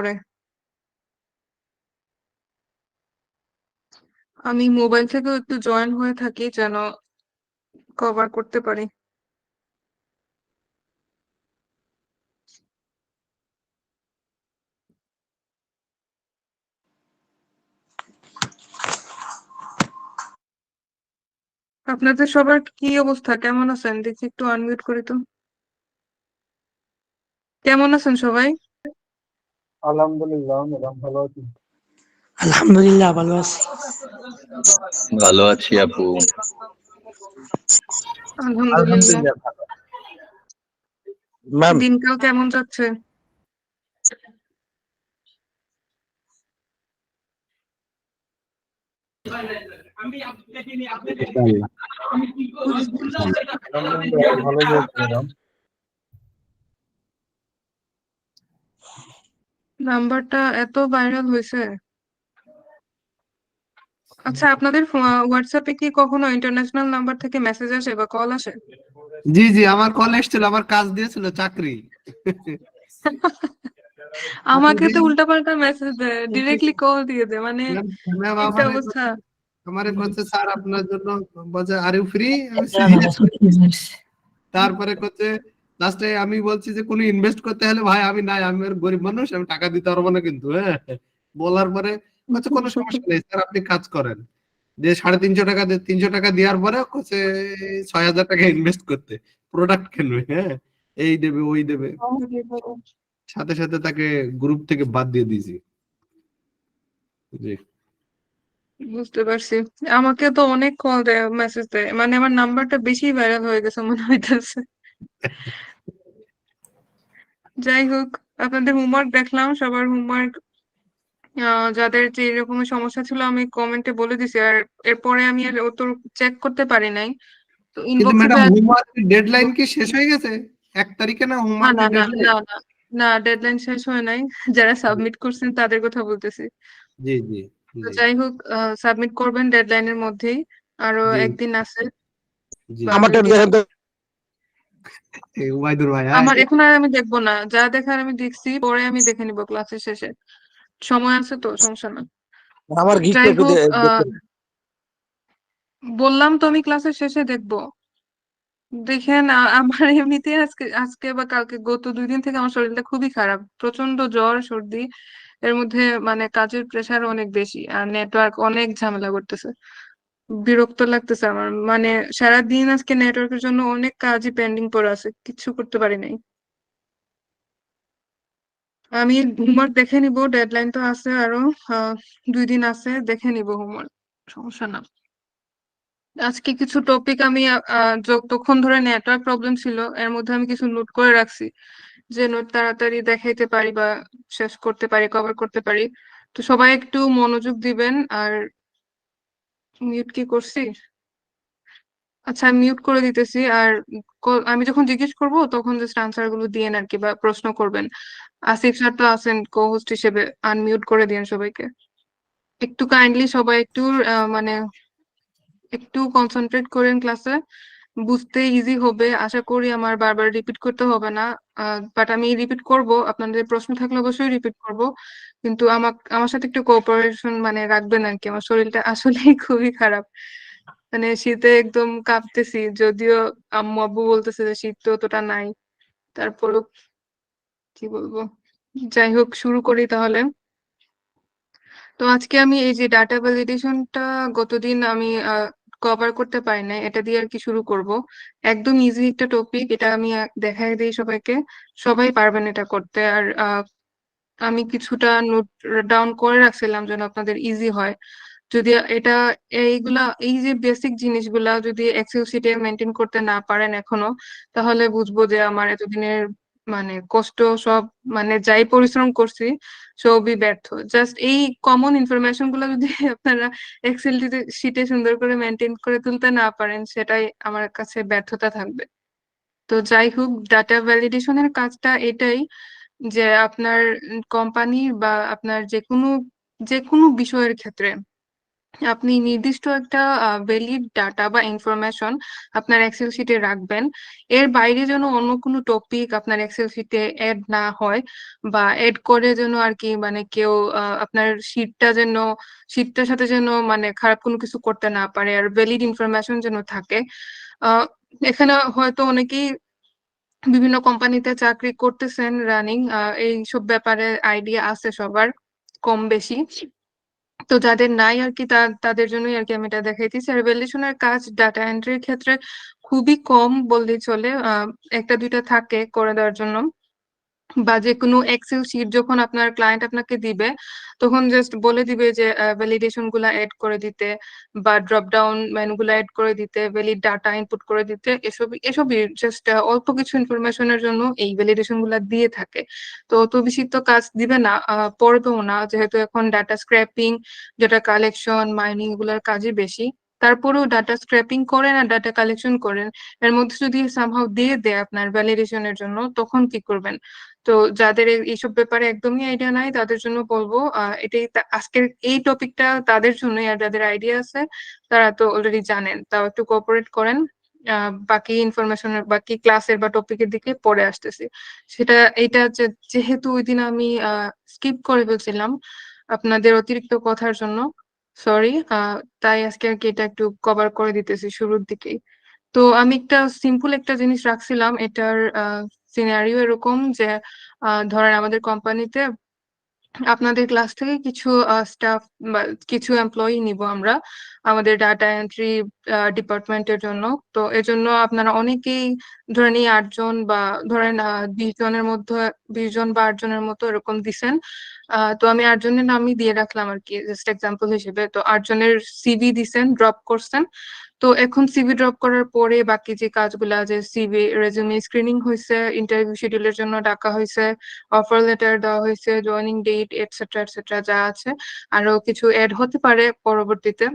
করে? আমি মোবাইল থেকেও একটু জয়েন হয়ে থাকি যেন কভার করতে পারি। আপনাদের সবার কি অবস্থা, কেমন আছেন? দেখি একটু আনমিউট করি তো। কেমন আছেন সবাই? আলহামদুলিল্লাহ ম্যাডাম, ভালো আছি। আলহামদুলিল্লাহ ভালো আছি। ভালো আছি আপু। আলহামদুলিল্লাহ। আলহামদুলিল্লাহ ভালো। ম্যাম দিনকাল কেমন যাচ্ছে? ইনশাআল্লাহ আলহামদুলিল্লাহ ভালো চলছে ম্যাডাম। নাম্বারটা এত ভাইরাল হয়েছে। আচ্ছা, আপনাদের হোয়াটসঅ্যাপে কি কখনো ইন্টারন্যাশনাল নাম্বার থেকে মেসেজ আসে বা কল আসে? জি জি, আমার কল এসেছিল, আমার কাজ দিয়েছিল চাকরি। আমাকে তো উল্টাপাল্টা মেসেজ দেয়, ডিরেক্টলি কল দিয়ে দেয়, মানে ম্যাম একটা আমারে অবস্থা। আমারে করছে স্যার আপনার জন্য, বলছে আর ইউ ফ্রি, আমি সিরিয়াস। তারপরে করছে লাস্টে আমি বলছি যে কোনো ইনভেস্ট করতে হলে ভাই আমি নাই, আমি আর গরিব মানুষ, আমি টাকা দিতে পারবো না কিন্তু, হ্যাঁ। বলার পরে বলছে কোনো সমস্যা নেই স্যার, আপনি কাজ করেন। যে 350 টাকা 300 টাকা দেওয়ার পরে হচ্ছে 6,000 টাকা ইনভেস্ট করতে, প্রোডাক্ট কিনবে, হ্যাঁ, এই দেবে ওই দেবে। সাথে সাথে তাকে গ্রুপ থেকে বাদ দিয়ে দিয়েছি। জি। বুঝতে পারছি। আমাকে তো অনেক কল দেয়, মেসেজ দেয়, মানে আমার নাম্বারটা বেশি ভাইরাল হয়ে গেছে মনে হইতেছে। যাই হোক, আপনাদের হোমওয়ার্ক দেখলাম, সবার হোমওয়ার্ক যাদের যে এরকমের সমস্যা ছিল আমি কমেন্টে বলে দিছি, আর এরপরে আমি আর অত চেক করতে পারি নাই। তো কিন্তু ইনবক্সে ম্যাডাম হোমওয়ার্কের ডেডলাইন কি শেষ হয়ে গেছে? 1 তারিখে না না হোমওয়ার্কের না না ডেডলাইন? না না না, ডেডলাইন শেষ হয় নাই। যারা সাবমিট করছেন তাদের কথা বলতেছি। জি জি তো জি যাই হোক, সাবমিট করবেন ডেডলাইনের মধ্যেই। আরো জি একদিন আছে, জি। আমারটা 15 দিন দেখেন তো। আছে। ওয়াইদুর ভাই, আমার এখন আর আমি দেখবো না, যা দেখার আমি দেখছি, পরে আমি দেখে নিবো ক্লাসের শেষে। সময় আছে তো, সমস্যা না। আমার গিকটা যাই একটু হোক, দেখেন। বললাম তো আমি ক্লাসের শেষে দেখবো। দেখেন, আমার এমনিতে আজকে আজকে বা কালকে গত 2 দিন থেকে আমার শরীরটা খুবই খারাপ, প্রচন্ড জ্বর সর্দি। এর মধ্যে মানে কাজের প্রেশার অনেক বেশি, আর নেটওয়ার্ক অনেক ঝামেলা করতেছে। বিরক্ত লাগতেছে আমার, মানে সারাদিন আজকে নেটওয়ার্কের জন্য অনেক কাজই পেন্ডিং পড়ে আছে, কিচ্ছু করতে পারি নাই। আমি হোমওয়ার্ক দেখে নিব, ডেডলাইন তো আছে আরো 2 দিন আছে, দেখে নিব হোমওয়ার্ক, সমস্যা না। আজকে কিছু টপিক আমি যতক্ষণ ধরে নেটওয়ার্ক প্রবলেম ছিল এর মধ্যে আমি কিছু নোট করে রাখছি, যে নোট তাড়াতাড়ি দেখাইতে পারি বা শেষ করতে পারি, কভার করতে পারি। তো সবাই একটু মনোযোগ দিবেন। আর মিউট কি করছি? আচ্ছা, আমি মিউট করে দিতেছি। আর আমি যখন জিজ্ঞেস করব তখন জাস্ট আনসার গুলো দিয়েন আর কি, বা প্রশ্ন করবেন। আসিফ স্যার তো আছেন কো হোস্ট হিসেবে, আনমিউট করে দিন সবাইকে। একটু কাইন্ডলি সবাই একটু মানে একটু কনসেন্ট্রেট করেন ক্লাসে, বুঝতে ইজি হবে আশা করি, আমার বারবার রিপিট করতে হবে না। বাট আমি রিপিট করব, আপনাদের প্রশ্ন থাকলে অবশ্যই রিপিট করব, কিন্তু আমার সাথে একটু কোঅপারেশন মানে রাখবেন আর কি। আমার শরীরটা আসলেই খুবই খারাপ, মানে শীতে একদম কাঁপতেছি, যদিও আম্মু আব্বু বলতেছে যে শীত তো অতটা নাই, তারপরও কি বলবো। যাই হোক, শুরু করি তাহলে। তো আজকে আমি এই যে ডাটা ভ্যালিডেশনটা গতদিন আমি কভার করতে পারি না, এটা দিয়ে আর কি শুরু করব। একদম ইজি একটা টপিক, এটা আমি দেখাই দিই সবাইকে, সবাই পারবেন এটা করতে। আর আমি কিছুটা নোট ডাউন করে রাখছিলাম যেন আপনাদের ইজি হয়। যদি এটা এইগুলা এই যে বেসিক জিনিসগুলা যদি এক্সেল শিটে মেনটেন করতে না পারেন এখনো, তাহলে বুঝবো যে আমার এতদিনের মানে কষ্ট সব, মানে যাই পরিশ্রম করছি সবই ব্যর্থ। জাস্ট এই কমন ইনফরমেশন গুলো যদি আপনারা এক্সেল শিটে সুন্দর করে মেনটেন করে তুলতে না পারেন, সেটাই আমার কাছে ব্যর্থতা থাকবে। তো যাই হোক, ডাটা ভ্যালিডেশনের কাজটা এটাই যে আপনার কোম্পানি বা আপনার যে কোনো বিষয়ের ক্ষেত্রে আপনি নির্দিষ্ট একটা ভ্যালিড ডাটা বা ইনফরমেশন আপনার এক্সেল শিটে রাখবেন। এর বাইরে যেন অন্য কোনো টপিক আপনার এক্সেল শিটে এড না হয় বা এড করে যেন আর কি মানে কেউ আপনার শিটটার সাথে যেন মানে খারাপ কোনো কিছু করতে না পারে, আর ভ্যালিড ইনফরমেশন যেন থাকে। আহ এখানে হয়তো অনেকেই বিভিন্ন কোম্পানিতে চাকরি করতেছেন রানিং, এইসব ব্যাপারে আইডিয়া আছে সবার কম বেশি। তো যাদের নাই আর কি তাদের জন্যই আর কি আমি এটা দেখাইতেছি। আর ভ্যালিডেশনের কাজ ডাটা এন্ট্রির ক্ষেত্রে খুবই কম বললেই চলে, একটা দুইটা থাকে করে দেওয়ার জন্য। বা যে কোনো এক্সেল শিট যখন আপনার ক্লায়েন্ট আপনাকে দিবে তখন জাস্ট বলে দিবে যে ভ্যালিডেশন গুলা এড করে দিতে বা ড্রপ ডাউন মেনু গুলা এড করে দিতে, ভ্যালিড ডাটা ইনপুট করে দিতে, এসবই জাস্ট অল্প কিছু ইনফরমেশনের জন্য এই ভ্যালিডেশন গুলা দিয়ে থাকে। তো অত বেশি তো কাজ দিবে না, পড়বেও না, যেহেতু এখন data scraping, data collection, mining এগুলার কাজই বেশি। তারপরেও ডাটা স্ক্র্যাপিং করেন আর ডাটা কালেকশন করেন, এর মধ্যে যদি সামহাও দিয়ে দেয় আপনার ভ্যালিডেশনের জন্য, তখন কি করবেন? তো যাদের এইসব ব্যাপারে একদমই আইডিয়া নাই তাদের জন্য বলবো এটাই আজকের এই টপিকটা তাদের জন্যই, আর যাদের আইডিয়া আছে তারা তো অলরেডি জানেন, তাও একটু কোঅপারেট করেন। বাকি ইনফরমেশনের বাকি ক্লাসের বা টপিকের দিকে পরে আসতেছি। সেটা এইটা যেহেতু ওই দিন আমি স্কিপ করে ফেলছিলাম আপনাদের অতিরিক্ত কথার জন্য, সরি। তাই আজকে আর কি এটা একটু কভার করে দিতেছি শুরুর দিকেই। তো আমি সিম্পল একটা জিনিস রাখছিলাম, এটার সিনারিও এরকম যে ধরেন আমাদের কোম্পানিতে আপনাদের ক্লাস থেকে কিছু স্টাফ বা কিছু এমপ্লয়ি নিব আমরা আমাদের ডাটা এন্ট্রি ডিপার্টমেন্টের জন্য। তো এজন্য আপনারা অনেকেই ধরেন এই 8 জন বা ধরেন 20 জনের মধ্যে 20 জন বা 8 জনের মতো এরকম দিছেন। তো আমি 8 জনের নামই দিয়ে রাখলাম আর কি জাস্ট এক্সাম্পল হিসেবে। তো 8 জনের সিভি দিছেন, ড্রপ করছেন। তো এখন সিভি ড্রপ করার পরে বাকি যে কাজগুলা, যে সিভি রেজুমে স্ক্রিনিং হয়েছে, ইন্টারভিউ শিডিউলের জন্য ডাকা হয়েছে, অফার লেটার দেওয়া হয়েছে, জয়েনিং ডেট এটসেট্রা এটসেট্রা যা আছে, আরো কিছু এড হতে পারে পরবর্তীতে।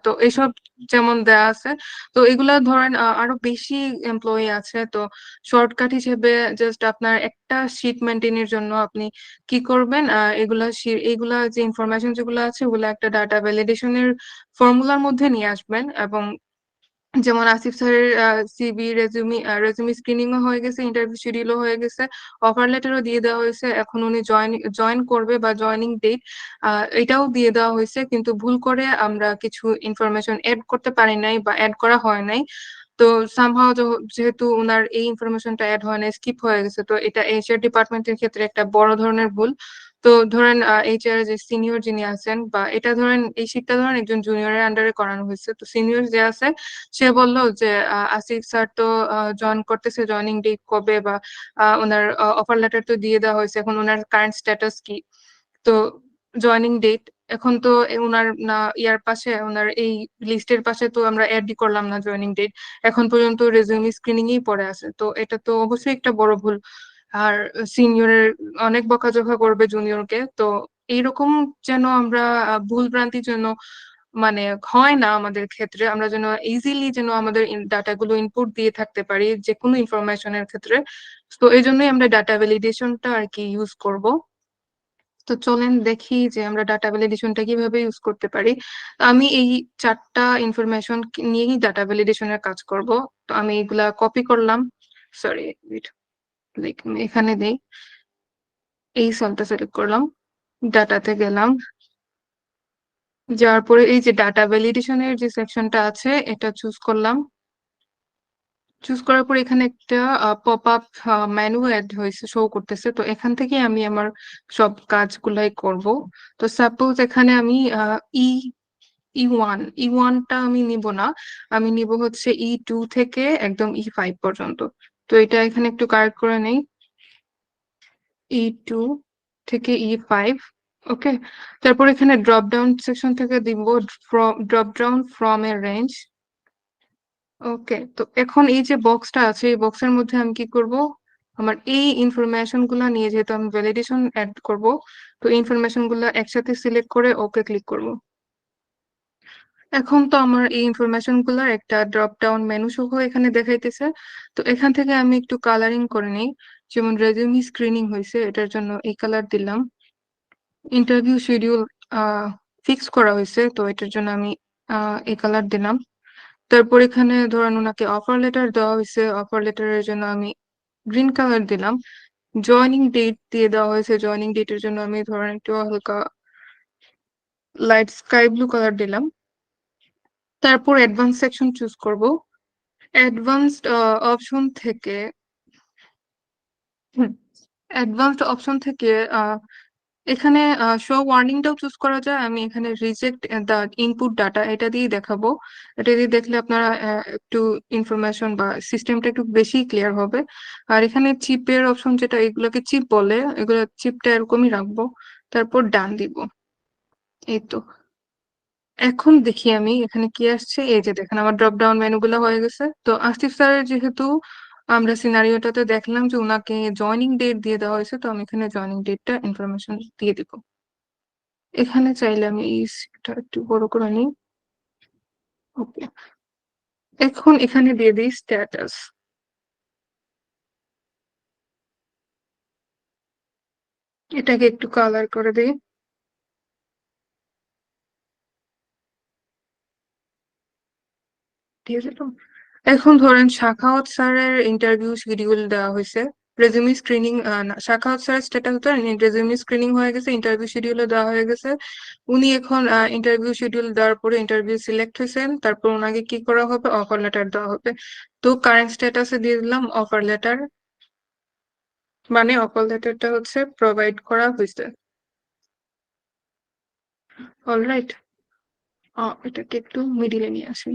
তো এইসব যেমন দেয়া আছে। তো এগুলা ধরেন আরো বেশি এমপ্লয়ি আছে। তো শর্টকাট হিসেবে জাস্ট আপনার একটা শিট মেনটেনের জন্য আপনি কি করবেন, এগুলা যে ইনফরমেশন যেগুলো আছে ওগুলা একটা ডাটা ভ্যালিডেশনের ফর্মুলার মধ্যে নিয়ে আসবেন। এবং যেমন আসিফ স্যারের সিভি রেজুমি স্ক্রিনিং ও হয়ে গেছে, ইন্টারভিউ শিডিউলও হয়ে গেছে, অফার লেটারও দিয়ে দেওয়া হয়েছে, এখন উনি জয়েন করবে বা জয়েনিং ডেট এটাও দিয়ে দেওয়া হয়েছে, কিন্তু ভুল করে আমরা কিছু ইনফরমেশন এড করতে পারি নাই বা এড করা হয় নাই। তো সামহাও যেহেতু ওনার এই ইনফরমেশনটা অ্যাড হয় না, স্কিপ হয়ে গেছে, তো এটা এইচআর ডিপার্টমেন্টের ক্ষেত্রে একটা বড় ধরনের ভুল। তো ধরেন এইচআর যে সিনিয়র যিনি আছেন, বা এটা ধরেন এই শীটটা ধরেন একজন জুনিয়রের আন্ডারে করানো হয়েছে, তো সিনিয়র যে আছে সে বললো যে আসিফ স্যার তো জয়েন করতেছে, জয়েনিং ডেট কবে বা ওনার অফার লেটার তো দিয়ে দেওয়া হয়েছে, এখন ওনার কারেন্ট স্ট্যাটাস কি? তো জয়েনিং ডেট এখন তো ওনার না ইয়ার পাশে, ওনার এই লিস্টের পাশে তো আমরা অ্যাডই করলাম না জয়েনিং ডেট, এখন পর্যন্ত রেজিউমি স্ক্রিনিং ই পড়ে আছে। তো এটা তো অবশ্যই একটা বড় ভুল। আর সিনিয়রের অনেক বকাঝকা করবে জুনিয়রকে। তো এইরকম যেন আমরা ভুল ভ্রান্তি যেন মানে হয় না আমাদের ক্ষেত্রে, আমরা যেন ইজিলি যেন আমাদের ডাটাগুলো ইনপুট দিয়ে থাকতে পারি যে কোনো ইনফরমেশনের ক্ষেত্রে। তো এই জন্যই আমরা ডাটা ভ্যালিডেশনটা আর কি ইউজ করব। তো চলেন দেখি যে আমরা ডাটা ভ্যালিডেশনটা কিভাবে ইউজ করতে পারি। তো আমি এই 4টা ইনফরমেশন নিয়েই ডাটা ভ্যালিডেশনের কাজ করব। তো আমি এগুলা কপি করলাম, সরি এখানে দেই, এই সেলটা সিলেক্ট করলাম, ডাটাতে গেলাম, যাওয়ার পরে এই যে ডাটা ভ্যালিডেশনের যে সেকশনটা আছে এটা চুজ করলাম। চুজ করার পর এখানে একটা পপ আপ মেনু অ্যাড হয়েছে, শো করতেছে। তো এখান থেকে আমি আমার সব কাজগুলাই করব। তো সাপোজ এখানে আমি ই ই ওয়ানটা আমি নিব না, আমি নিব হচ্ছে E2 থেকে একদম E5 পর্যন্ত। তো এটা এখানে একটু কারেক্ট করে নেই, E2 থেকে E5। ওকে, তারপর এখানে ড্রপ ডাউন সেকশন থেকে দিব drop down from a range. Okay, তো এখন এই যে বক্সটা আছে এই বক্সের মধ্যে আমি কি করব, আমার এই ইনফরমেশন গুলা নিয়ে, যেহেতু আমি ভ্যালিডেশন অ্যাড করব, তো ইনফরমেশন গুলা একসাথে সিলেক্ট করে ওকে ক্লিক করব। এখন তো আমার এই ইনফরমেশন গুলার একটা ড্রপ ডাউন মেনু সহ এখানে দেখাইতেছে। তো এখান থেকে আমি একটু কালারিং করে নিই, যেমন রেজিউমি স্ক্রিনিং হয়েছে এটার জন্য এই কালার দিলাম, ইন্টারভিউ শিডিউল ফিক্স করা হয়েছে, তো এটার জন্য আমি এই কালার দিলাম। তারপর এখানে ধরেন ওনাকে অফার লেটার দেওয়া হয়েছে, অফার লেটারের জন্য আমি গ্রিন কালার দিলাম। জয়নিং ডেট দিয়ে দেওয়া হয়েছে, জয়নিং ডেটের জন্য আমি ধরেন একটু হালকা লাইট স্কাই ব্লু কালার দিলাম। তারপর অ্যাডভান্স সেকশন চুজ করব। অ্যাডভান্সড অপশন থেকে অ্যাডভান্সড অপশন থেকে এখানে শো ওয়ার্নিংটাও চুজ করা যায়। আমি এখানে রিজেক্ট দ্য ইনপুট ডাটা এটা দিয়ে দেখাবো। এটা দিয়ে দেখলে আপনারা একটু ইনফরমেশন বা সিস্টেমটা একটু বেশি ক্লিয়ার হবে। আর এখানে চিপের অপশন যেটা, এগুলোকে চিপ বলে, এগুলো চিপটা এরকমই রাখবো। তারপর ডান দিব। এই তো এখন দেখি আমি এখানে কি আসছে। এই যে দেখেন আমার ড্রপ ডাউন মেনু গুলো হয়ে গেছে। তো আসিফ স্যারের যেহেতু আমরা সিনারিওটাতে দেখলাম যে ওনাকে জয়নিং ডেট দিয়ে দেওয়া হয়েছে, তো আমি এখানে জয়নিং ডেটটা ইনফরমেশন দিয়ে দিব। এখানে চাইলে আমি এই সিটটা একটু বড় করে নিই। ওকে, এখন এখানে দিয়ে দিই স্ট্যাটাস। এটাকে একটু কালার করে দিই। দিয়ে দিলাম। এখন ধরেন শাখাওয়াত স্যারের ইন্টারভিউ শিডিউল দেওয়া হয়েছে। রেজিউমি স্ক্রিনিং, শাখাওয়াত স্যারের স্ট্যাটাস তো রেজিউমি স্ক্রিনিং হয়ে গেছে, ইন্টারভিউ শিডিউলও দেওয়া হয়ে গেছে। উনি এখন ইন্টারভিউ শিডিউল দেওয়ার পরে ইন্টারভিউ সিলেক্ট হয়েছেন, তারপর ওনাকে কি করা হবে, অফার লেটার দেওয়া হবে। তো কারেন্ট স্ট্যাটাসে দিয়ে দিলাম অফার লেটার, মানে অফার লেটারটা হচ্ছে প্রোভাইড করা হয়েছে। অলরাইট, এটাকে একটু মিডিলে নিয়ে আসি।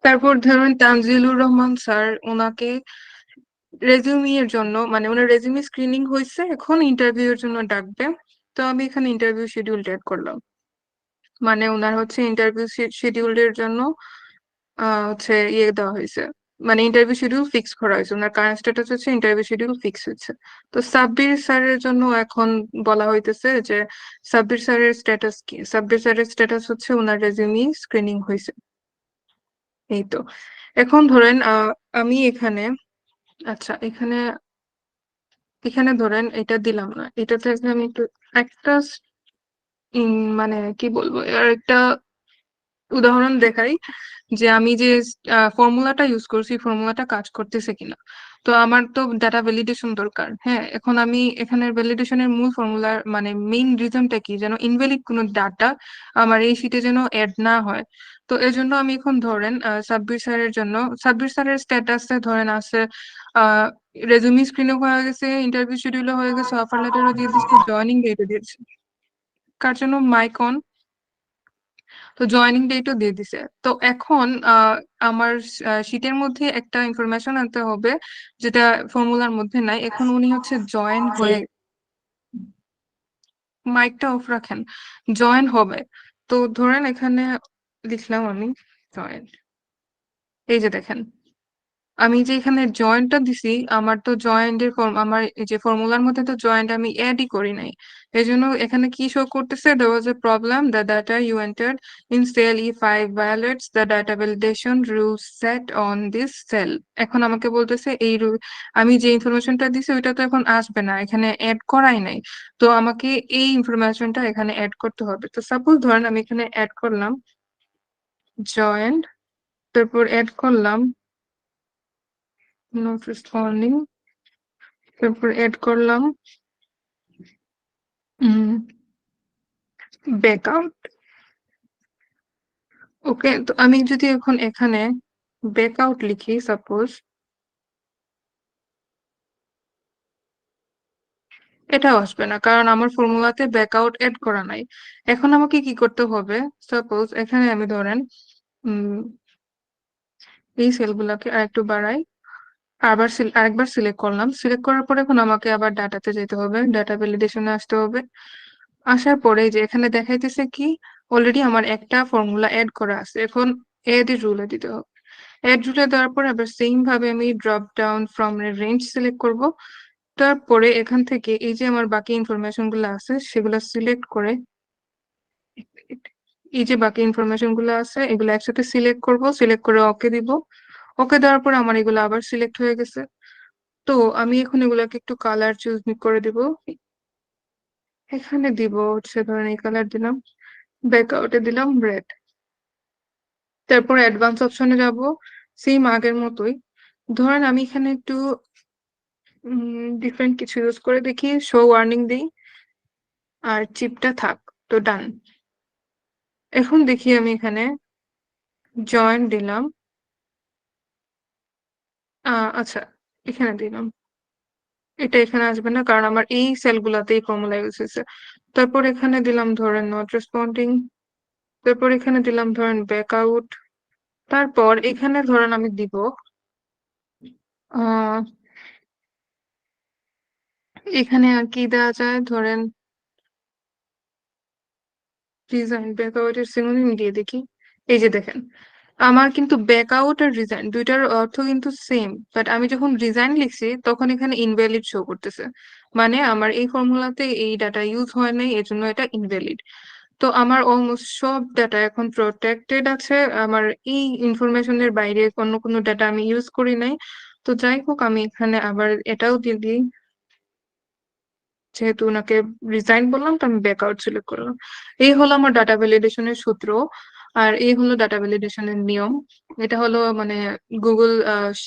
তারপর ধরুন তানজিলুর রহমান স্যার, ওনাকে রেজিউমি এর জন্য, মানে ওনার রেজিউমি স্ক্রিনিং হয়েছে, এখন ইন্টারভিউ এর জন্য ডাকবে। তো আমি এখানে ইন্টারভিউ শিডিউল অ্যাড করলাম, মানে ওনার হচ্ছে ইন্টারভিউ শিডিউলের জন্য হচ্ছে ইয়ে দেওয়া হয়েছে, মানে ইন্টারভিউ শিডিউল ফিক্স করা হয়েছে। ওনার কারেন্ট স্ট্যাটাস হচ্ছে ইন্টারভিউ শিডিউল ফিক্স হয়েছে। তো সাব্বির স্যারের জন্য এখন বলা হইতেছে যে সাব্বির স্যারের স্ট্যাটাস কি। সাব্বির স্যারের স্ট্যাটাস হচ্ছে ওনার রেজিউমি স্ক্রিনিং হয়েছে। এই তো এখন ধরেন আমি এখানে, আচ্ছা এখানে এখানে ধরেন এটা দিলাম না, এটাতে আমি একটু একটা মানে কি বলবো, আর একটা উদাহরণ দেখাই যে আমি যে ফর্মুলাটা ইউজ করছি, ফর্মুলাটা কাজ করতেছে কিনা। তো আমার তো ডাটা ভ্যালিডেশন দরকার। হ্যাঁ, এখন আমি এখানে ভ্যালিডেশনের মূল ফর্মুলার মানে মেইন রিজনটা কি, যেন ইনভ্যালিড কোনো ডাটা আমার এই শীটে যেন এড না হয়। তো এজন্য আমি এখন ধরেন সাব্বির স্যারের জন্য, সাব্বির স্যারের স্ট্যাটাসে ধরেন আছে রেজুমি স্ক্রিনও হয়ে গেছে, ইন্টারভিউ শিডিউলও হয়ে গেছে, অফার লেটারও দিয়ে দিচ্ছে, জয়নিং ডেটও দিয়েছে। কার জন্য, মাইকন। তো জয়নিং ডেটও দিয়ে দিছে। তো এখন আমার শীটের মধ্যে একটা ইনফরমেশন আনতে হবে যেটা ফর্মুলার মধ্যে নাই। এখন উনি হচ্ছে জয়েন হয়ে, মাইকটা অফ রাখেন, জয়েন হবে। তো ধরেন এখানে লিখলাম আমি জয়েন। এই যে দেখেন আমি যে এখানে জয়েন্টটা দিছি, আমার তো জয়েন্টের ফর্ম, আমার এই যে ফর্মুলার মধ্যে তো জয়েন্ট আমি অ্যাডই করি নাই। এই জন্য এখানে কি শো করতেছে, there was a problem, the data you entered in cell E5 violates the data validation rules set on this cell. এখন আমাকে বলতেছে এই রুল, আমি যে ইনফরমেশনটা দিছি ওইটা তো এখন আসবে না, এখানে অ্যাড করাই নাই। তো আমাকে এই ইনফরমেশনটা এখানে অ্যাড করতে হবে। তো সাপোজ ধরেন আমি এখানে অ্যাড করলাম জয়েন্ট, তারপর অ্যাড করলাম নো রেসপন্ডিং, তারপর এড করলাম ব্যাকআউট। ওকে, তো আমি যদি এখন এখানে ব্যাকআউট লিখি সাপোজ, এটাও আসবে না কারণ আমার ফর্মুলাতে ব্যাকআউট এড করা নাই। এখন আমাকে কি করতে হবে, সাপোজ এখানে আমি ধরেন উম এই সেলগুলোকে আরেকটু বাড়াই, আরেকবার সিলেক্ট করলাম। সিলেক্ট করার পরে এখন আমাকে আবার ডাটাতে যেতে হবে, ডাটা ভ্যালিডেশনে আসতে হবে। আসার পরে যে এখানে দেখাইতেছে কি, অলরেডি আমার একটা ফর্মুলা এড করা আছে, এখন এড রুলে দিতে হবে। এড রুলে দেওয়ার পরে আবার সেম ভাবে আমি drop down from range select করব। তারপরে এখান থেকে এই যে আমার বাকি ইনফরমেশন গুলো আছে সেগুলো সিলেক্ট করে, এই যে বাকি ইনফরমেশন গুলো আছে এগুলো একসাথে সিলেক্ট করব, সিলেক্ট করে ওকে দিব। ওকে দেওয়ার পরে আমার এগুলো আবার সিলেক্ট হয়ে গেছে। তো আমি এখন এগুলাকে একটু কালার চুজ করে দিব। এখানে দিব হচ্ছে ধরেন এই কালার দিলাম, ব্যাকআউটে দিলাম রেড। তারপর অ্যাডভান্স অপশনে যাব, সেম আগের মতোই। ধরেন আমি এখানে একটু ডিফারেন্ট কিছু ইউজ করে দেখি, শো ওয়ার্নিং দিই আর চিপটা থাক, তো ডান। এখন দেখি আমি এখানে জয়েন দিলাম, আচ্ছা এখানে দিলাম, এটা এখানে আসবে না কারণ আমার এই সেলগুলাতেই ফর্মুলা ইউজ হয়েছে। তারপর এখানে দিলাম ধরেন নট রেসপন্ডিং, তারপর এখানে দিলাম ধরেন ব্যাকআউট। তারপর এখানে ধরেন আমি দিব আহ এখানে আর কি দেওয়া যায়, ধরেন রিজাইন ব্যাকআউটের সিনোনিম দিয়ে দেখি। এই যে দেখেন, আমার কিন্তু ব্যাকআউট আর রিজাইন দুইটার অর্থ কিন্তু সেম, বাট আমি যখন রিজাইন লিখছি তখন এখানে ইনভ্যালিড শো করতেছে, মানে আমার এই ফর্মুলাতে এই ডাটা ইউজ হয় নাই, এজন্য এটা ইনভ্যালিড। তো আমার অলমোস্ট সব ডাটা এখন প্রোটেক্টেড আছে, আমার এই ইনফরমেশনের বাইরে অন্য কোনো ডাটা আমি ইউজ করি নাই। তো যাই হোক, আমি এখানে আবার এটাও দিয়ে দিই, যেহেতু ওনাকে রিজাইন বললাম তো আমি ব্যাকআউট সিলেক্ট করলাম। এই হলো আমার ডাটা ভ্যালিডেশনের সূত্র, আর এই হলো ডাটা ভ্যালিডেশনের নিয়ম। এটা হলো মানে গুগল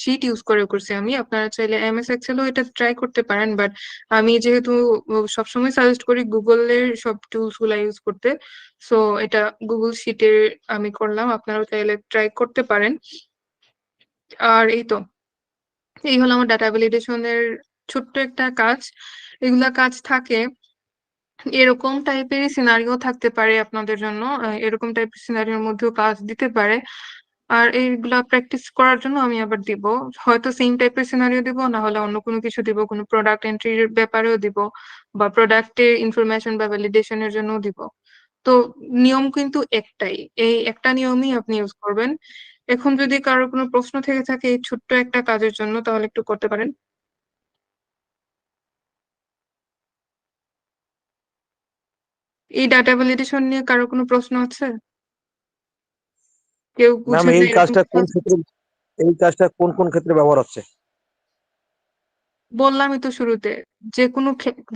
শিট ইউজ করে করছি আমি, আপনারা চাইলে এমএস এক্সেলও এটা ট্রাই করতে পারেন, বাট আমি যেহেতু সবসময় সাজেস্ট করি গুগলের সব টুলস গুলা ইউজ করতে, সো এটা গুগল শিটের আমি করলাম, আপনারাও চাইলে ট্রাই করতে পারেন। আর এই তো, এই হলো আমার ডাটা ভ্যালিডেশনের ছোট্ট একটা কাজ। এগুলা কাজ থাকে, এরকম টাইপের সিনারিও থাকতে পারে আপনাদের জন্য, এরকম টাইপের সিনারিওর মধ্যেও কাজ দিতে পারে। আর এইগুলা প্র্যাকটিস করার জন্য আমি আবার দিব, হয়তো সেম টাইপের সিনারিও দিব, না হলে অন্য কোনো কিছু দিব, কোনো প্রোডাক্ট এন্ট্রির ব্যাপারেও দিব, বা প্রোডাক্টের ইনফরমেশন বা ভ্যালিডেশনের জন্য দিব। তো নিয়ম কিন্তু একটাই, এই একটা নিয়মই আপনি ইউজ করবেন। এখন যদি কারোর কোনো প্রশ্ন থেকে থাকে এই ছোট্ট একটা কাজের জন্য, তাহলে একটু করতে পারেন। এই ডাটা ভ্যালিডেশন নিয়ে কারো কোনো প্রশ্ন আছে? কেউ ম্যাম বুঝেন না এই এরকম কাজটা কিছু কোন আছে? ক্ষেত্রে, এই কাজটা কোন কোন ক্ষেত্রে ব্যবহার হচ্ছে? বললামই তো শুরুতে, যে কোনো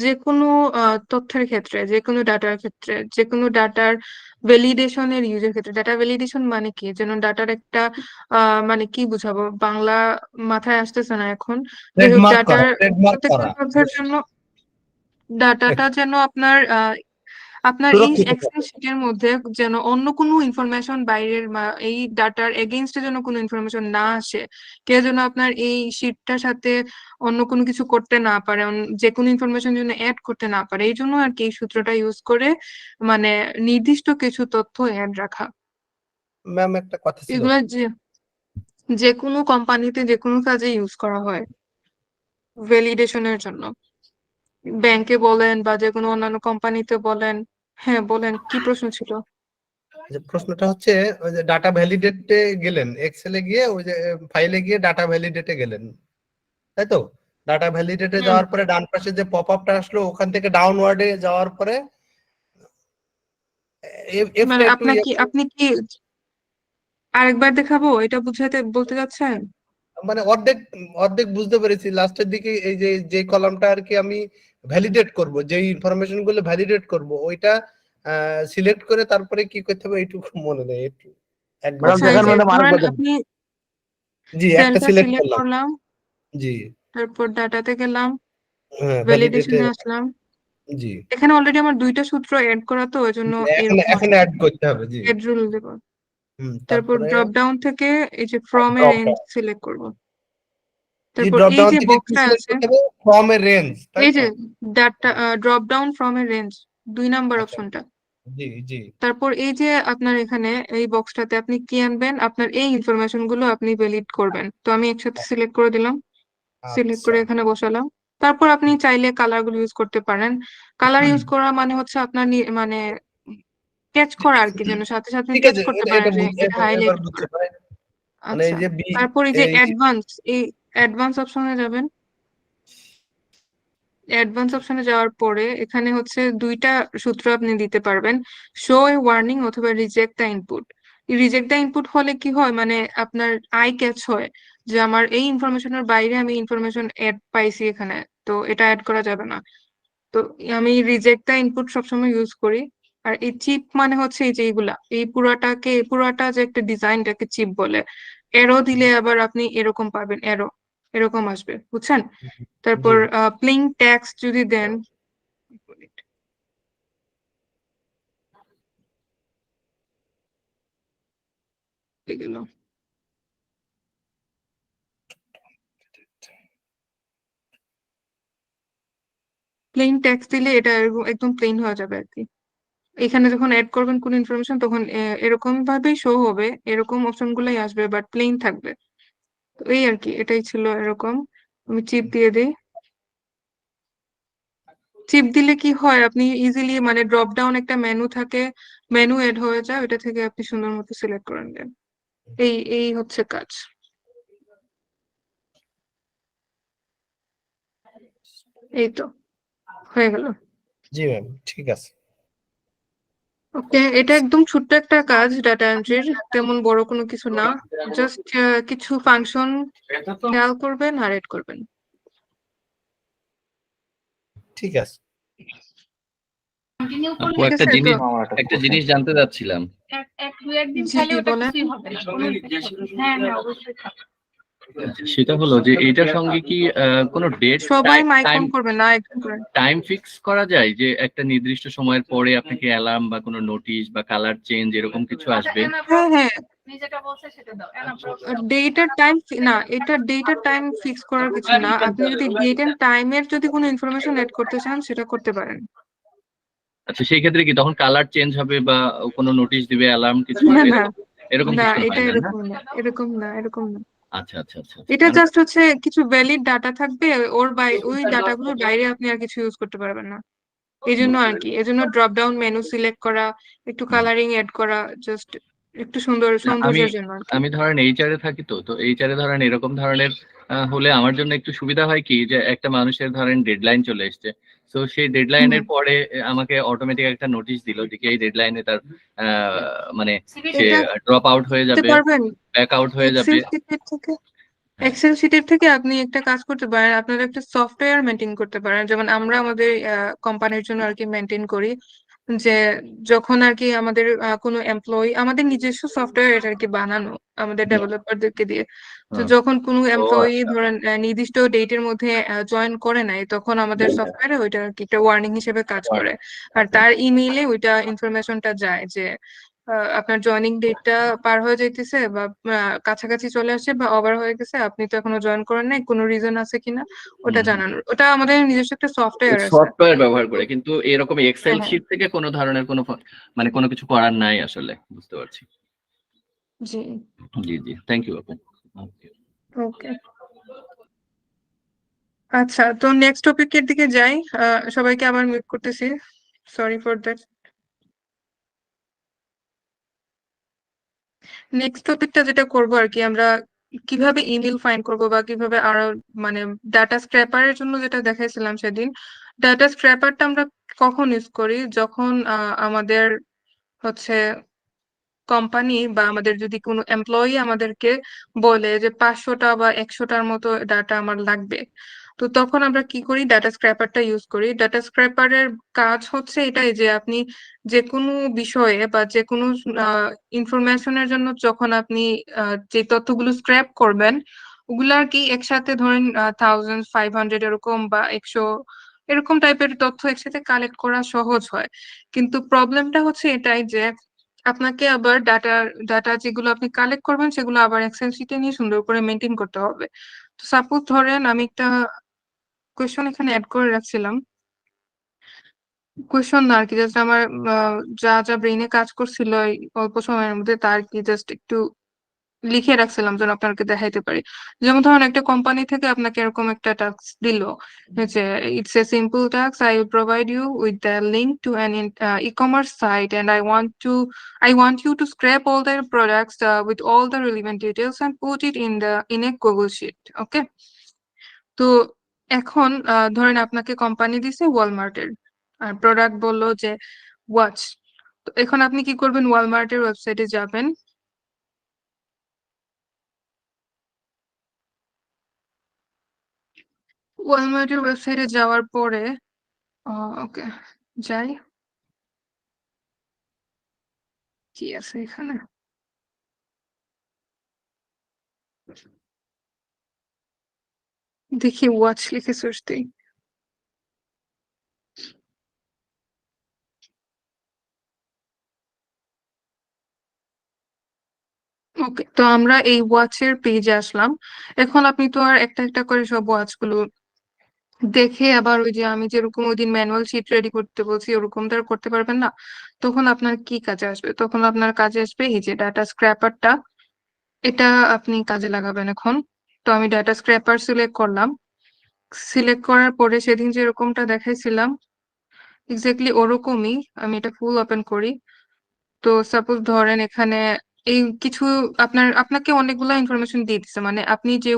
যে কোনো তথ্যের ক্ষেত্রে, যে কোনো ডাটার ক্ষেত্রে, যে কোনো ডাটার ভ্যালিডেশনের ইউজের ক্ষেত্রে। ডাটা ভ্যালিডেশন মানে কি, যেন ডাটার একটা মানে কি বুঝাবো, বাংলা মাথায় আসতেছে না এখন। যাই হোক, ট্রেডমার্ক করা, ডাটার ট্রেডমার্ক প্রত্যেকটা করা, তথ্যের জন্য ডাটাটা যেন আপনার আপনার এই সুরক্ষিত এক্সেল থাকে। শিটের মধ্যে যেন অন্য কোনো ইনফরমেশন বাইরের এই ডাটার এগেইনস্টে যেন কোনো ইনফরমেশন না আসে, কেউ যেন আপনার এই শিটটার সাথে অন্য কোনো কিছু করতে না পারে, যে কোনো ইনফরমেশন যেন অ্যাড করতে না পারে, এই জন্য আর কি এই সূত্রটা ইউজ করে মানে নির্দিষ্ট কিছু তথ্য অ্যাড রাখা। ম্যাম একটা কথা ছিল। এগুলো যে যে কোনো কোম্পানিতে যে কোনো কাজে ইউজ করা হয় ভ্যালিডেশনের জন্য, ব্যাংকে বলেন বা যে কোনো অন্যান্য কোম্পানিতে বলেন। হ্যাঁ বলেন, কি প্রশ্ন ছিল? যে প্রশ্নটা হচ্ছে, ওই যে ডাটা ভ্যালিডেটে গেলেন, এক্সেলে গিয়ে ওই যে ফাইলে গিয়ে ডাটা ভ্যালিডেটে গেলেন, তাই তো? ডাটা ভ্যালিডেটে হুম। যাওয়ার পরে ডান পাশে যে পপ আপটা আসলো, ওখান থেকে ডাউনওয়ার্ডে যাওয়ার পরে এফটা মানে একটু আপনার কি, আপনি কি আরেকবার দেখাবো এটা বুঝাতে বলতে যাচ্ছেন? মানে অর্ধেক অর্ধেক বুঝতে পেরেছি। লাস্টের দিকে এই যে যে কলামটা আর কি আমি ভ্যালিডেট করব, যে ইনফরমেশন গুলো ভ্যালিডেট করব, ওইটা সিলেক্ট করে তারপরে কি করতে হবে এইটুকু মনে নেই একটু, একবার ম্যাডাম আচ্ছা, এই দেখেন, যে ম্যাডাম ধরেন আরেকবার দেখেন। আপনি জি একটা সেলটা সিলেক্ট সিলেক্ট করলাম। করলাম, জি তারপর ডাটাতে গেলাম, হ্যাঁ ভ্যালিডেটে, ভ্যালিডেশনে আসলাম। জি এখানে অলরেডি আমার দুইটা সূত্র এড করা, তো ওই জন্য এখন এরকম এখন অ্যাড করতে হবে। জি এড রুল দেব। তারপর তারপরে ড্রপ ডাউন থেকে এই যে from a drop range down, select করব। জি তারপর ড্রপ এই ডাউন যে থেকে কি বক্সটা সিলেক্ট আছে, করতে হবে? ফ্রম এ রেঞ্জ, তাই এই তো? যে data drop down from a range, 2 number আচ্ছা অপশনটা। জি জি তারপর এই যে আপনার এখানে এই বক্সটাতে আপনি কি আনবেন, আপনার এই ইনফরমেশন গুলো আপনি ভ্যালিড করবেন, তো আমি একসাথে সিলেক্ট করে দিলাম, সিলেক্ট আচ্ছা করে এখানে বসালাম। তারপর আপনি চাইলে কালার গুলো ইউজ করতে পারেন। কালার ইউজ করা মানে হচ্ছে আপনার মানে ক্যাচ করা আর কি, যেন সাথে সাথে ঠিক ক্যাচ আছে, করতে এটা পারেন এটা যে এটা এবার হাইলাইট বুঝতে করা। পারে। মানে এই আচ্ছা, যে তারপর এই যে এই অ্যাডভান্স, এই অ্যাডভান্স অপশনে যাবেন। অ্যাডভান্স অপশনে যাওয়ার পরে এখানে হচ্ছে দুইটা সূত্র আপনি দিতে পারবেন, শো এ ওয়ার্নিং অথবা reject the input. Reject the input হলে কি হয়, মানে আপনার আই ক্যাচ হয় যে আমার এই ইনফরমেশনের বাইরে আমি ইনফরমেশন অ্যাড পাইছি এখানে, তো এটা অ্যাড করা যাবে না। তো আমি রিজেক্ট দা ইনপুট সবসময় ইউজ করি। আর এই চিপ মানে হচ্ছে এই যে এইগুলা, এই পুরাটা যে একটা ডিজাইনটাকে চিপ বলে। এরো দিলে আবার আপনি এরকম পাবেন, এরো এরকম আসবে, বুঝছেন? তারপর প্লেইন টেক্সট যদি দেন, এগুলো প্লেইন টেক্সট দিলে এটা একদম প্লেন হয়ে যাবে আর কি। এখানে যখন অ্যাড করবেন কোন ইনফরমেশন, তখন এরকম ভাবেই শো হবে, এরকম অপশন গুলাই আসবে, বাট প্লেন থাকবে। তো এই আর কি, এটাই ছিল এরকম। আমি চিপ দিয়ে দিই। চিপ দিলে কি হয়, আপনি ইজিলি মানে ড্রপ ডাউন একটা মেনু থাকে, মেনু এড হয়ে যায়, ওটা থেকে আপনি সুন্দর মতো সিলেক্ট করে নেন। এই এই হচ্ছে কাজ। এই তো হয়ে গেল। জি ম্যাম, ঠিক আছে। ওকে, এটা একদম ছোট্ট একটা কাজ ডাটা এন্ট্রির, তেমন বড় কোনো কিছু না। জাস্ট কিছু ফাংশন খেয়াল করবেন আর এড করবেন। ঠিক আছে। আপু ঠিক আছে তো, একটা জিনিস জানতে চাচ্ছিলাম। জি বলেন। সেটা হলো যে এটার সঙ্গে কি কোনো ডেট সবাই মাইক টাইম অন করবেন না, একদম করেন। টাইম ফিক্স করা যায় যে একটা নির্দিষ্ট সময়ের পরে আপনাকে অ্যালার্ম বা কোনো নোটিশ বা কালার চেঞ্জ এরকম কিছু আসবে? হ্যাঁ হ্যাঁ, ডেটার টাইম না, এটা ডেটার টাইম ফিক্স করার কিছু না। আপনি যদি ডেট এন্ড টাইমের যদি কোনো ইনফরমেশন এড করতে চান, সেটা করতে পারেন। আচ্ছা, সেই ক্ষেত্রে কি তখন কালার চেঞ্জ হবে বা কোনো নোটিশ দিবে, অ্যালার্ম কিছু না না এরকম এরকম না, কিছু এটা হয় না, না? এরকম না, এরকম না, এরকম না। আচ্ছা আচ্ছা আচ্ছা আচ্ছা। এটা মানে জাস্ট হচ্ছে কিছু ভ্যালিড ডাটা থাকবে, ওই ডাটাগুলোর বাইরে আপনি আর কিছু ইউজ করতে পারবেন না। এই জন্য আর কি, এই জন্য ড্রপ ডাউন মেনু সিলেক্ট করা, একটু হুম। কালারিং এড করা, জাস্ট একটু না, আমি সৌন্দর্যের জন্য আর কি। আমি ধরেন এইচআরে থাকি, তো তো এইচআরে ধরেন এরকম ধরনের হলে আমার জন্য একটু সুবিধা হয় কি, যে একটা মানুষের ধরেন ডেডলাইন চলে এসছে, তো সেই হুম, ডেডলাইনের পরে আমাকে অটোমেটিক একটা নোটিশ দিল যে কি এই ডেডলাইনে তার মানে সে এটা ড্রপ আউট হয়ে করতে যাবে, পারবেন ব্যাক আউট হয়ে যাবে। এক্সেল শিটের থেকে। হ্যাঁ। এক্সেল শিটের থেকে আপনি একটা কাজ করতে পারেন, আপনারা একটা সফটওয়্যার মেনটেন করতে পারেন, যেমন আমরা আমাদের কোম্পানির জন্য আর কি মেনটেন করি। যে যখন আর কি আমাদের কোনো এমপ্লয়ি, আমাদের নিজস্ব সফটওয়্যার এটা আর কি বানানো আমাদের হুম, ডেভেলপারদেরকে দিয়ে। তো হুম। যখন কোনো ও এমপ্লয়ি আচ্ছা। ধরেন নির্দিষ্ট ডেটের মধ্যে জয়েন করে নাই, তখন আমাদের সফটওয়্যারে ওইটা আর কি একটা ওয়ার্নিং হিসেবে কাজ করে। আর আচ্ছা তার ইমেইলে ওইটা ইনফরমেশনটা যায় যে আপনার জয়েনিং ডেটটা পার হয়ে যাইতেছে, বা কাছাকাছি চলে আসছে, বা ওভার হয়ে গেছে, আপনি তো এখনো জয়েন করেন নাই, কোনো রিজন আছে কিনা ওটা হুম, জানানোর। ওটা আমাদের নিজস্ব একটা সফটওয়্যার আছে। সফটওয়্যার ব্যবহার করে, কিন্তু এরকম এক্সেল হ্যাঁ হ্যাঁ, শিট থেকে কোনো ধরনের কোনো মানে কোনো কিছু করার নাই আসলে, বুঝতে পারছি। জি, জি জি, থ্যাংক ইউ আপু। ওকে। আচ্ছা, তো নেক্সট টপিকের দিকে যাই। সবাইকে আবার মিউট করতেছি, সরি ফর দ্যাট। নেক্সট টপিকটা যেটা করব আর কি, আমরা কিভাবে ইমেল ফাইন্ড করব, বা কিভাবে আরো মানে ডাটা স্ক্র্যাপারের জন্য যেটা দেখাইছিলাম সেদিন। ডাটা স্ক্র্যাপারটা আমরা কখন ইউজ করি, যখন আমাদের হচ্ছে কোম্পানি বা আমাদের যদি কোনো এমপ্লয়ি আমাদেরকে বলে যে 500টা বা 100টার মতো ডাটা আমার লাগবে। তো তখন আমরা কি করি, ডাটা স্ক্র্যাপারটা ইউজ করি। ডাটা স্ক্র্যাপারের কাজ হচ্ছে এটাই যে আপনি যে কোনো বিষয়ে বা যে কোনো ইনফরমেশনের জন্য যখন আপনি যে তথ্যগুলো স্ক্র্যাপ করবেন, ওগুলো আর কি একসাথে ধরেন 1500 এরকম বা 100 এরকম টাইপের তথ্য একসাথে কালেক্ট করা সহজ হয়। কিন্তু প্রবলেমটা হচ্ছে এটাই যে আপনাকে আবার ডাটা ডাটা যেগুলো আপনি কালেক্ট করবেন, সেগুলো আবার এক্সেল শিটে নিয়ে সুন্দর করে মেনটেন করতে হবে। তো সাপোজ ধরেন আমি একটা কোয়েশন এখানে অ্যাড করে রাখছিলাম, কোয়েশন না আর কি, জাস্ট আমার যা যা ব্রেইনে কাজ করছিল এই অল্প সময়ের মধ্যে, তার কি জাস্ট একটু লিখে রাখছিলাম যেন আপনাকে দেখাইতে পারি। যেমন ধরুন একটা কোম্পানি থেকে আপনাকে এরকম একটা টাস্ক দিল যে it's a simple task, I will provide you with the link to an e-commerce site and I want you to scrape all their products with all the relevant details and put it in a Google sheet. Okay, তো এখন ধরেন আপনাকে company দিছে ওয়ালমার্টের, আর product বললো যে watch. তো এখন আপনি কি করবেন, ওয়ালমার্টের ওয়েবসাইটে যাবেন। ওয়ালমার্টের ওয়েবসাইটে যাওয়ার পরে ওকে, যাই। কি আছে এখানে? দেখি ওয়াচ লিখে সার্চ দিই। ওকে, তো আমরা এই ওয়াচের পেজে আসলাম। এখন আপনি তো আর একটা একটা করে সব ওয়াচ গুলো দেখে আবার ওই যে আমি যেরকম ওই দিন ম্যানুয়াল শিট রেডি করতে বলছি ওরকম তো আর করতে পারবেন না। তখন আপনার কি কাজে আসবে? তখন আপনার কাজে আসবে এই যে ডাটা স্ক্র্যাপারটা, এটা আপনি কাজে লাগাবেন এখন। তো আমি ডাটা স্ক্র্যাপার সিলেক্ট করলাম। সিলেক্ট করার পরে সেদিন যেরকমটা দেখাইছিলাম এক্স্যাক্টলি ওরকমই আমি এটা ফুল ওপেন করি। তো সাপোজ ধরেন এখানে এই কিছু আপনাকে অনেকগুলো ইনফরমেশন দিয়ে দিচ্ছে, মানে আপনি যে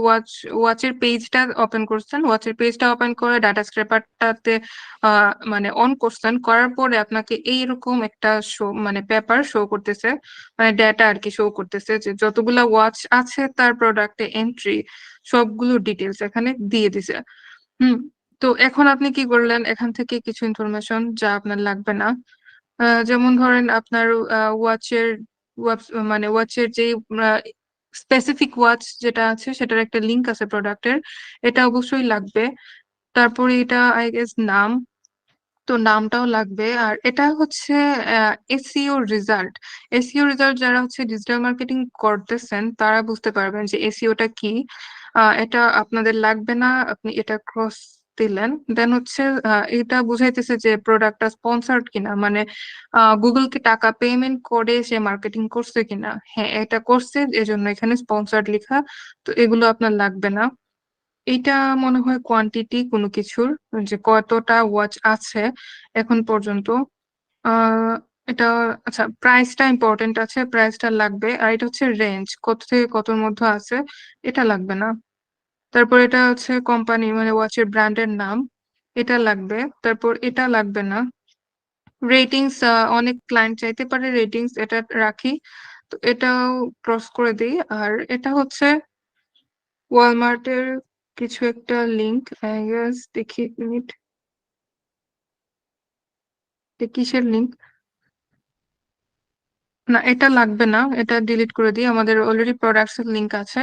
ওয়াচের পেজটা ওপেন করছেন, ওয়াচের পেজটা ওপেন করে ডাটা স্ক্র্যাপারটাতে মানে অন করছেন, করার পরে আপনাকে এইরকম একটা শো মানে পেপার শো করতেছে, মানে ডেটা আর কি শো করতেছে যে যতগুলা ওয়াচ আছে তার প্রোডাক্টে এন্ট্রি সবগুলো ডিটেলস এখানে দিয়ে দিছে। হুম। তো এখন আপনি কি করলেন, এখান থেকে কিছু ইনফরমেশন যা আপনার লাগবে না, যেমন ধরেন আপনার ওয়াচের মানে ওয়াচের যে স্পেসিফিক ওয়াচ যেটা আছে সেটার একটা লিংক আছে প্রোডাক্টের, এটা অবশ্যই লাগবে। তারপরে এটা আই গেস নাম, তো নামটাও লাগবে। আর এটা হচ্ছে এসইও রেজাল্ট। এসইও রেজাল্ট যারা হচ্ছে ডিজিটাল মার্কেটিং করতেছেন তারা বুঝতে পারবেন যে এসইওটা কি। এটা আপনাদের লাগবে না, আপনি এটা ক্রস দিলেন। দেন হচ্ছে এটা বুঝাইতেছে যে প্রোডাক্টটা স্পন্সর্ড কিনা, মানে গুগলকে টাকা পেমেন্ট করে সে মার্কেটিং করছে কিনা। হ্যাঁ, এটা করছে, এজন্য এখানে স্পন্সর্ড লেখা। তো এগুলো আপনার লাগবে না। এটা মনে হয় কোয়ান্টিটি কোনো কিছুর, যে কতটা ওয়াচ আছে এখন পর্যন্ত। আহ এটা আচ্ছা, প্রাইসটা ইম্পর্টেন্ট আছে, প্রাইসটা লাগবে। আর এটা হচ্ছে রেঞ্জ, কত থেকে কতর মধ্যে আছে, এটা লাগবে না। তারপর এটা হচ্ছে কোম্পানি মানে ওয়াচের ব্র্যান্ডের নাম, এটা লাগবে। তারপর এটা লাগবে না। রেটিংস, অনেক ক্লায়েন্ট চাইতে পারে রেটিংস, এটা রাখি। তো এটাও ক্রস করে দিই। আর এটা হচ্ছে ওয়ালমার্টের কিছু একটা লিংক, আই গেস, দেখি এক মিনিট, কিসের লিংক? না, এটা লাগবে না, এটা ডিলিট করে দিই, আমাদের অলরেডি প্রোডাক্টস এর লিংক আছে।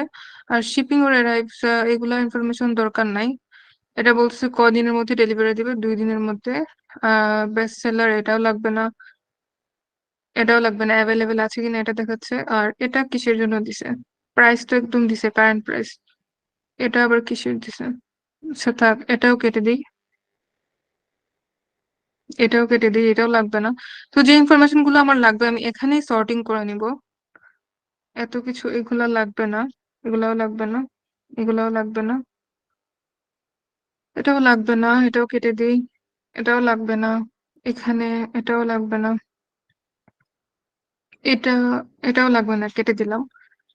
আর শিপিং ওর অ্যারাইভস, এগুলা ইনফরমেশন দরকার নাই। এটা বলছে কদিনের মধ্যে ডেলিভারি দিবে, 2 দিনের মধ্যে। বেস্ট সেলার, এটাও লাগবে না। এটাও লাগবে না, অ্যাভেলেবেল আছে কিনা এটা দেখাচ্ছে। আর এটা কিসের জন্য দিছে? প্রাইস তো একদম দিছে, কারেন্ট প্রাইস। এটা আবার কিসের দিছে? আচ্ছা থাক, এটাও কেটে দিই, এটাও কেটে দিই, এটাও লাগবে না। তো যে ইনফরমেশন গুলো আমার লাগবে আমি এখানেই সর্টিং করে নিব। এত কিছু, এগুলা লাগবে না, এগুলাও লাগবে না, এগুলাও লাগবে না, এটাও লাগবে না, এটাও কেটে দিই, এটাও লাগবে না, এখানে এটাও লাগবে না, এটা এটাও লাগবে না, কেটে দিলাম।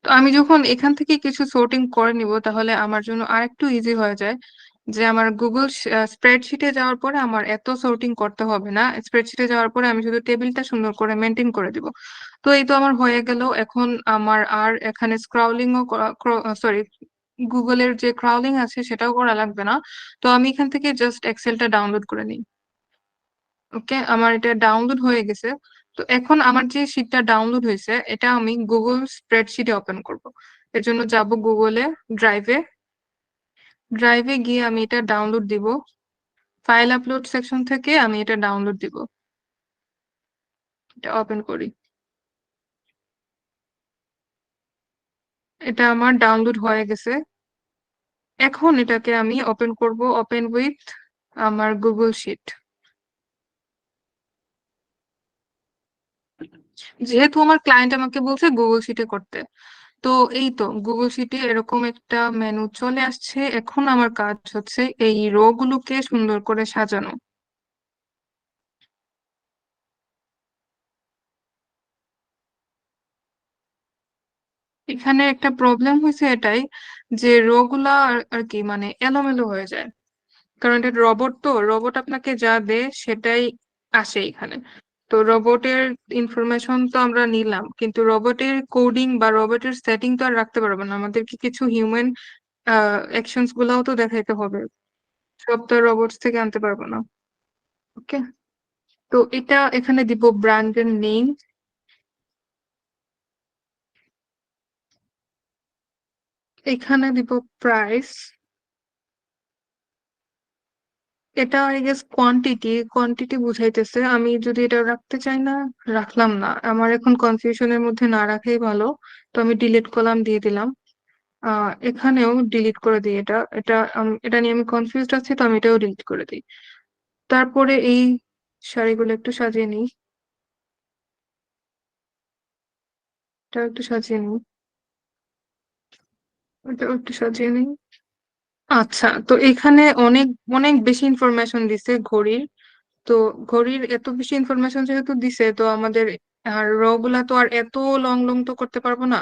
তো আমি যখন এখান থেকে কিছু সর্টিং করে নিব তাহলে আমার জন্য আরেকটু ইজি হয়ে যায়, যে আমার গুগল স্প্রেডশিটে যাওয়ার পরে আমার এত সর্টিং করতে হবে না। স্প্রেডশিটে যাওয়ার পরে আমি শুধু টেবিলটা সুন্দর করে মেনটেন করে দিব। তো এই তো আমার হয়ে গেল। এখন আমার আর এখানে স্ক্রলিংও, সরি, গুগলের যে ক্রাউলিং আছে সেটাও করা লাগবে না। তো আমি এখান থেকে জাস্ট এক্সেলটা ডাউনলোড করে নিই। ওকে, আমার এটা ডাউনলোড হয়ে গেছে। তো এখন আমার যে শীটটা ডাউনলোড হয়েছে এটা আমি গুগল স্প্রেডশিটে ওপেন করব। এর জন্য যাব গুগলে, ড্রাইভে, ড্রাইভে গিয়ে আমি এটা ডাউনলোড দিব। ফাইল আপলোড সেকশন থেকে আমি এটা ডাউনলোড দিব। এটা ওপেন করি, এটা আমার ডাউনলোড হয়ে গেছে। এখন এটাকে আমি ওপেন করব, ওপেন উইথ আমার গুগল শিট। যেহেতু আমার ক্লায়েন্ট আমাকে বলছে গুগল শিটে করতে, তো এই তো গুগল শিটে এরকম একটা মেনু চলে আসছে। এখন আমার কাজ হচ্ছে এই রো গুলোকে সুন্দর করে সাজানো। এখানে একটা প্রবলেম হয়েছে এটাই, যে রো গুলা আর কি মানে এলোমেলো হয়ে যায়। কারণ এটা রোবট, তো রোবট আপনাকে যা দেয় সেটাই আসে এখানে। তো রোবটের ইনফরমেশন তো আমরা নিলাম, কিন্তু রোবটের কোডিং বা রোবটের সেটিং তো আর রাখতে পারবো না, আমাদেরকে কিছু হিউম্যান অ্যাকশনস গুলাও তো দেখাইতে হবে। সব তো রোবটস থেকে আনতে পারবো না। ওকে, তো এটা এখানে দিব ব্র্যান্ডের নেম, এখানে দিব প্রাইস, এটা আই গেস কোয়ান্টিটি কোয়ান্টিটি বুঝাইতেছে। আমি যদি এটা রাখতে চাই না, রাখলাম না, আমার এখন কনফিউশনের মধ্যে না রাখাই ভালো। তো আমি ডিলিট কলাম দিয়ে দিলাম। এখানেও ডিলিট করে দিই এটা, এটা নিয়ে আমি কনফিউজড আছি, তো আমি এটাও ডিলিট করে দিই। তারপরে এই শাড়িগুলো একটু সাজিয়ে নিই, এটাও একটু সাজিয়ে নিই, এটাও একটু সাজিয়ে নিই। আচ্ছা, তো এখানে অনেক অনেক বেশি ইনফরমেশন দিছে ঘড়ির। তো ঘড়ির এত বেশি ইনফরমেশন যেহেতু দিছে, তো আমাদের আর র গুলা তো আর এত লং লং তো করতে পারবো না।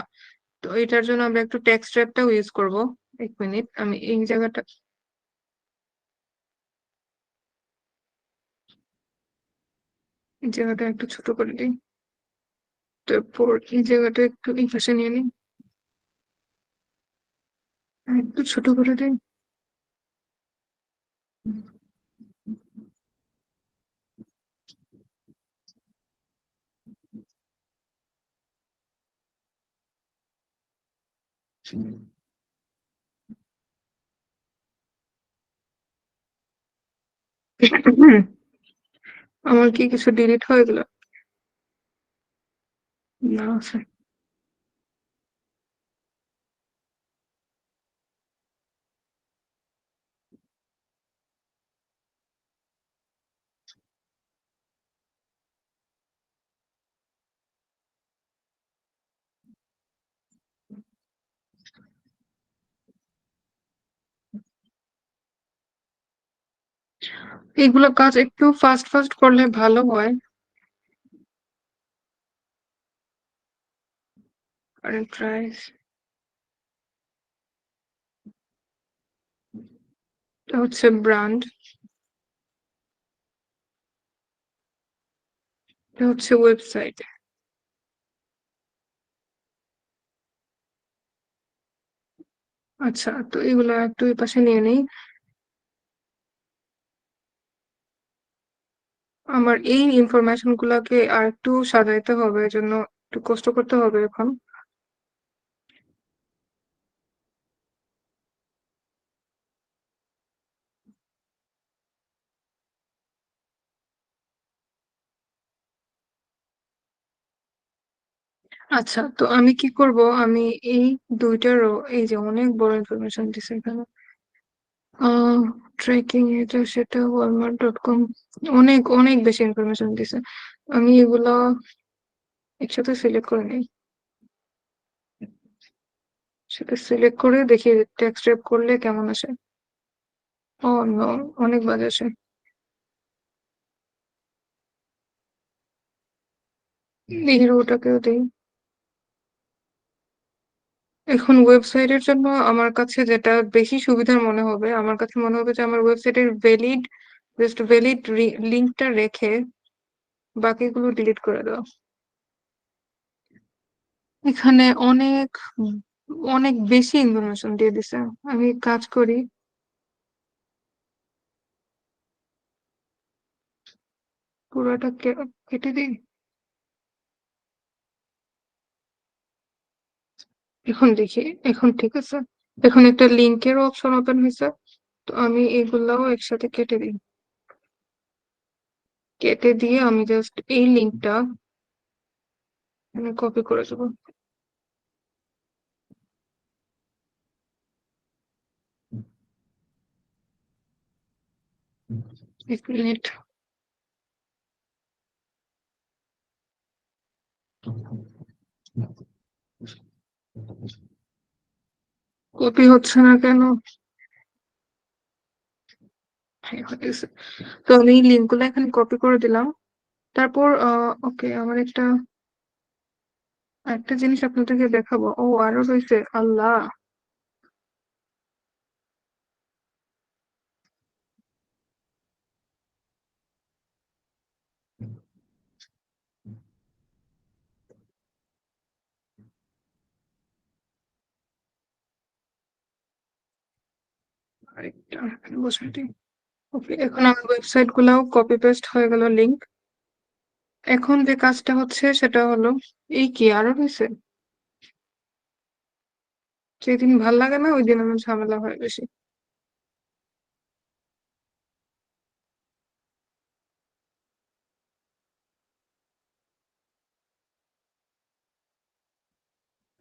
তো এটার জন্য আমরা একটু টেক্সট র্যাপটাও ইউজ করব। এক মিনিট, আমি এই জায়গাটা একটু ছোট করে দিই, তারপর এই জায়গাটা একটু এই পাশে নিয়ে নিই, আর একটু ছোট করে দিই। আমার কি কিছু ডিলিট হয়ে গেল? না, আছে। এগুলো কাজ একটু ফাস্ট ফাস্ট করলে ভালো হয়। কারেন্ট প্রাইস, এটা হচ্ছে ব্র্যান্ড, এটা হচ্ছে ওয়েবসাইট। আচ্ছা, তো এগুলো একটু এই পাশে নিয়ে নিই। আমার এই ইনফরমেশন গুলাকে আর একটু সাজাইতে হবে, এজন্য একটু কষ্ট করতে হবে এখন। আচ্ছা, তো আমি কি করব, আমি এই দুইটারও, এই যে অনেক বড় ইনফরমেশন দিছে এখানে, ট্রেকিং, এটা সেটা, walmart.com, অনেক অনেক বেশি ইনফরমেশন দিছে। আমি এগুলা একসাথে সিলেক্ট করে নিই, সেটা সিলেক্ট করে দেখি টেক্সট র্যাপ করলে কেমন আসে। ও নো, অনেক বাজে আসে। হিরোটাকেও দিই। এখন ওয়েবসাইটের জন্য আমার কাছে যেটা বেশি সুবিধার মনে হবে, আমার কাছে মনে হবে যে আমার ওয়েবসাইটের ভ্যালিড লিঙ্কটা রেখে বাকিগুলো ডিলিট করে দাও। এখানে অনেক অনেক বেশি ইনফরমেশন দিয়ে দিছে। আমি কাজ করি, পুরোটা কেটে দিই। এখন দেখি, এখন ঠিক আছে। এখন একটা লিঙ্কের অপশন ওপেন হয়েছে, তো আমি এগুলাও একসাথে কেটে দিই। কেটে দিয়ে আমি জাস্ট এই লিঙ্কটা কপি করে দেবো। এক মিনিট, কপি হচ্ছে না কেন? হ্যাঁ, হয়ে গেছে। তো আমি এই লিঙ্ক গুলো এখানে কপি করে দিলাম। তারপর ওকে, আমার একটা জিনিস আপনাদেরকে দেখাবো। ও, আরো রয়েছে, আল্লাহ। আরেকটা এখানে বসাই দিই। ওকে, এখন আমার ওয়েবসাইট গুলাও কপি পেস্ট হয়ে গেল লিংক। এখন যে কাজটা হচ্ছে সেটা হলো, এই কি আরো হয়েছে, যেদিন ভাল লাগে না ওই দিন আমার ঝামেলা হয় বেশি।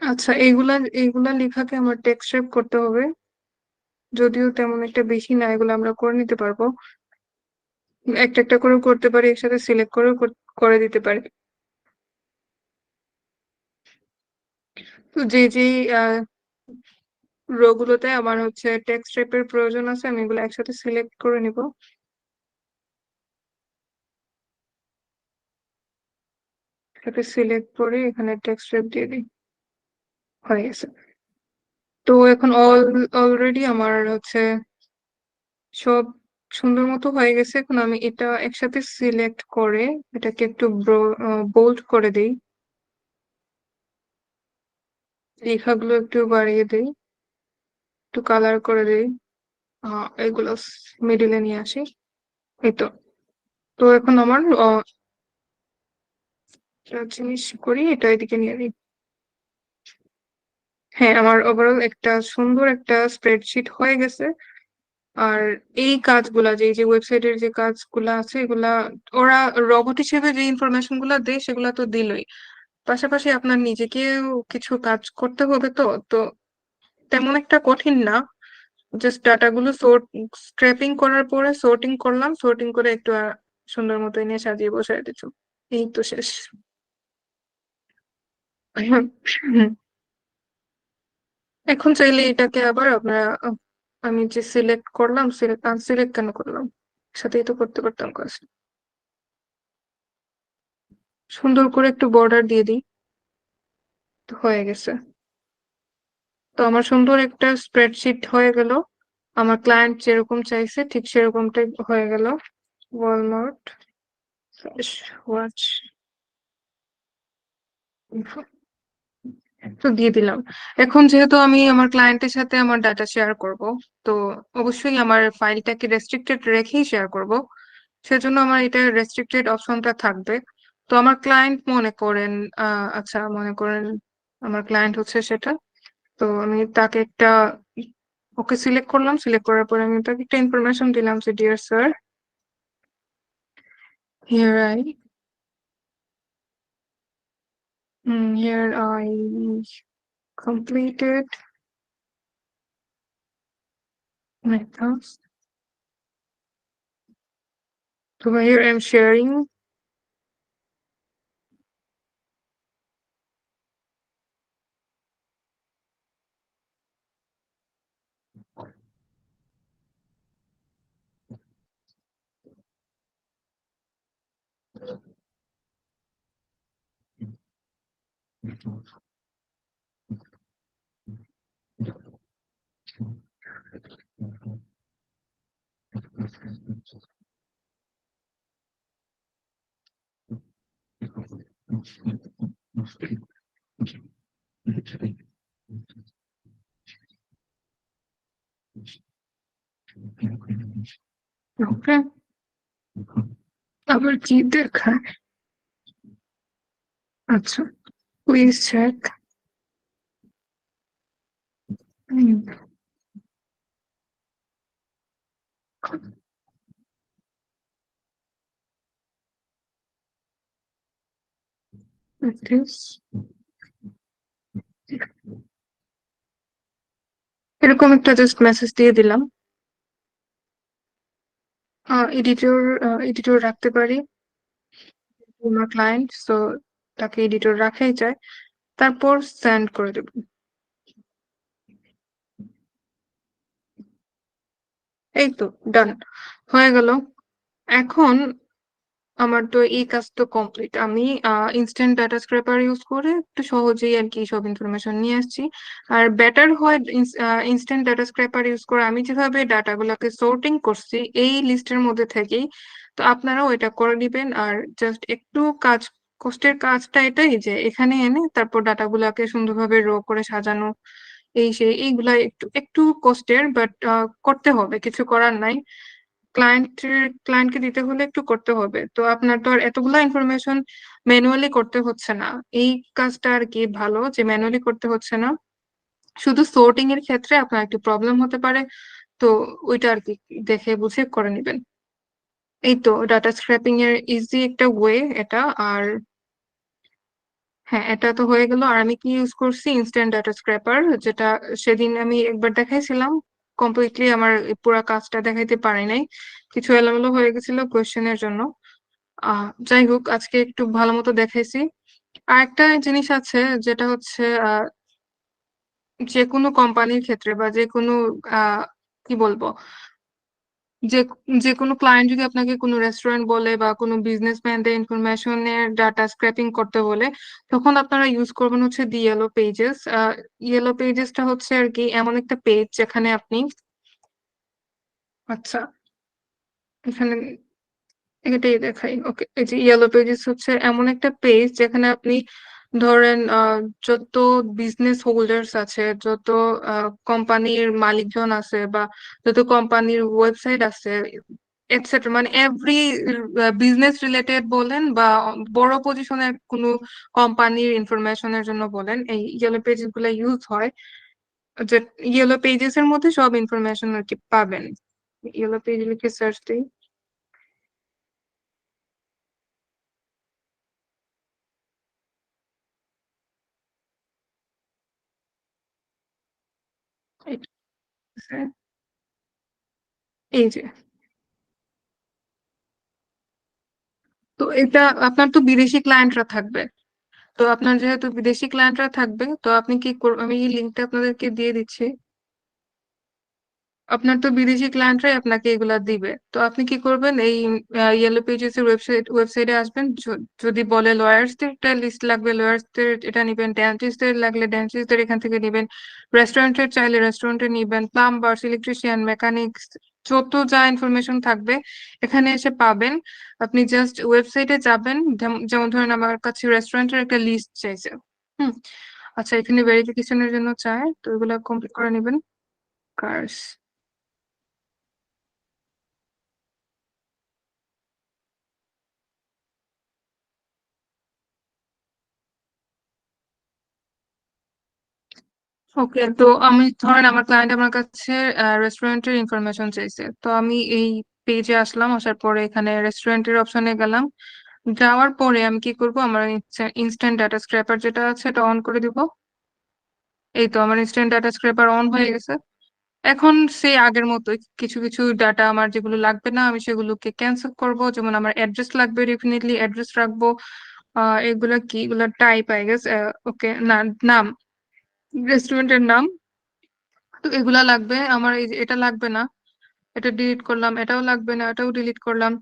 আচ্ছা, এইগুলা এইগুলা লেখাকে আমার টেক্সট শেপ করতে হবে, যদিও তেমন একটা বেশি না, এগুলো আমরা করে নিতে পারবো। একটা একটা করে করতে পারি, একসাথে সিলেক্ট করেও করে দিতে পারি। তো যে যে রো গুলোতে আমার হচ্ছে টেক্সট শেপের প্রয়োজন আছে, আমি এগুলো একসাথে সিলেক্ট করে নিব। এটাকে সিলেক্ট করে এখানে টেক্সট শেপ দিয়ে দিই, হয়ে গেছে। তো এখন অলরেডি আমার হচ্ছে সব সুন্দর মতো হয়ে গেছে। এখন আমি এটা একসাথে সিলেক্ট করে এটাকে একটু বোল্ড করে দেই, লেখাগুলো একটু বাড়িয়ে দেই, একটু কালার করে দেই, এগুলো মিডিলে নিয়ে আসি। এই তো। তো এখন আমার একটা জিনিস করি, এটা এদিকে নিয়ে নিই। হ্যাঁ, আমার ওভারঅল একটা সুন্দর একটা স্প্রেডশিট হয়ে গেছে। আর এই কাজগুলা, যে যে ওয়েবসাইটের যে কাজগুলা আছে এগুলা ওরা রবট হিসেবে যে ইনফরমেশন গুলা দেয় সেগুলা তো দিলই, পাশাপাশি আপনার নিজেকেও কিছু কাজ করতে হবে। তো তো তেমন একটা কঠিন না, জাস্ট ডাটাগুলো স্ক্র্যাপিং করার পরে সর্টিং করলাম, সর্টিং করে একটু সুন্দর মতো এনে সাজিয়ে বসাই দিচ্ছি, এই তো শেষ। এখন চাইলে এটাকে আবার আপনারা আমি যে সিলেক্ট করলাম, আনসিলেক্ট কেন করলাম, সাথেই তো করতে পারতাম কাজ। সুন্দর করে একটু বর্ডার দিয়ে দিই, তো হয়ে গেছে। তো আমার সুন্দর একটা স্প্রেডশিট হয়ে গেল, আমার ক্লায়েন্ট যেরকম চাইছে ঠিক সেরকমটাই হয়ে গেল। ওয়ালমার্ট ওয়াচ তো দিয়ে দিলাম। এখন যেহেতু আমি আমার ক্লায়েন্টের সাথে আমার ডাটা শেয়ার করব, তো অবশ্যই আমার ফাইলটাকে রেস্ট্রিক্টেড রেখেই শেয়ার করব, সেজন্য আমার এটা রেস্ট্রিক্টেড অপশনটা থাকবে। তো আমার ক্লায়েন্ট মনে করেন, আচ্ছা মনে করেন আমার ক্লায়েন্ট হচ্ছে সেটা। তো আমি তাকে একটা, ওকে সিলেক্ট করলাম, সিলেক্ট করার পরে আমি তাকে একটা ইনফরমেশন দিলাম যে dear sir, here I here I completed my task. So here I'm sharing okay. আবার কি দেখায়? আচ্ছা, প্লিজ চেক। এরকম একটা জাস্ট মেসেজ দিয়ে দিলাম। এডিটর এডিটর রাখতে পারি, আমার ক্লায়েন্ট তো তাকে এডিটর রাখাই যায়। তারপর সেন্ড করে দেব। এই তো ডান হয়ে গেল। এখন আমার তো এই কাজ তো কমপ্লিট। আমি ইনস্ট্যান্ট ডাটা স্ক্র্যাপার ইউজ করে একটু সহজেই আর কি সব ইনফরমেশন নিয়ে আসছি। আর বেটার হয় ইনস্ট্যান্ট ডাটা স্ক্র্যাপার ইউজ করে আমি যেভাবে ডাটাগুলোকে সর্টিং করছি এই লিস্টের মধ্যে থেকেই, তো আপনারাও এটা করে দিবেন। আর জাস্ট একটু কাজ, কষ্টের কাজটা এটাই যে এখানে এনে তারপর ডাটাগুলোকে সুন্দরভাবে রো করে সাজানো, এই সেই এইগুলা একটু একটু কষ্টের, বাট করতে হবে, কিছু করার নাই। ক্লায়েন্টকে দিতে হলে একটু করতে হবে, তো আপনার তো আর এতগুলা ইনফরমেশন ম্যানুয়ালি করতে হচ্ছে না। এই কাজটা আর কি ভালো যে ম্যানুয়ালি করতে হচ্ছে না। শুধু সোর্টিং এর ক্ষেত্রে আপনার একটু প্রবলেম হতে পারে, তো ওইটা আর কি দেখে বুঝে করে নিবেন। এই তো ডাটা স্ক্র্যাপিং এর ইজি একটা ওয়ে এটা। আর হ্যাঁ, এটা তো হয়ে গেল। আর আমি কি ইউজ করছি, ইনস্ট্যান্ট ডাটা স্ক্র্যাপার, যেটা সেদিন আমি একবার দেখাইছিলাম। কমপ্লিটলি আমার এই পুরো কাজটা দেখাইতে পারি নাই, কিছু এলোমেলো হয়ে গেছিল কোয়েশ্চেনের জন্য। যাই হোক, আজকে একটু ভালো মতো দেখাইছি। আর একটা জিনিস আছে, যেটা হচ্ছে যে কোনো কোম্পানির ক্ষেত্রে বা যে কোনো কি বলবো, যে যে কোনো ক্লায়েন্ট যদি আপনাকে কোনো রেস্টুরেন্ট বলে বা কোনো বিজনেসম্যানদের ইনফরমেশনের ডাটা স্ক্র্যাপিং করতে বলে, তখন আপনারা ইউজ করবেন হচ্ছে দি ইয়েলো পেজেস। ইয়েলো পেজেসটা হচ্ছে আর কি এমন একটা পেজ যেখানে আপনি, আচ্ছা এখানে এটাই দেখাই, ওকে। এই যে ইয়েলো পেজেস হচ্ছে এমন একটা পেজ যেখানে আপনি ধরেন যত বিজনেস হোল্ডার্স আছে, যত কোম্পানির মালিকজন আছে, বা যত কোম্পানির ওয়েবসাইট আছে, এটসেট্রা, মানে এভরি বিজনেস রিলেটেড বলেন বা বড় পজিশনের কোনো কোম্পানির ইনফরমেশনের জন্য বলেন, এই ইয়েলো পেজেস গুলো ইউজ হয়। যে ইয়েলো পেজেস এর মধ্যে সব ইনফরমেশন আর কি পাবেন। ইয়েলো পেজ লিখে সার্চ দিই। এই এই যে, তো এটা আপনার তো বিদেশি ক্লায়েন্টরা থাকবে। তো আপনার যেহেতু বিদেশি ক্লায়েন্টরা থাকবে, তো আপনি কি করবেন, আমি এই লিঙ্কটা আপনাদেরকে দিয়ে দিচ্ছি। আপনার তো বিদেশি ক্লায়েন্টরাই আপনাকে এগুলা দিবে, তো আপনি কি করবেন, এই ইয়েলো পেজেস এর ওয়েবসাইটে আসবেন। যদি বলে লয়ার্সদের একটা লিস্ট লাগবে, লয়ার্সদের এটা নিবেন, ডেন্টিস্টদের লাগলে ডেন্টিস্টদের এখান থেকে নিবেন, রেস্টুরেন্টের চাইলে রেস্টুরেন্টে নিবেন, প্লাম্বার্স, ইলেকট্রিশিয়ান, মেকানিক্স, যত যা ইনফরমেশন থাকবে এখানে এসে পাবেন। আপনি জাস্ট ওয়েবসাইটে যাবেন, যেমন ধরেন আমার কাছে রেস্টুরেন্টের একটা লিস্ট চাইছে। হুম, আচ্ছা, এখানে ভেরিফিকেশনের জন্য চায়, তো এগুলো কমপ্লিট করে নেবেন। কার্স, ওকে। তো আমি ধরেন আমার ক্লায়েন্ট আমার কাছে রেস্টুরেন্টের ইনফরমেশন চাইছে, তো আমি এই পেজে আসলাম, আসার পরে এখানে রেস্টুরেন্টের অপশনে গেলাম। যাওয়ার পরে আমি কি করব, আমার ইনস্ট্যান্ট ডাটা স্ক্র্যাপার যেটা আছে এটা অন করে দিব। এই তো আমার ইনস্ট্যান্ট ডাটা স্ক্র্যাপার অন হয়ে গেছে। এখন সেই আগের মতো কিছু কিছু ডাটা আমার যেগুলো লাগবে না আমি সেগুলোকে ক্যান্সেল করব। যেমন আমার অ্যাড্রেস লাগবে, ডেফিনেটলি অ্যাড্রেস রাখবো। এগুলা কি, এগুলা টাইপ আই গেস, ওকে না, নাম, রেস্টুরেন্টের নাম। তো এগুলা লাগবে আমার, এই যে এটা লাগবে না, এটা ডিলিট করলাম। এটাও লাগবে না, এটাও ডিলিট করলাম।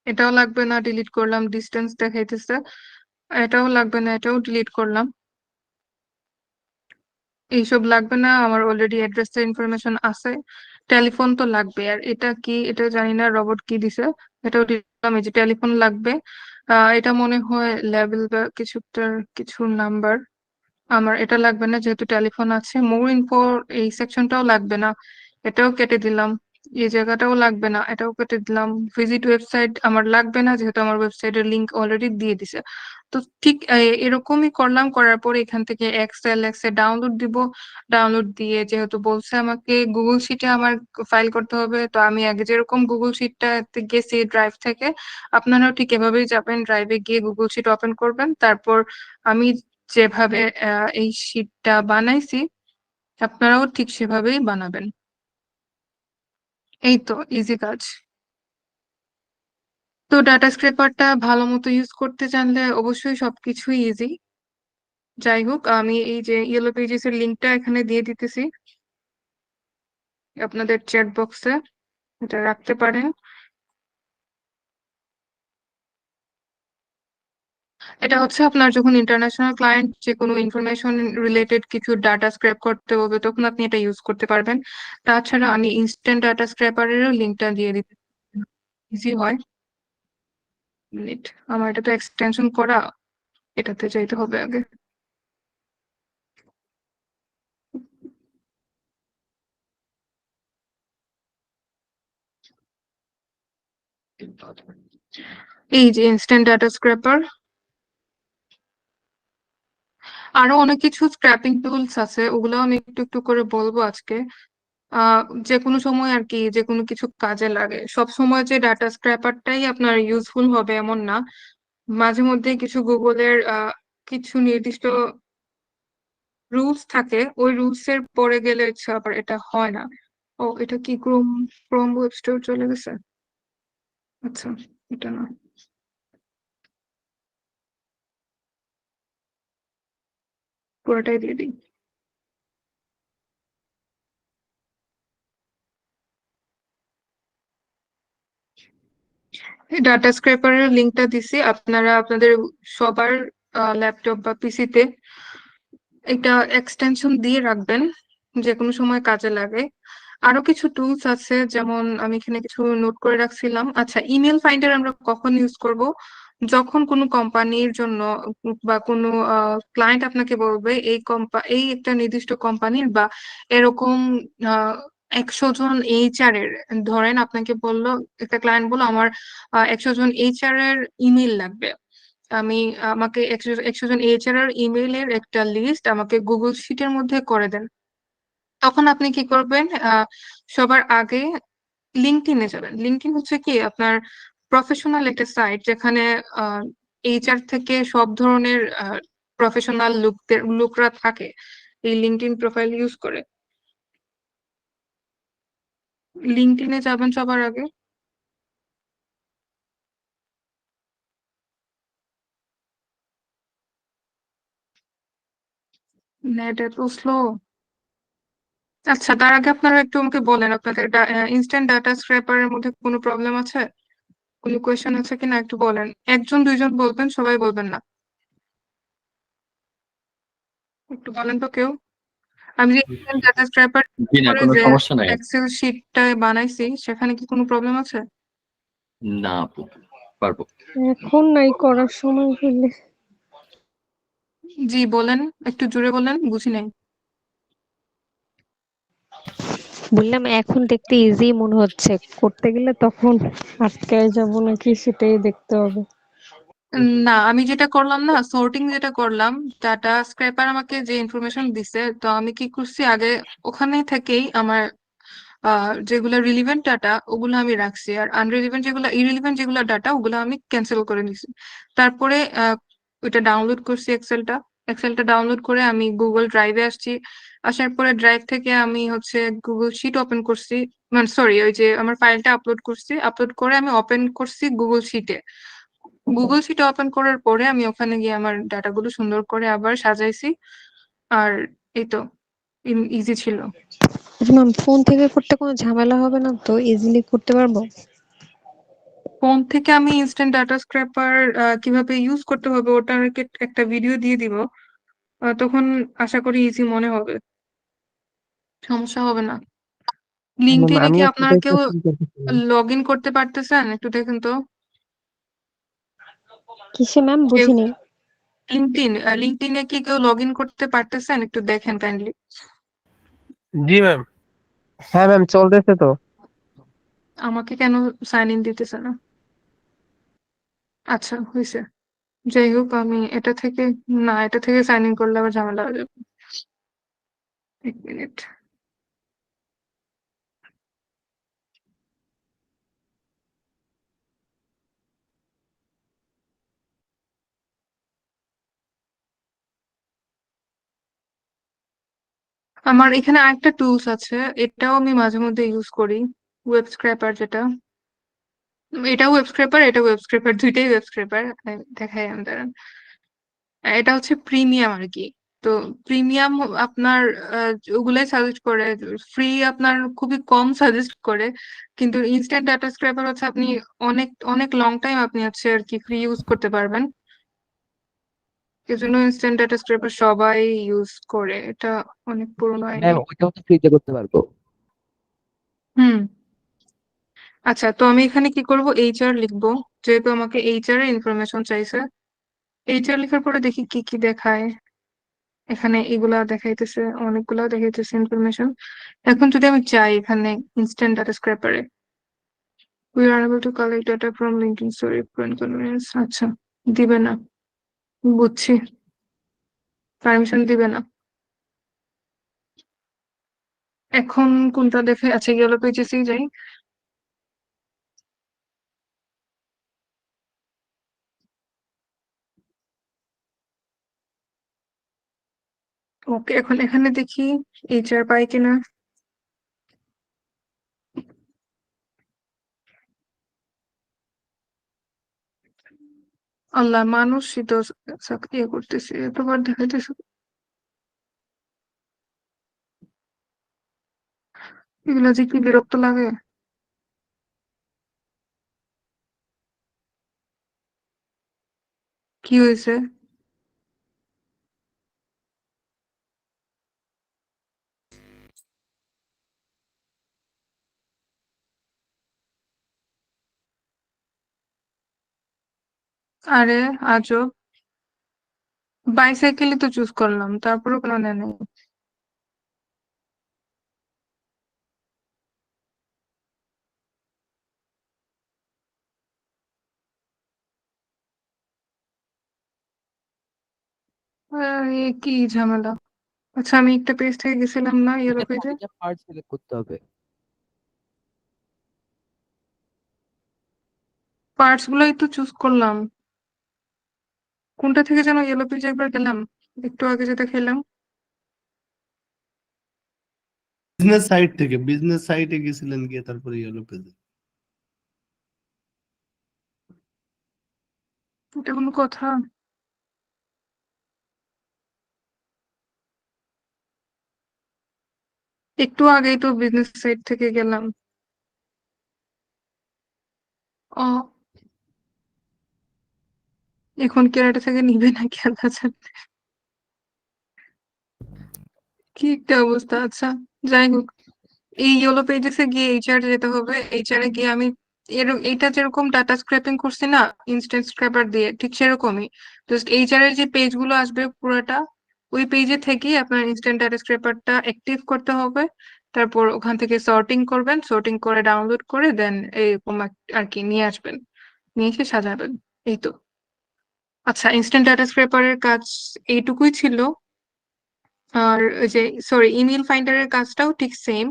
এটাও লাগবে না, ডিলিট করলাম। ডিস্টেন্স দেখাইতেছে, এটাও লাগবে না, এটাও ডিলিট করলাম। এইসব লাগবে না, আমার অলরেডি অ্যাড্রেসের ইনফরমেশন আছে। টেলিফোন তো লাগবে, আর এটা কি, এটা জানি না, রবট কি দিছে, এটাও দিলাম। এই যে টেলিফোন লাগবে, এটা মনে হয় লেভেল বা কিছু একটা, কিছু নাম্বার। আমার এটা লাগবে না যেহেতু টেলিফোন আছে। মোর ইনফো, এই সেকশনটাও লাগবে না, এটাও কেটে দিলাম। এই জায়গাটাও লাগবে না, এটাও কেটে দিলাম। ভিজিট ওয়েবসাইট আমার লাগবে না যেহেতু আমার ওয়েবসাইটের লিংক অলরেডি দিয়ে দিছে। তো ঠিক এরকমই করলাম। করার পরে এখান থেকে এক্সে ডাউনলোড দিব। ডাউনলোড দিয়ে যেহেতু বলছে আমাকে গুগল শিটে আমার ফাইল করতে হবে, তো আমি আগে যেরকম গুগল শিটটাতে গেছি ড্রাইভ থেকে, আপনারাও ঠিক এভাবেই যাবেন, ড্রাইভে গিয়ে গুগল শিট ওপেন করবেন। তারপর আমি যেভাবে এই শীটটা বানাইছি আপনারাও ঠিক সেভাবেই বানাবেন। এই তো ইজি কাজ। তো ডাটা স্ক্রেপারটা ভালো মতো ইউজ করতে জানলে অবশ্যই সবকিছুই ইজি। যাই হোক, আমি এই যে ইয়েলো পেজেস এর লিঙ্কটা এখানে দিয়ে দিতেছি আপনাদের চ্যাট বক্সে, এটা রাখতে পারেন। এটা হচ্ছে আপনার যখন ইন্টারন্যাশনাল ক্লায়েন্ট যে কোনো ইনফরমেশন রিলেটেড কিছু ডাটা স্ক্র্যাপ করতে হবে তখন আপনি এটা ইউজ করতে পারবেন। তাছাড়া আমি ইনস্ট্যান্ট ডাটা স্ক্র্যাপারেরও লিঙ্কটা দিয়ে দিতে, ইজি হয়। মিনিট, আমার এটা তো এক্সটেনশন করা, এটাতে যাইতে হবে আগে। এই যে ইনস্ট্যান্ট ডাটা স্ক্র্যাপার, আরো অনেক কিছু স্ক্র্যাপিং টুলস আছে, ওগুলো আমি একটু একটু করে বলবো আজকে। যে কোনো সময় আর কি, যে কোনো কিছু কাজে লাগে। সব সময় যে ডাটা স্ক্র্যাপারটাই আপনার ইউজফুল হবে এমন না, মাঝে মধ্যে কিছু গুগলের কিছু নির্দিষ্ট রুলস থাকে, ওই রুলস এর পরে গেলে হচ্ছে আবার এটা হয় না। ও এটা কি ক্রোম, ক্রোম ওয়েব স্টোর চলে গেছে? আচ্ছা, এটা না, পুরোটাই দিয়ে দিই। ডাটা স্ক্র্যাপারের লিঙ্কটা দিছি, আপনারা আপনাদের সবার ল্যাপটপ বা পিসিতে এটা এক্সটেনশন দিয়ে রাখবেন, যে কোনো সময় কাজে লাগে। আরো কিছু টুলস আছে, যেমন আমি এখানে কিছু নোট করে রাখছিলাম। আচ্ছা, ইমেল ফাইন্ডার আমরা কখন ইউজ করব? যখন কোনো কোম্পানির জন্য বা কোনো ক্লায়েন্ট আপনাকে বলবে এই একটা নির্দিষ্ট কোম্পানির বা এরকম 100 জন এইচআর এর, ধরেন আপনাকে বললো, একটা ক্লায়েন্ট বললো আমার 100 জন এইচআর এর ইমেল লাগবে, আমি আমাকে 100 জন এইচআর এর ইমেইলের একটা লিস্ট আমাকে গুগল শিটের মধ্যে করে দেন। তখন আপনি কি করবেন? সবার আগে লিঙ্কডইনে যাবেন। লিঙ্কডইন হচ্ছে কি আপনার প্রফেশনাল একটা সাইট, যেখানে এইচআর থেকে সব ধরনের প্রফেশনাল লোকরা থাকে, এই লিঙ্কডইন প্রোফাইল ইউজ করে। লিঙ্কডইনে যাবেন সবার আগে। নেট এত স্লো। আচ্ছা, তার আগে আপনারা একটু আমাকে বলেন আপনাদের ইনস্ট্যান্ট ডাটা স্ক্র্যাপারের মধ্যে কোনো প্রবলেম আছে, কোনো কোয়েশ্চেন আছে কিনা একটু বলেন। একজন দুইজন বলবেন, সবাই বলবেন না, একটু বলেন তো কেউ। আমি যে ইনস্ট্যান্ট ডাটা স্ক্র্যাপার জি না, করে কোনো যে সমস্যা নাই। এক্সেল শিটটা বানাইছি, সেখানে কি কোনো প্রবলেম আছে? না আপু, পারবো। এখন নাই, করার সময় হলে। জি বলেন, একটু জোরে বলেন, বুঝি নাই। বললাম এখন দেখতে ইজি মনে হচ্ছে, করতে গেলে তখন আটকায় যাব নাকি সেটাই দেখতে হবে। না, আমি যেটা করলাম না, সর্টিং যেটা করলাম, ডাটা স্ক্র্যাপার আমাকে যে ইনফরমেশন দিছে, তো আমি কি করছি আগে ওখানে থেকেই আমার যেগুলো রিলিভেন্ট ডাটা ওগুলো আমি রাখছি, আর আনরিলিভেন্ট যেগুলো, ইরিলিভেন্ট যেগুলো ডাটা ওগুলো আমি ক্যান্সেল করে দিছি। তারপরে ওইটা ডাউনলোড করছি, এক্সেলটা ডাউনলোড করে আমি গুগল ড্রাইভে আসছি। আসার পরে ড্রাইভ থেকে আমি হচ্ছে গুগল শিট ওপেন করছি, মানে সরি, ওই যে আমার ফাইলটা আপলোড করছি, আপলোড করে আমি ওপেন করছি গুগল শিটে। গুগল শিট ওপেন করার পরে আমি ওখানে গিয়ে আমার ডাটাগুলো সুন্দর করে আবার সাজাইছি। আর এই তো, ইজি ছিল। ম্যাম, ফোন থেকে করতে কোনো ঝামেলা হবে না তো? ইজিলি করতে পারবো? ফোন থেকে আমি ইনস্ট্যান্ট ডাটা স্ক্র্যাপার কিভাবে ইউজ করতে হবে ওটার একটা ভিডিও দিয়ে দিব, তখন আশা করি ইজি মনে হবে, সমস্যা হবে না। লিঙ্কডইনে আমি কি একটা আপনারা কেউ কোশ্চেন করতেছিলাম। লগ ইন করতে পারতেছেন? একটু দেখেন তো। কিসে ম্যাম, কেউ বুঝিনি। লিঙ্কডইনে কি কেউ লগ ইন করতে পারতেছেন? একটু দেখেন কাইন্ডলি। জি ম্যাম। হ্যাঁ ম্যাম, চলতেছে তো। আমাকে কেন সাইন ইন দিতেছে না? আচ্ছা, হয়েছে। যাই হোক, আমি এটা থেকে, না এটা থেকে সাইন ইন করলে আবার ঝামেলা হয়ে যাবে। 1 মিনিট। আমার এখানে আরেকটা টুলস আছে, এটাও আমি মাঝে মধ্যে ইউজ করি, ওয়েব স্ক্র্যাপার যেটা। এটা ওয়েব স্ক্র্যাপার, এটা ওয়েব স্ক্র্যাপার, দুইটাই ওয়েব স্ক্র্যাপার। দেখাই আমি, দাঁড়ান। এটা হচ্ছে প্রিমিয়াম আর কি। তো প্রিমিয়াম আপনার ওগুলাই সাজেস্ট করে, ফ্রি আপনার খুবই কম সাজেস্ট করে, কিন্তু ইনস্ট্যান্ট ডাটা স্ক্র্যাপার হচ্ছে আপনি অনেক অনেক লং টাইম আপনি হচ্ছে আর কি ফ্রি ইউজ করতে পারবেন। এজন্য ইনস্ট্যান্ট ডাটা স্ক্র্যাপার সবাই ইউজ করে, এটা অনেক পুরোনো আইডি। ম্যাম, ওইটাও তো ফ্রিতে করতে পারবো। হুম। আচ্ছা, তো আমি এখানে কি করব, এইচআর লিখবো, যেহেতু আমাকে এইচআর এর ইনফরমেশন চাইছে। এইচআর লেখার পরে দেখি কি কি দেখায়। এখানে এগুলা দেখাইতেছে, অনেকগুলা দেখাইতেছে ইনফরমেশন। এখন যদি আমি চাই এখানে ইনস্ট্যান্ট ডাটা স্ক্র্যাপারে, We are unable to collect data from linking story for inconvenience. আচ্ছা, দিবে না, বুঝছি, পারমিশন দিবে না। এখন কোনটা দেখে? আচ্ছা, ইয়েলো পেজেসই যাই। ওকে, এখন এখানে দেখি এইচআর পাই কিনা। আল্লাহ, মানুষই তো ইয়ে করতেছে, এতবার দেখাইতেছে। এগুলা যে কি বিরক্ত লাগে। কি হয়েছে? আরে আজব, বাইসাইকেলই তো চুজ করলাম, তারপরেও কেন নেয় নাই? এ কি ঝামেলা। আচ্ছা, আমি একটা পেজ থেকে গেছিলাম না, ইয়েলো এটা পেজে। এটা পার্ট সিলেক্ট করতে হবে। পার্টস গুলোই তো চুজ করলাম। কোনটা থেকে যেন ইয়েলো পেজে একবার গেলাম, একটু আগে যেটা খেলাম। বিজনেস সাইট থেকে, বিজনেস সাইটে গেছিলেন গিয়ে তারপরে ইয়েলো পেজে। এটা কোনো কথা? একটু আগেই তো বিজনেস সাইট থেকে গেলাম। ও, এখন কেরাটা থেকে নিবে নাকি আল্লাহ জানে। কি একটা অবস্থা। আচ্ছা, যাই হোক, এই ইয়েলো পেজেসে গিয়ে এইচআর যেতে হবে। এইচআর এ গিয়ে আমি এইটা যেরকম ডাটা স্ক্র্যাপিং করছি না ইনস্ট্যান্ট স্ক্র্যাপার দিয়ে, ঠিক সেরকমই জাস্ট এইচআর এর যে পেজ গুলো আসবে পুরোটা ওই পেজে থেকেই আপনার ইনস্ট্যান্ট ডাটা স্ক্র্যাপারটা অ্যাক্টিভ করতে হবে। তারপর ওখান থেকে সর্টিং করবেন, সর্টিং করে ডাউনলোড করে দেন এরকম আর কি নিয়ে আসবেন, নিয়ে এসে সাজাবেন। এই তো। আচ্ছা, ইনস্ট্যান্ট ডাটা স্ক্র্যাপারের কাজ এইটুকুই ছিল। আর ওই যে সরি, ইমেল ফাইন্ডারের কাজটাও ঠিক সেম।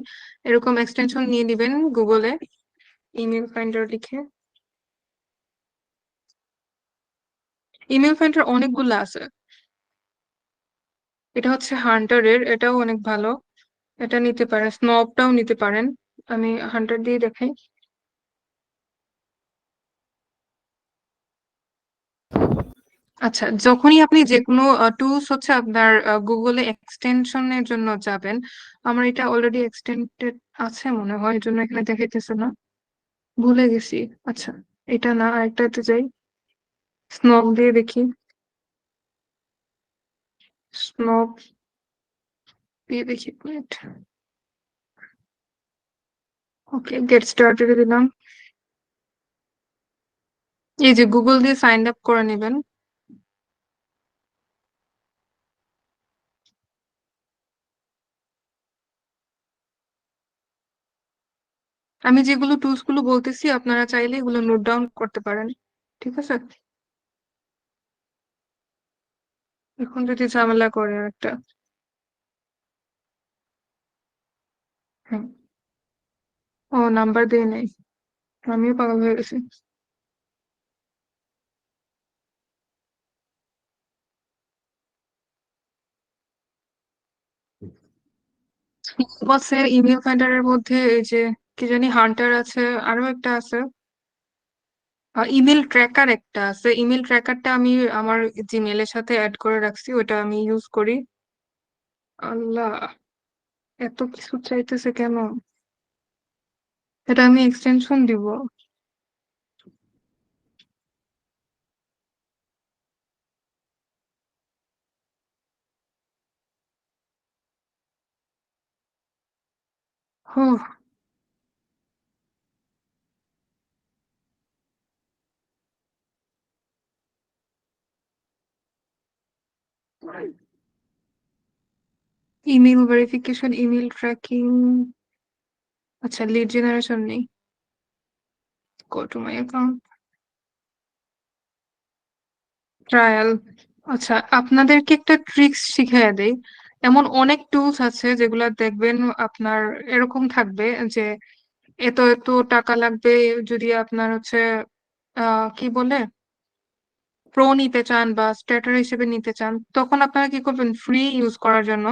এরকম এক্সটেনশন নিয়ে নিবেন গুগলে, ইমেল ফাইন্ডার লিখে। ইমেল ফাইন্ডার অনেকগুলো আছে। এটা হচ্ছে হান্টারের, এটাও অনেক ভালো। এটা নিতে পারেন, স্নপটাও নিতে পারেন। আমি হান্টার দিয়ে দেখাই। আচ্ছা, যখনই আপনি যে কোনো টুলস হচ্ছে আপনার গুগলে এক্সটেনশনের জন্য যাবেন। আমার এটা অলরেডি এক্সটেন্ডেড আছে মনে হয়, এই জন্য এখানে দেখাইতেছে না, ভুলে গেছি। আচ্ছা, এটা না, আরেকটাতে যাই, স্নপ দিয়ে দেখি। স্নপ দিয়ে দেখি, মিনিট। ওকে, গেট স্টার্টেড দিলাম। এই যে গুগল দিয়ে সাইন আপ করে নেবেন। আমি যেগুলো টুলস গুলো বলতেছি আপনারা চাইলে এগুলো নোট ডাউন করতে পারেন, ঠিক আছে? এখন যদি ঝামেলা করে একটা। হ্যাঁ, ও নাম্বার দিয়ে নেই, আমিও পাগল হয়ে গেছি। বসে ইমেল ফাইন্ডারের মধ্যে এই যে কি জানি হান্টার আছে, আরো একটা আছে, ইমেল ট্র্যাকার একটা আছে। ইমেল ট্র্যাকারটা আমি আমার জিমেলের সাথে অ্যাড করে রাখছি, ওটা আমি ইউজ করি। আল্লাহ, এত কিছু চাইতেছে কেন? এটা আমি এক্সটেনশন দিব। হো, ইমেল ভেরিফিকেশন, ইমেল ট্র্যাকিং। আচ্ছা, লিড জেনারেশন নেই। go to my account. Trial. আচ্ছা, আপনাদেরকে একটা ট্রিক্স শিখিয়ে দেই। এমন অনেক টুলস আছে যেগুলা দেখবেন আপনার এরকম থাকবে যে এত এত টাকা লাগবে যদি আপনার হচ্ছে কি বলে প্রো নিতে চান বা স্ট্যাটার হিসেবে নিতে চান, তখন আপনারা কি করবেন, ফ্রি ইউজ করার জন্য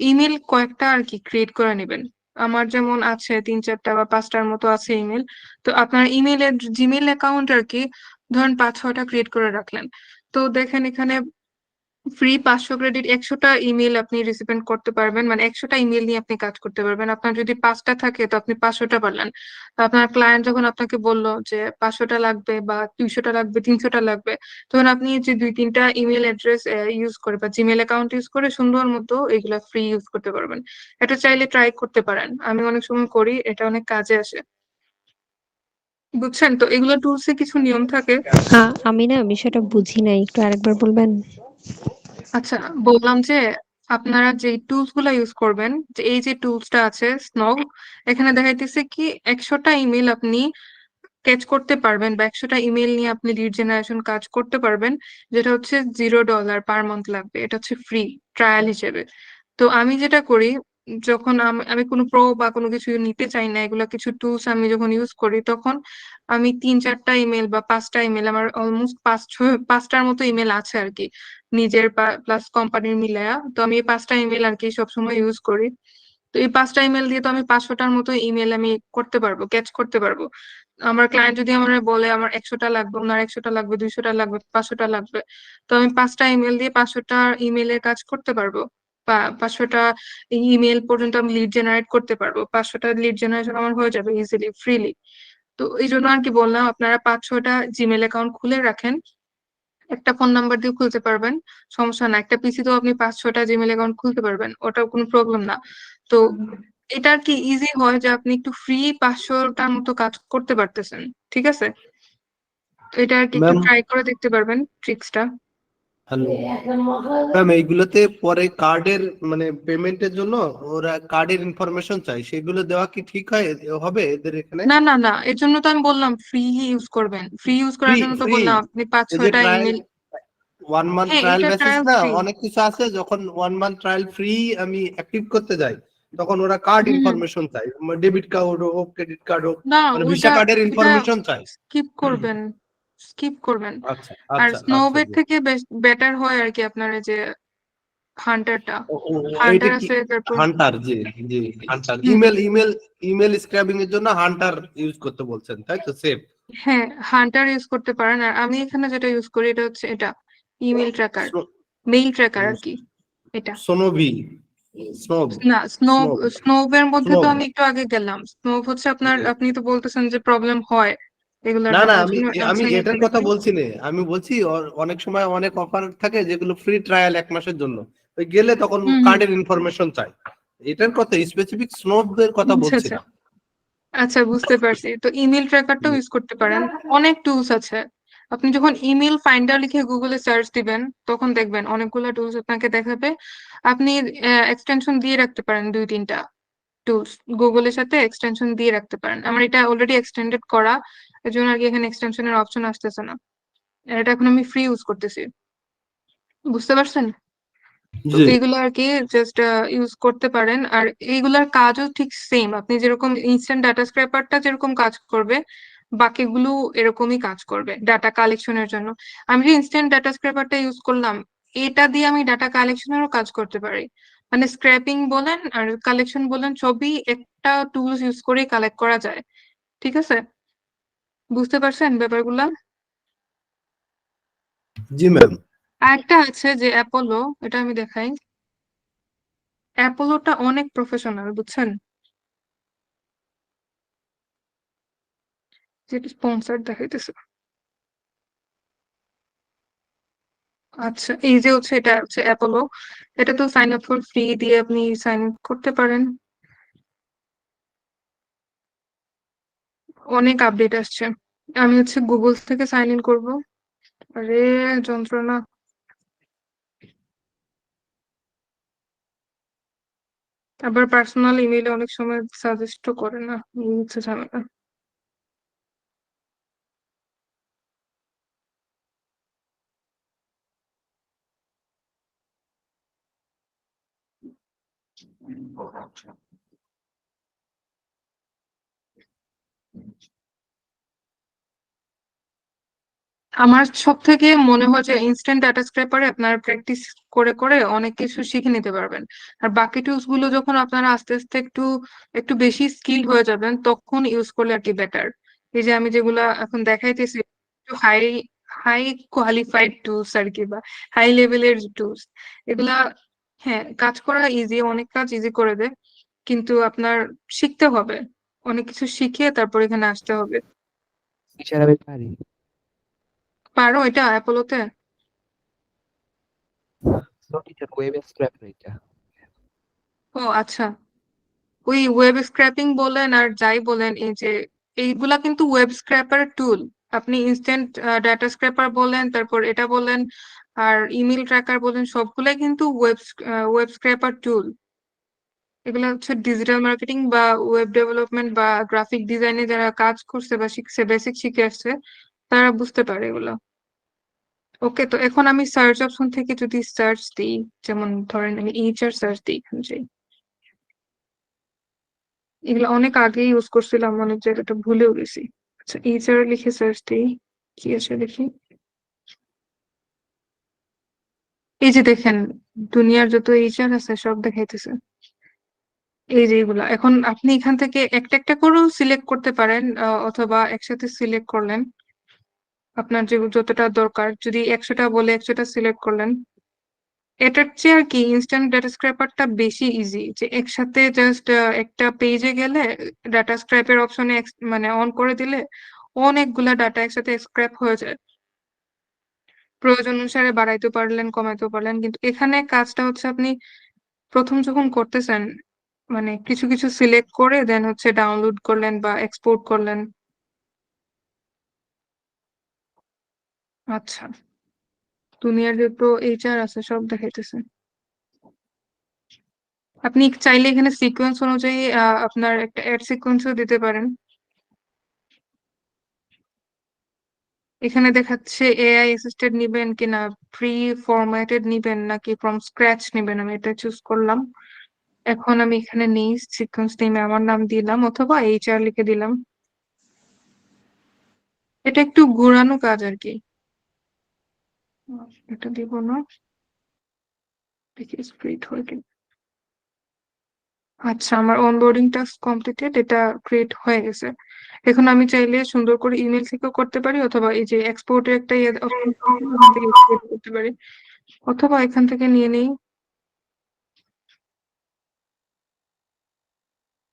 ইমেল কয়েকটা আর কি ক্রিয়েট করে নেবেন। আমার যেমন আছে 3-4টা বা 5টার মতো আছে ইমেল। তো আপনার ইমেলের জিমেল অ্যাকাউন্ট আর কি ধরেন 5-6টা ক্রিয়েট করে রাখলেন। তো দেখেন এখানে ফ্রি 500 ক্রেডিট 100টা ইমেল আপনি রিসিভেন্ট করতে পারবেন, মানে 100টা ইমেল নিয়ে আপনি কাজ করতে পারবেন। আপনার যদি 5টা থাকে তো আপনি 500টা পারলেন। তো আপনার ক্লায়েন্ট যখন আপনাকে বললো যে 500টা লাগবে বা 200টা লাগবে 300টা লাগবে, তখন আপনি যে 2-3টা ইমেল অ্যাড্রেস ইউজ করে বা জিমেল অ্যাকাউন্ট ইউজ করে সুন্দর মতো এগুলা ফ্রি ইউজ করতে পারবেন। এটা চাইলে ট্রাই করতে পারেন, আমি অনেক সময় করি, এটা অনেক কাজে আসে। বুঝছেন তো, এগুলো টুলসে কিছু নিয়ম থাকে। আমি না বিষয়টা বুঝি নাই, একটু আরেকবার বলবেন? আচ্ছা, বললাম যে আপনারা যে টুলস গুলা ইউজ করবেন, যে এই যে টুলসটা আছে স্নোগ, এখানে দেখাইতেছে কি 100টা ইমেল আপনি ক্যাচ করতে পারবেন বা 100টা ইমেল নিয়ে আপনি লিড জেনারেশন কাজ করতে পারবেন, যেটা হচ্ছে $0 পার মান্থ লাগবে। এটা হচ্ছে ফ্রি ট্রায়াল হিসেবে। তো আমি যেটা করি, যখন আমি কোনো প্রো বা কোনো কিছু নিতে চাই না, এগুলা কিছু টুলস আমি যখন ইউজ করি, তখন আমি 3-4টা ইমেল বা 5টা ইমেল, আমার অলমোস্ট 5টার মতো ইমেল আছে আর কি, নিজের প্লাস কোম্পানির মিলায়া। তো আমি এই 5টা ইমেল আর কি সবসময় ইউজ করি। তো এই 5টা ইমেল দিয়ে তো আমি 500টার মতো ইমেল আমি করতে পারবো, ক্যাচ করতে পারবো। আমার ক্লায়েন্ট যদি আমার বলে আমার 100টা লাগবে, ওনার 100টা লাগবে, 200টা লাগবে, 500টা লাগবে, তো আমি 5টা ইমেল দিয়ে 500টা ইমেলের কাজ করতে পারবো। বা 500টা ইমেল পর্যন্ত আমি লিড জেনারেট করতে পারবো, 500টা লিড জেনারেশন আমার হয়ে যাবে ইজিলি ফ্রিলি। তো এই জন্য আর কি বললাম, আপনারা 5-6টা জিমেল অ্যাকাউন্ট খুলে রাখেন, একটা ফোন নাম্বার দিয়ে খুলতে পারবেন, সমস্যা না। একটা পিসি তো আপনি 5-6টা জিমেল অ্যাকাউন্ট খুলতে পারবেন, ওটা কোনো প্রবলেম না। তো এটা আর কি ইজি হয় যে আপনি একটু ফ্রি 500টার মতো কাজ করতে পারতেছেন। ঠিক আছে, তো এটা আর কি একটু ম্যাম, ট্রাই করে দেখতে পারবেন ট্রিক্সটা। হ্যালো ম্যাম, এইগুলোতে পরে কার্ডের মানে পেমেন্টের জন্য ওরা কার্ডের ইনফরমেশন চাই, সেগুলো দেওয়া কি ঠিক হবে এদের এখানে? না না না, এর জন্য তো আমি বললাম ফ্রি ইউজ করবেন, ফ্রি ইউজ ফ্রি করার জন্য তো ফ্রি বললাম আপনি পাঁচ এই যে ছয়টা ট্রায়াল ইমেল। 1 মান্থ হ্যাঁ, ট্রায়াল এটা বেসিস ট্রায়াল না, ফ্রি। অনেক কিছু আছে, যখন 1 মান্থ ট্রায়াল ফ্রি আমি অ্যাক্টিভ করতে যাই তখন ওরা কার্ড হুম হুম। ইনফরমেশন চাই, ডেবিট কার্ড হোক ক্রেডিট কার্ড হোক, না, মানে ভিসা ওইটা কার্ডের ওইটা ইনফরমেশন চাই। স্কিপ করবেন, স্কিপ করবেন। আচ্ছা আর আচ্ছা আচ্ছা স্নোবেড জি। থেকে বেটার হয় আর কি আপনার এই যে হান্টারটা। এটা হান্টার কি? আছে, তারপর হান্টার, জি জি, হান্টার। হুম, ইমেল স্ক্র্যাবিং এর জন্য হান্টার ইউজ করতে বলছেন, তাই তো? সেভ হ্যাঁ হান্টার ইউজ করতে পারেন। আর আমি এখানে যেটা ইউজ করি এটা হচ্ছে এটা ইমেল ট্র্যাকার, মেইল ট্র্যাকার আর কি এটা। সোনোভি, স্নোব, না, স্নোভ, স্নোব, স্নোভের মধ্যে তো স্নোব। আমি একটু আগে গেলাম। স্নোভ হচ্ছে আপনার, জি। আপনি তো বলতেছেন যে প্রবলেম হয় এগুলার না না, দ্বারা, এই আমি জন্য আমি আচ্ছা এটা এটার কথা দেখি। বলছি না, আমি বলছি অনেক সময় অনেক অফার থাকে যেগুলো ফ্রি ট্রায়াল 1 মাসের জন্য, ওই গেলে তখন হুম হুম। কার্ডের ইনফরমেশন চাই। এটার কথা স্পেসিফিক স্নোবদের কথা আচ্ছা বলছি আচ্ছা না। আচ্ছা, বুঝতে পারছি। তো ইমেল ট্র্যাকারটাও জি। ইউজ করতে পারেন, অনেক টুলস আছে। আপনি যখন ইমেল ফাইন্ডার লিখে গুগলে সার্চ দিবেন, তখন দেখবেন অনেকগুলো টুলস আপনাকে দেখাবে। আপনি এক্সটেনশন দিয়ে রাখতে পারেন 2-3টা টুলস, গুগলের সাথে এক্সটেনশন দিয়ে রাখতে পারেন। আমার এটা অলরেডি এক্সটেন্ডেড করা, এর জন্য আর কি এখানে এক্সটেনশনের অপশন আসতেছে না। আর এটা এখন আমি ফ্রি ইউজ করতেছি, বুঝতে পারছেন? তো জি। এইগুলো আর কি জাস্ট ইউজ করতে পারেন। আর এইগুলার কাজও ঠিক সেম, আপনি যেরকম ইনস্ট্যান্ট ডাটা স্ক্র্যাপারটা যেরকম কাজ করবে, বাকিগুলো এরকমই কাজ করবে ডাটা কালেকশনের জন্য। আমি যে ইনস্ট্যান্ট ডাটা স্ক্র্যাপারটা ইউজ করলাম, এটা দিয়ে আমি ডাটা কালেকশনেরও কাজ করতে পারি। মানে স্ক্র্যাপিং বলেন আর কালেকশন বলেন, সবই একটা টুলস ইউজ করে কালেক্ট করা যায়। ঠিক আছে, বুঝতে পারছেন ব্যাপারগুলা? জি ম্যাম। আর একটা আছে যে অ্যাপোলো, এটা আমি দেখাই। অ্যাপোলোটা অনেক প্রফেশনাল, বুঝছেন? যেটা স্পন্সর দেখাইতেছে। আচ্ছা, এই যে হচ্ছে এটা হচ্ছে অ্যাপোলো। এটা তো সাইন আপ ফর ফ্রি দিয়ে আপনি সাইন আপ করতে পারেন। অনেক আপডেট আসছে। আমি হচ্ছে গুগল থেকে সাইন ইন করবো। আরে যন্ত্রণা। আবার পার্সোনাল ইমেইলে অনেক সময় সাজেস্টও করে না, এই হচ্ছে ঝামেলা। আমার সব থেকে মনে হয় যে ইনস্ট্যান্ট ডাটা স্ক্র্যাপারে আপনার প্র্যাকটিস করে করে অনেক কিছু শিখে নিতে পারবেন। আর বাকি টুলস গুলো যখন আপনারা আস্তে আস্তে একটু একটু বেশি স্কিল হয়ে যাবেন তখন ইউজ করলে আর কি বেটার। এই যে আমি যেগুলা এখন দেখাইতেছি একটু হাই হাই কোয়ালিফাইড টুলস আর কি, বা হাই লেভেলের টুলস এগুলা। হ্যাঁ, কাজ করা ইজি, অনেক কাজ ইজি করে দেয়, কিন্তু আপনার শিখতে হবে, অনেক কিছু শিখে তারপর এখানে আসতে হবে। টিচার আমি পারি। পারো এটা অ্যাপোলোতে? নো টিচার, ওয়েব স্ক্র্যাপার এটা। ও আচ্ছা, ওই ওয়েব স্ক্র্যাপিং বলেন আর যাই বলেন, এই যে এইগুলা কিন্তু ওয়েব স্ক্র্যাপার টুল। আপনি ইনস্ট্যান্ট ডাটা স্ক্র্যাপার বলেন, তারপর এটা বলেন, আর ইমেল ট্র্যাকার বলেন, সবগুলাই কিন্তু ওয়েব স্ক্র্যাপার টুল। এগুলা হচ্ছে ডিজিটাল মার্কেটিং বা ওয়েব ডেভেলপমেন্ট বা গ্রাফিক ডিজাইনে যারা কাজ করছে বা শিখছে, বেসিক শিখে আসছে, তারা বুঝতে পারে এগুলো। ওকে, তো এখন আমি সার্চ অপশন থেকে যদি সার্চ দিই, যেমন ধরেন আমি এইচআর সার্চ দিই, এখানে যাই। এগুলো অনেক আগে ইউজ করছিলাম, অনেক জায়গাটা ভুলেও গেছি। আচ্ছা, এইচআর লিখে সার্চ দিই, কি আছে দেখি। এই যে দেখেন, দুনিয়ার যত এইচআর আছে সব দেখাইতেছে। এই যে এগুলা, এখন আপনি এখান থেকে একটা একটা করেও সিলেক্ট করতে পারেন, অথবা একসাথে সিলেক্ট করলেন। আপনার যে যতটা দরকার, যদি 100টা বলে 100টা সিলেক্ট করলেন। এটার চেয়ে আর কি ইনস্ট্যান্ট ডাটা স্ক্র্যাপারটা বেশি ইজি, যে একসাথে জাস্ট একটা পেজে গেলে ডাটা স্ক্র্যাপের অপশনে মানে অন করে দিলে অনেকগুলা ডাটা একসাথে স্ক্র্যাপ হয়ে যায়। প্রয়োজন অনুসারে বাড়াইতে পারলেন, কমাইতেও পারলেন, কিন্তু এখানে কাজটা হচ্ছে আপনি প্রথম যখন করতেছেন, মানে কিছু কিছু সিলেক্ট করে দেন হচ্ছে ডাউনলোড করলেন বা এক্সপোর্ট করলেন। আচ্ছা, দুনিয়ার যত এইচআর আছে সব দেখাইতেছে। আপনি চাইলে এখানে সিকোয়েন্স অনুযায়ী আপনার একটা অ্যাড সিকোয়েন্সও দিতে পারেন। এখানে দেখাচ্ছে এআই অ্যাসিস্টেড নিবেন কিনা, প্রি ফরম্যাটেড নিবেন নাকি ফ্রম স্ক্র্যাচ নিবেন, আমি এটা চুজ করলাম। এখন আমি এখানে নেই সিকোয়েন্স নেমে আমার নাম দিলাম অথবা এইচআর লিখে দিলাম। এটা একটু ঘোরানো কাজ আর কি, এটা দিব না, দেখি স্প্লিট হয় কি। আচ্ছা, আমার অনবোর্ডিং টাস্ক কমপ্লিটেড, এটা ক্রিয়েট হয়ে গেছে। এখন আমি চাইলে সুন্দর করে ইমেল থেকেও করতে পারি, অথবা এই যে এক্সপোর্টের একটা ওখান থেকে export করতে পারি, অথবা এখান থেকে নিয়ে নেই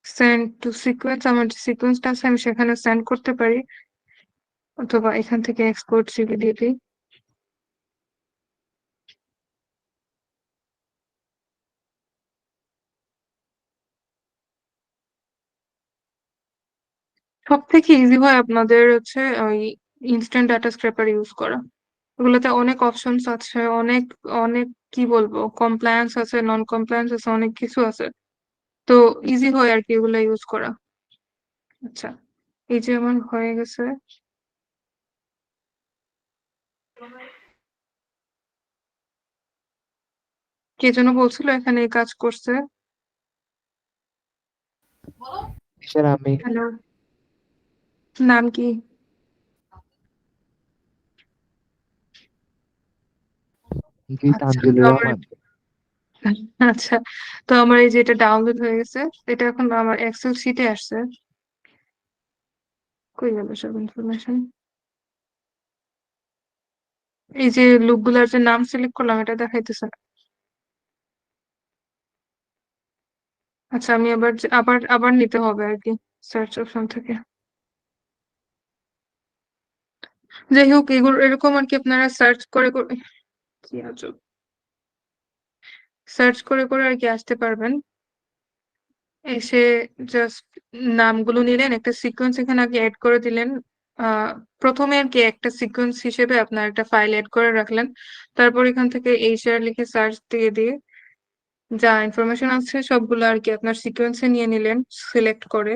সেন্ড টু সিকোয়েন্স। আমার যে সিকোয়েন্সটা আছে আমি সেখানে সেন্ড করতে পারি, অথবা এখান থেকে এক্সপোর্ট সিভি দিয়ে দিই। সব থেকে ইজি হয় আপনাদের হচ্ছে ওই ইনস্ট্যান্ট ডাটা স্ক্র্যাপার ইউজ করা। ওগুলোতে অনেক অপশনস আছে, অনেক অনেক কি বলবো, কমপ্লায়েন্স আছে, নন কমপ্লায়েন্স আছে, অনেক কিছু আছে। তো ইজি হয় আর কি এগুলো ইউজ করা। আচ্ছা, এই যে আমার হয়ে গেছে। কে যেন বলছিল এখানে এই কাজ করছে। টিচার আমি। হ্যালো, নাম কি? কি আচ্ছা, তো তানজিলুর আমার রহমান। আচ্ছা, তো আমার এই যে এটা ডাউনলোড হয়ে গেছে, এটা এখন আমার এক্সেল শিটে আসছে। কই গেল সব ইনফরমেশন? এই যে লুকগুলার যে নাম সিলেক্ট করলাম এটা দেখাইতেছে না। আচ্ছা, আমি আবার আবার আবার নিতে হবে আর কি সার্চ অপশন থেকে। যাই হোক, এগুলো এরকম আর কি আপনারা সার্চ করে করে, কি আজব, সার্চ করে করে আর কি আসতে পারবেন। এসে জাস্ট নামগুলো নিলেন, একটা সিকোয়েন্স এখানে আগে অ্যাড করে দিলেন। প্রথমে আর কি একটা সিকোয়েন্স হিসেবে আপনার একটা ফাইল অ্যাড করে রাখলেন। তারপর এখান থেকে এইচআর লিখে সার্চ দিয়ে দিয়ে যা ইনফরমেশন আছে সবগুলো আর কি আপনার সিকোয়েন্সে নিয়ে নিলেন সিলেক্ট করে।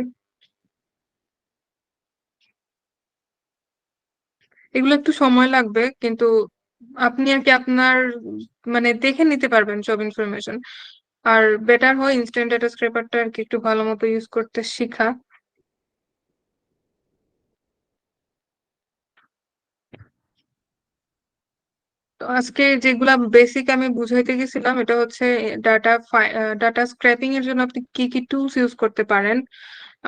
এগুলো একটু সময় লাগবে, কিন্তু আপনি আর কি আপনার মানে দেখে নিতে পারবেন সব ইনফরমেশন। আর বেটার হয় ইনস্ট্যান্ট ডেটা স্ক্রেপারটা আর কি একটু ভালো মতো ইউজ করতে শিখা। তো আজকে যেগুলা বেসিক আমি বুঝাইতে গেছিলাম এটা হচ্ছে ডাটা স্ক্র্যাপিং এর জন্য আপনি কি কি টুলস ইউজ করতে পারেন,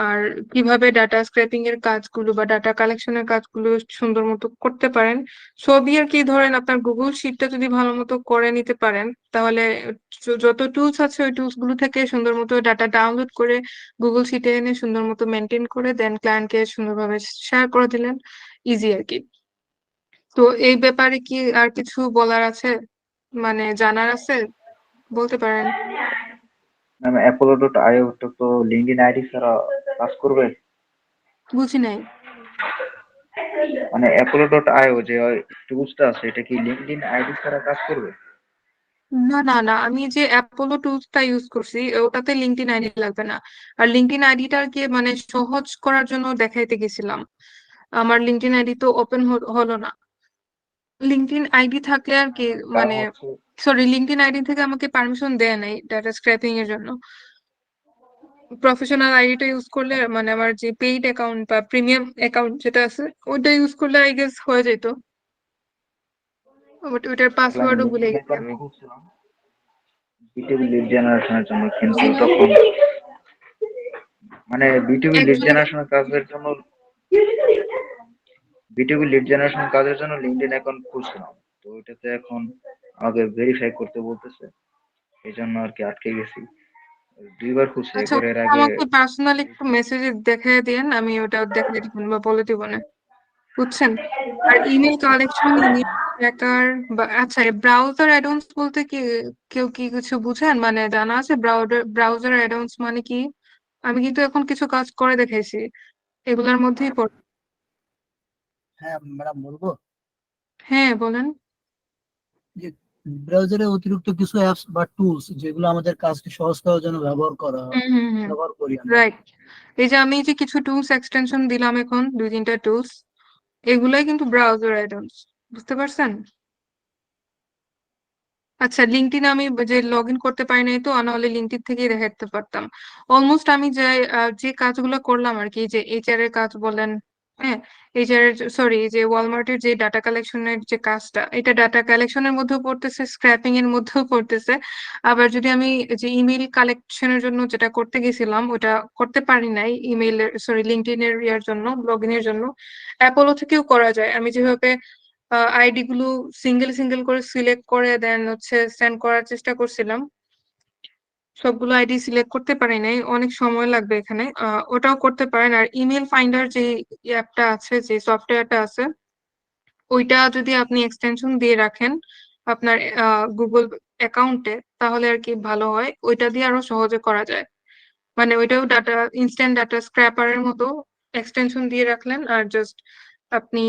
আর কিভাবে ডাটা স্ক্র্যাপিং এর কাজগুলো বা ডাটা কালেকশনের কাজগুলো সুন্দর মতো করতে পারেন। সবই আর কি ধরেন আপনার গুগল শিটটা যদি ভালো মতো করে নিতে পারেন, তাহলে যত টুলস আছে ওই টুলস গুলো থেকে সুন্দর মতো ডাটা ডাউনলোড করে গুগল শিটে এনে সুন্দর মতো মেনটেন করে দেন ক্লায়েন্টকে সুন্দরভাবে শেয়ার করে দিলেন, ইজি আর কি। তো এই ব্যাপারে কি আর কিছু বলার আছে, মানে জানার আছে, বলতে পারেন। ম্যাম অ্যাপোলো.io তো লিঙ্কডইন আইডি ছাড়া কাজ করবে? বুঝি নাই। মানে অ্যাপোলো.io যে টুলসটা আছে এটা কি লিঙ্কডইন আইডি ছাড়া কাজ করবে? না না না, আমি যে অ্যাপোলো টুলসটা ইউজ করছি ওটাতে লিঙ্কডইন আইডি লাগবে না। আর লিঙ্কডইন আইডিটা আর কি মানে সহজ করার জন্য দেখাইতে গেছিলাম, আমার লিঙ্কডইন আইডি তো ওপেন হলো না। লিঙ্কডইন আইডি থাকলে আর কি কারণ মানে, হচ্ছে সরি, লিঙ্কডইন আইডি থেকে আমাকে পারমিশন দেয় নাই ডাটা স্ক্র্যাপিং এর জন্য। প্রফেশনাল আইডিটা ইউজ করলে মানে আমার যে পেইড অ্যাকাউন্ট বা প্রিমিয়াম অ্যাকাউন্ট যেটা আছে ওইটা ইউজ করলে আই গেস হয়ে যেত, বাট ওইটার আসলে আমি পাসওয়ার্ডও ভুলে লিঙ্কডইন গেছি অ্যাকাউন্ট আমি। খুলছিলাম বিটিভি লিড জেনারেশনের জন্য, কিন্তু বুঝি নাই। তখন মানে একজনই বিটিভি লিড জেনারেশন কাজের জন্য লিঙ্কডইন অ্যাকাউন্ট খুলছিলাম। তো ওইটাতে এখন আমাকে ভেরিফাই করতে বলতেছে, এই জন্য আর কি আটকে গেছি। 2 বার খুলছি, আচ্ছা, একবার এর ওটা আগে। আমাকে পার্সোনালি একটু মেসেজে দেখাই দেন, আমি ওটা দেখাই দিব বা বলে দিব না, বুঝছেন। আর ইমেল কালেকশন, ইমেল ট্র্যাকার বা আচ্ছা ব্রাউজার অ্যাডঅনস বলতে কি কেউ কি কিছু বুঝেন, মানে জানা আছে ব্রাউজার অ্যাডঅনস মানে কি? আমি কিন্তু এখন কিছু কাজ করে দেখাইছি, এগুলোর মধ্যেই পড়ে। হ্যাঁ ম্যাডাম বলবো হ্যাঁ বলেন। যে ব্রাউজারে অতিরিক্ত কিছু অ্যাপস বা টুলস যেগুলো আমাদের কাজকে সহজ করার জন্য হুম হুম হুম, ব্যবহার করি আমরা। রাইট। এই যে আমি যে কিছু টুলস এক্সটেনশন দিলাম এখন 2-3টা টুলস, এগুলাই কিন্তু ব্রাউজার অ্যাডঅনস, বুঝতে পারছেন? আচ্ছা, লিঙ্কডইন আমি যে লগ ইন করতে পারি নাই তো, নাহলে লিঙ্কডইন থেকেই দেখাতে পারতাম। অলমোস্ট আমি যে কাজগুলো করলাম আর কি, যে এইচআর এর কাজ বলেন, হ্যাঁ, এইচআর এর, সরি, যে ওয়ালমার্টের যে ডাটা কালেকশনের যে কাজটা, এটা ডাটা কালেকশনের মধ্যেও পড়তেছে, স্ক্র্যাপিং এর মধ্যেও পড়তেছে। আবার যদি আমি যে ইমেল কালেকশনের জন্য যেটা করতে গেছিলাম ওটা করতে পারি নাই, ইমেইলের, সরি, লিঙ্কডইন এর ইয়ার জন্য, লগ ইনের জন্য, অ্যাপোলো থেকেও করা যায়। আমি যেভাবে আইডি গুলো সিঙ্গেল সিঙ্গেল করে সিলেক্ট করে দেন হচ্ছে সেন্ড করার চেষ্টা করছিলাম, সবগুলো আইডি সিলেক্ট করতে পারি নাই, অনেক সময় লাগবে এখানে, ওটাও করতে পারেন। আর ইমেল ফাইন্ডার যে অ্যাপটা আছে, যে সফটওয়্যারটা আছে, ওইটা যদি আপনি এক্সটেনশন দিয়ে রাখেন আপনার গুগল অ্যাকাউন্টে, তাহলে আর কি ভালো হয়, ওইটা দিয়ে আরো সহজে করা যায়। মানে ওইটাও ডাটা, ইনস্ট্যান্ট ডাটা স্ক্র্যাপারের মতো এক্সটেনশন দিয়ে রাখলেন, আর জাস্ট আপনি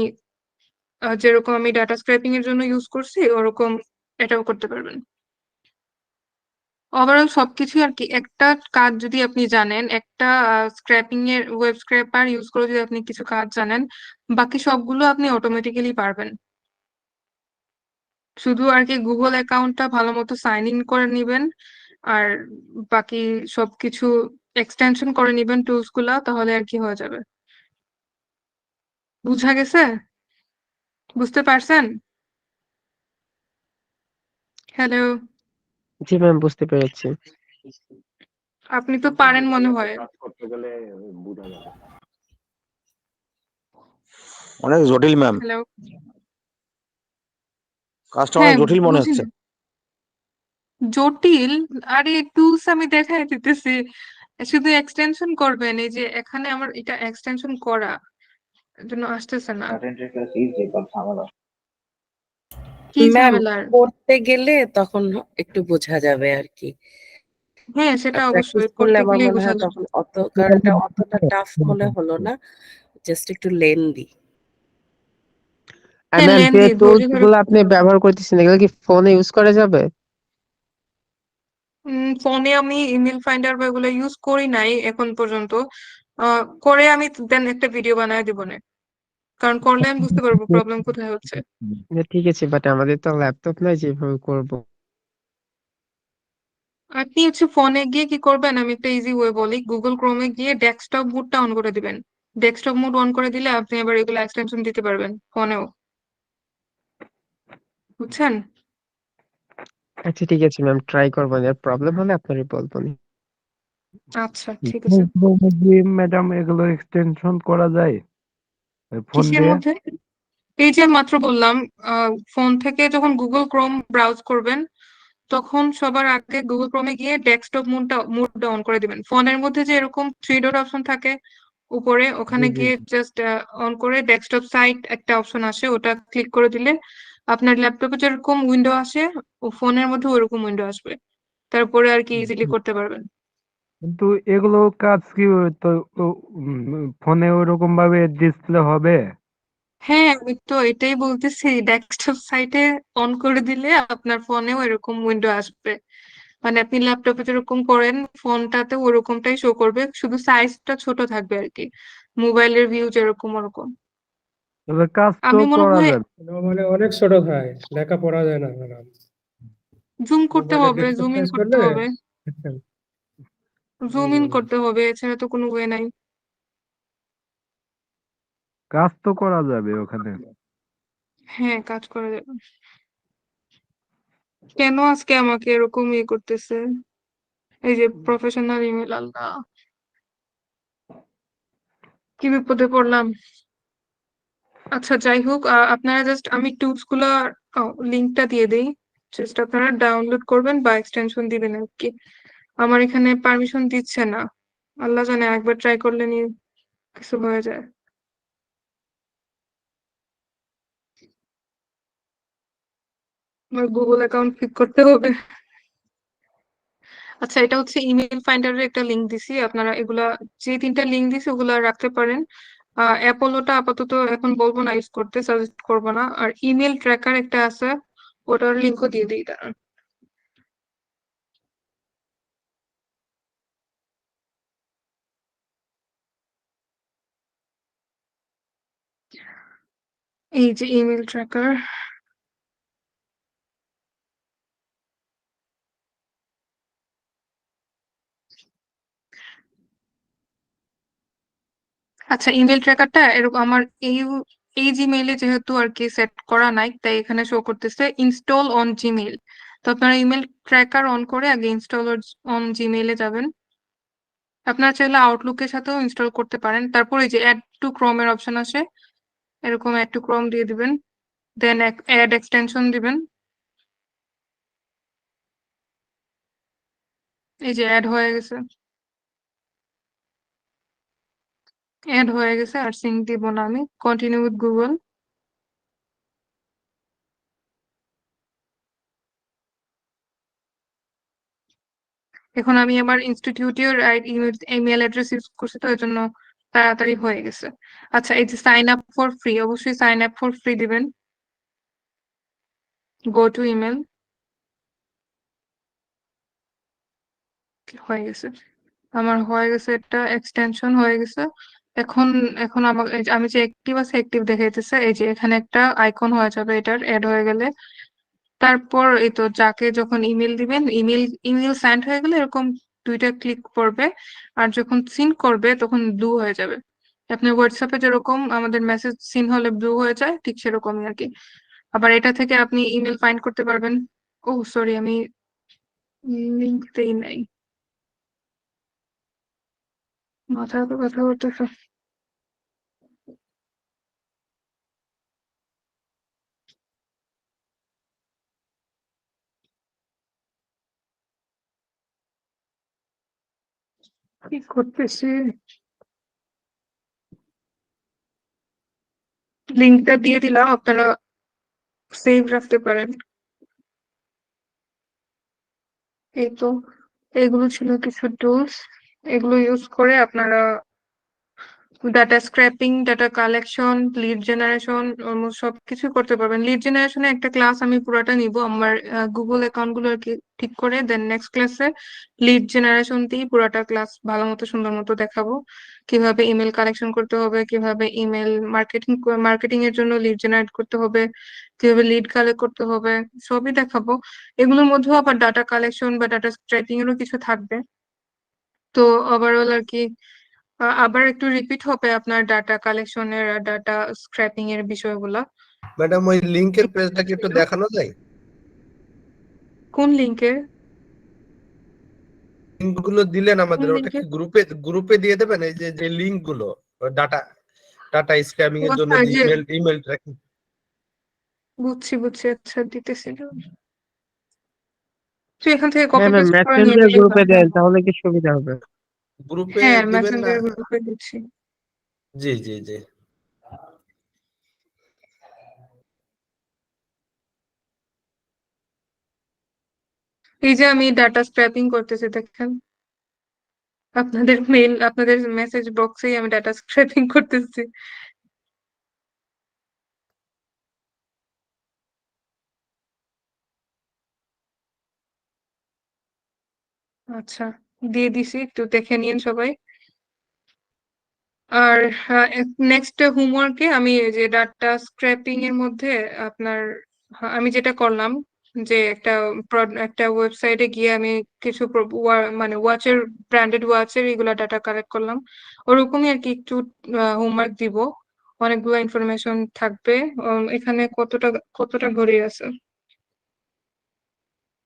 যেরকম আমি ডাটা স্ক্র্যাপিং এর জন্য ইউজ করছি ওরকম এটাও করতে পারবেন। ওভারঅল সবকিছু আর কি, একটা কাজ যদি আপনি জানেন, একটা স্ক্র্যাপিং এর ওয়েব স্ক্র্যাপার ইউজ করে যদি আপনি কিছু কাজ জানেন, বাকি সবগুলো আপনি অটোমেটিক্যালি পারবেন। শুধু আর কি গুগল অ্যাকাউন্টটা ভালো মতো সাইন ইন করে নিবেন, আর বাকি সবকিছু এক্সটেনশন করে নিবেন টুলস গুলা, তাহলে আর কি হয়ে যাবে। বুঝা গেছে? বুঝতে পারছেন? হ্যালো, জি ম্যাম, বুঝতে পেরেছি। আপনি তো পারেন মনে হয়। কাজ করতে গেলে বোঝা যাবে। অনেক জটিল ম্যাম, হ্যালো, কাজটা হ্যাঁ অনেক জটিল মনে বুঝি হচ্ছে। না। জটিল? আরে টুলস আমি দেখাই দিতেছি, শুধু এক্সটেনশন করবেন। এই যে এখানে আমার এটা এক্সটেনশন করা, এর জন্য আসতেছে না। ডাটা এন্ট্রি কাজ ইজি বাট ঝামেলা। কি ম্যাম ঝামেলার? করতে গেলে তখন একটু বোঝা যাবে আর কি, হ্যাঁ সেটা প্র্যাকটিস অবশ্যই, করলে করতে আমার গেলেই মনে বোঝা হয় যাবে। তখন কারণ এটা অতটা টাফ মনে হলো না, জাস্ট একটু লেন্দি। হ্যাঁ, ম্যাম, যে লেন্দি, ধৈর্য টুলস ধরে গুলো আপনি করতে হবে। ব্যবহার করতেছেন এগুলো কি ফোনে ইউজ করা যাবে? ফোনে আমি ইমেল ফাইন্ডার বা এগুলো ইউজ করি নাই এখন পর্যন্ত। করে আমি দেন একটা ভিডিও বানায় দিব না, কারণ করলে আমি বুঝতে পারবো প্রবলেম কোথায় হচ্ছে। ঠিক আছে, বাট আমাদের তো ল্যাপটপ নাই যেভাবে করব। আপনি হচ্ছে ফোনে গিয়ে কি করবেন, আমি একটা ইজি ওয়ে বলি, গুগল ক্রোমে গিয়ে ডেস্কটপ মোডটা অন করে দিবেন। ডেস্কটপ মোড অন করে দিলে আপনি এবার এগুলো এক্সটেনশন দিতে পারবেন ফোনেও, বুঝছেন? আচ্ছা ঠিক আছে ম্যাম, ট্রাই করবো, আর প্রবলেম হলে আপনারই বলবো নি। আচ্ছা ঠিক আছে। ম্যাডাম এগুলো এক্সটেনশন করা যায় ফোন কিসের দিয়ে? মধ্যে? এই যে মাত্র বললাম, ফোন থেকে যখন গুগল ক্রোম ব্রাউজ করবেন তখন সবার আগে গুগল ক্রোমে গিয়ে ডেস্কটপ মোডটা অন করে দিবেন। ফোনের মধ্যে যে এরকম থ্রি ডট অপশন থাকে উপরে, ওখানে জি জি গিয়ে জাস্ট অন করে ডেস্কটপ সাইট একটা অপশন আসে, ওটা ক্লিক করে দিলে আপনার ল্যাপটপে যেরকম উইন্ডো আসে ও ফোনের মধ্যে ওরকম উইন্ডো আসবে, তারপরে আর কি ইজিলি করতে পারবেন। কিন্তু এগুলো কাজ কি তো ফোনে ওরকম ভাবে ডিসপ্লে হবে? হ্যাঁ, আমি তো এটাই বলতেছি, ডেস্কটপ সাইটে অন করে দিলে আপনার ফোনেও এরকম উইন্ডো আসবে। মানে আপনি ল্যাপটপে যেরকম করেন ফোনটাতে ওরকমটাই শো করবে, শুধু সাইজটা ছোট থাকবে আর কি, মোবাইলের ভিউ যেরকম ওরকম। তবে কাজ তো আমি মনে করা হয় যাবে। মানে অনেক ছোট হয়, লেখা পড়া যায় না ম্যাডাম। জুম করতে মোবাইলে হবে, ডেস্কটপ জুম ইন সাইজ করতে করলে হবে, জুম ইন করতে হবে, এছাড়া তো কোনো ওয়ে নাই। কাজ তো করা যাবে ওখানে। হ্যাঁ, কাজ করা যাবে। কেন আজকে আমাকে এরকম ইয়ে করতেছে? এই যে প্রফেশনাল ইমেল, আল্লাহ কি বিপদে পড়লাম। আচ্ছা যাই হোক, আপনারা জাস্ট, আমি টুলস গুলা লিঙ্কটা দিয়ে দিই, জাস্ট আপনারা ডাউনলোড করবেন বা এক্সটেনশন দিবেন আর কি। আমার এখানে পারমিশন দিচ্ছে না, আল্লাহ জানে, একবার ট্রাই করলে নি কিছু হয়ে যায়। আমার গুগল অ্যাকাউন্ট ঠিক করতে হবে। আচ্ছা, এটা হচ্ছে ইমেল ফাইন্ডারের একটা লিংক দিছি, আপনারা এগুলা, যে তিনটা লিংক দিছি ওগুলা রাখতে পারেন। অ্যাপোলোটা আপাতত এখন বলবো না ইউজ করতে, সাজেস্ট করবো না। আর ইমেল ট্র্যাকার একটা আছে, ওটার লিঙ্কও দিয়ে দিই দাঁড়ান। এই যে ইমেল ট্র্যাকার, আচ্ছা ইমেল ট্র্যাকারটা এরকম আমার এই এই জিমেইলে যেহেতু আর কি সেট করা নাই, তাই এখানে শো করতেছে ইনস্টল অন জিমেইল। তো আপনারা ইমেল ট্র্যাকার অন করে আগে ইনস্টল অন জিমেইলে যাবেন। আপনারা চাইলে আউটলুকের সাথেও ইনস্টল করতে পারেন। তারপর এই যে অ্যাড টু ক্রোমের অপশন আসে, এরকম অ্যাড টু ক্রোম দিয়ে দিবেন, দেন অ্যাড এক্সটেনশন দিবেন। এই যে অ্যাড হয়ে গেছে, অ্যাড হয়ে গেছে। আর সিঙ্ক দিব না, আমি কন্টিনিউ উইথ গুগল। এখন আমি আমার ইনস্টিটিউটের ইমেল অ্যাড্রেস ইউজ করছি, তো এই জন্য তাড়াতাড়ি হয়ে গেছে। আচ্ছা, এই যে সাইন আপ ফর ফ্রি, অবশ্যই সাইন আপ ফর ফ্রি দিবেন। গো টু ইমেল, হয়ে গেছে আমার, হয়ে গেছে, একটা এক্সটেনশন হয়ে গেছে। এখন এখন আমার আমি যে অ্যাক্টিভ আছে অ্যাক্টিভ দেখাইতেছে, এই যে এখানে একটা আইকন হয়ে যাবে এটার অ্যাড হয়ে গেলে। তারপর এই তো যাকে যখন ইমেল দিবেন, ইমেল ইমেল সেন্ড হয়ে গেলে এরকম দুইটা ক্লিক করবে, আর যখন সিন করবে তখন ব্লু হয়ে যাবে। আপনার হোয়াটসঅ্যাপে যেরকম আমাদের মেসেজ সিন হলে ব্লু হয়ে যায়, ঠিক সেরকমই আর কি। আবার এটা থেকে আপনি ইমেল ফাইন্ড করতে পারবেন। ও সরি, আমি লিঙ্ক দেই নাই, মাথা তো ব্যথা করতেছে। কি করতেছি, লিঙ্কটা দিয়ে দিলাম, আপনারা সেভ রাখতে পারেন। এই তো, এগুলো ছিল কিছু টুলস, এগুলো ইউজ করে আপনারা data scraping, data collection, lead generation, almost সবকিছু করতে পারবেন। লিড জেনারেশনে একটা ক্লাস আমি পুরোটা নিব আমার গুগল অ্যাকাউন্ট গুলো আর কি ঠিক করে, দেন নেক্সট ক্লাসে লিড জেনারেশন দিয়ে পুরোটা ক্লাস ভালো মতো সুন্দর মতো দেখাবো। কিভাবে ইমেল কালেকশন করতে হবে, কিভাবে ইমেল মার্কেটিং এর জন্য লিড জেনারেট করতে হবে, কিভাবে লিড কালেক্ট করতে হবে, সবই দেখাবো। এগুলোর মধ্যেও আবার ডাটা কালেকশন বা ডাটা স্ক্র্যাপিং এরও কিছু থাকবে। তো ওভারঅল আর কি আবার একটু রিপিট হবে আপনার ডাটা কালেকশনের আর ডাটা স্ক্র্যাপিং এর বিষয়গুলো। ম্যাডাম ওই লিংকের পেজটা কি একটু দেখানো যায়? কোন লিংকের? লিংক গুলো দিলেন কোন আমাদের, ওটা লিংকে? কি গ্রুপে দিয়ে দেবেন? এই যে লিংক গুলো ডাটা স্ক্যামিং এর জন্য আচ্ছা, যে ইমেল ট্র্যাকিং। বুঝছি, আচ্ছা দিতেছি। তো এখান থেকে হ্যাঁ কপি ম্যাম, পেস্ট করে নিয়ে মেসেঞ্জার নিলেই গ্রুপে হয়। দেন তাহলে কি সুবিধা হবে? গ্রুপে হ্যাঁ, দিবেন না? মেসেঞ্জার গ্রুপে দিচ্ছি। জি জি জি। এই যে আমি ডাটা স্ক্র্যাপিং করতেছি, দেখেন আপনাদের মেসেজ বক্সেই আমি ডাটা স্ক্র্যাপিং করতেছি। আচ্ছা, দিয়ে দিছি, একটু দেখে নিন সবাই। আর নেক্সট হোমওয়ার্কে আমি এই যে ডাটা স্ক্র্যাপিং এর মধ্যে আপনার আমি যেটা করলাম যে একটা ওয়েবসাইটে গিয়ে আমি কিছু মানে ওয়াচের ব্র্যান্ডেড ওয়াচের এগুলা ডাটা কালেক্ট করলাম, ওরকমই আর কি একটু হোমওয়ার্ক দিব। অনেকগুলো ইনফরমেশন থাকবে। এখানে কতটা ঘড়ি আছে?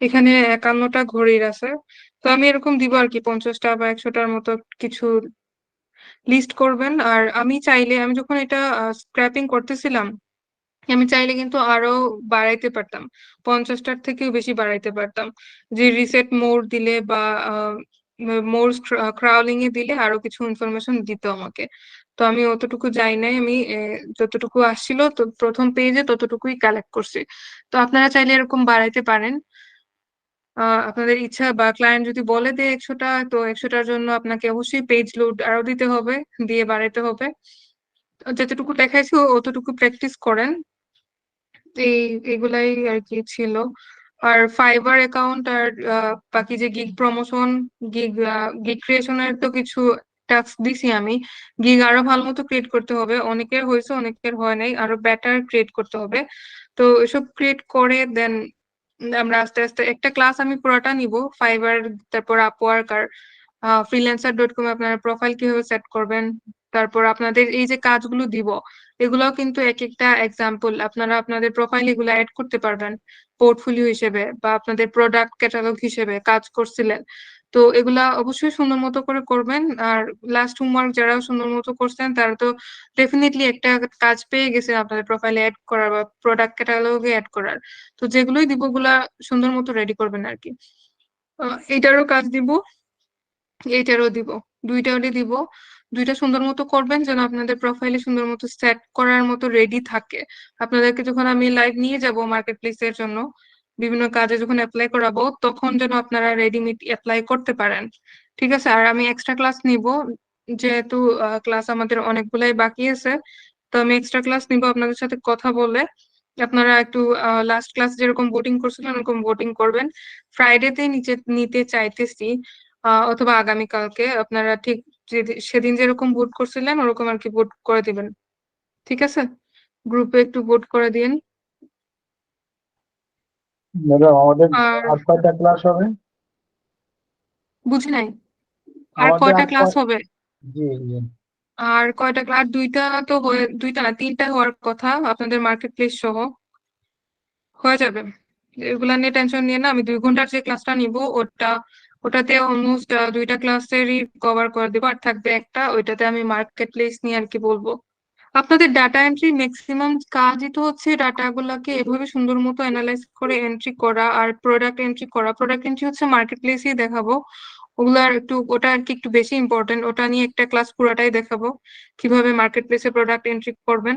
এখানে 51টা ঘড়ির আছে। তো আমি এরকম দিব আর কি 50টা বা 100টার মতো কিছু লিস্ট করবেন। আর আমি যখন এটা স্ক্র্যাপিং করতেছিলাম, আমি চাইলে কিন্তু আরো বাড়াইতে পারতাম, 50টার থেকেও বেশি বাড়াইতে পারতাম। যে রিসেট মোর দিলে বা মোর ক্রাউলিং এ দিলে আরো কিছু ইনফরমেশন দিত আমাকে। তো আমি অতটুকু যাই নাই, আমি যতটুকু আসছিল তো প্রথম পেজে ততটুকুই কালেক্ট করছি। তো আপনারা চাইলে এরকম বাড়াইতে পারেন আপনাদের ইচ্ছা, বা ক্লায়েন্ট যদি বলে যে 100টা, তো 100টার জন্য আপনাকে অবশ্যই পেজ লোড আরো দিতে হবে, দিয়ে বাড়াইতে হবে। যতটুকু দেখাইছি অতটুকু প্র্যাকটিস করেন। এগুলাই আর কি ছিল। আর ফাইবার অ্যাকাউন্ট আর বাকি যে গিগ প্রমোশন, গিগ গিগ ক্রিয়েশনের তো কিছু টাস্ক দিছি আমি। গিগ আরো ভালো মতো ক্রিয়েট করতে হবে, অনেকের হয়েছে অনেকের হয় নাই, আরো বেটার ক্রিয়েট করতে হবে। তো এসব ক্রিয়েট করে দেন আমরা আস্তে আস্তে একটা ক্লাস আমি পুরোটা নিব ফাইবার, তারপর আপওয়ার্ক আর freelancer.com আপনারা প্রোফাইল কিভাবে সেট করবেন, তারপর আপনাদের এই যে কাজগুলো দিব এগুলাও কিন্তু এক একটা এক্সাম্পল, আপনারা আপনাদের প্রোফাইল এগুলো অ্যাড করতে পারবেন পোর্টফোলিও হিসেবে বা আপনাদের প্রোডাক্ট ক্যাটালগ হিসেবে কাজ করছিলেন। তো এগুলা অবশ্যই সুন্দর মতো করে করবেন। আর লাস্ট হোমওয়ার্ক যারা সুন্দর মতো করছেন তারা তো ডেফিনেটলি একটা কাজ পেয়ে গেছে আপনাদের প্রোফাইলে অ্যাড করার বা প্রোডাক্ট ক্যাটালগে অ্যাড করার। তো যেগুলোই দিব ওগুলা সুন্দর মতো রেডি করবেন আর কি। এইটারও কাজ দিব, এইটারও দিব, দুইটারই দিব। দুইটা সুন্দর মতো করবেন যেন আপনাদের প্রোফাইলে সুন্দর মতো সেট করার মতো রেডি থাকে। আপনাদেরকে যখন আমি লাইভ নিয়ে যাব মার্কেট প্লেসের জন্য বিভিন্ন কাজে যখন অ্যাপ্লাই করাবো তখন যেন আপনারা রেডিমেড অ্যাপ্লাই করতে পারেন। ঠিক আছে? আর আমি এক্সট্রা ক্লাস নিব, যেহেতু ক্লাস আমাদের অনেকগুলাই বাকি আছে। তো আমি এক্সট্রা ক্লাস নিব আপনাদের সাথে কথা বলে। আপনারা একটু লাস্ট ক্লাস যেরকম ভোটিং করছিলেন ওরকম ভোটিং করবেন। ফ্রাইডেতে নিতে চাইতেছি, অথবা আগামীকালকে আপনারা ঠিক সেদিন যেরকম ভোট করছিলেন ওরকম আর কি ভোট করে দিবেন। ঠিক আছে? গ্রুপে একটু ভোট করে দিন। ম্যাডাম আমাদের আর আর কয়টা ক্লাস হবে? বুঝি নাই, আর আমাদের কয়টা আর ক্লাস হবে? জি জি। আর কয়টা ক্লাস? দুইটা না, 3টা হওয়ার কথা আপনাদের মার্কেট প্লেস সহ। হয়ে যাবে, এগুলা নিয়ে টেনশন নিয়ে না। আমি 2 ঘন্টার যে ক্লাসটা নিব ওটাতে অলমোস্ট 2টা ক্লাসেরই কভার করে দেবো। আর থাকবে একটা, ওইটাতে আমি মার্কেট প্লেস নিয়ে আর কি বলবো। আপনাদের ডাটা এন্ট্রি ম্যাক্সিমাম কাজই তো হচ্ছে ডাটা গুলাকে এভাবে সুন্দর মতো অ্যানালাইজ করে এন্ট্রি করা আর প্রোডাক্ট এন্ট্রি করা। প্রোডাক্ট এন্ট্রি হচ্ছে মার্কেট প্লেসেই দেখাবো, ওটা আর কি একটু বেশি ইম্পর্টেন্ট। ওটা নিয়ে একটা ক্লাস পুরাটাই দেখাবো, কিভাবে মার্কেট প্লেসে প্রোডাক্ট এন্ট্রি করবেন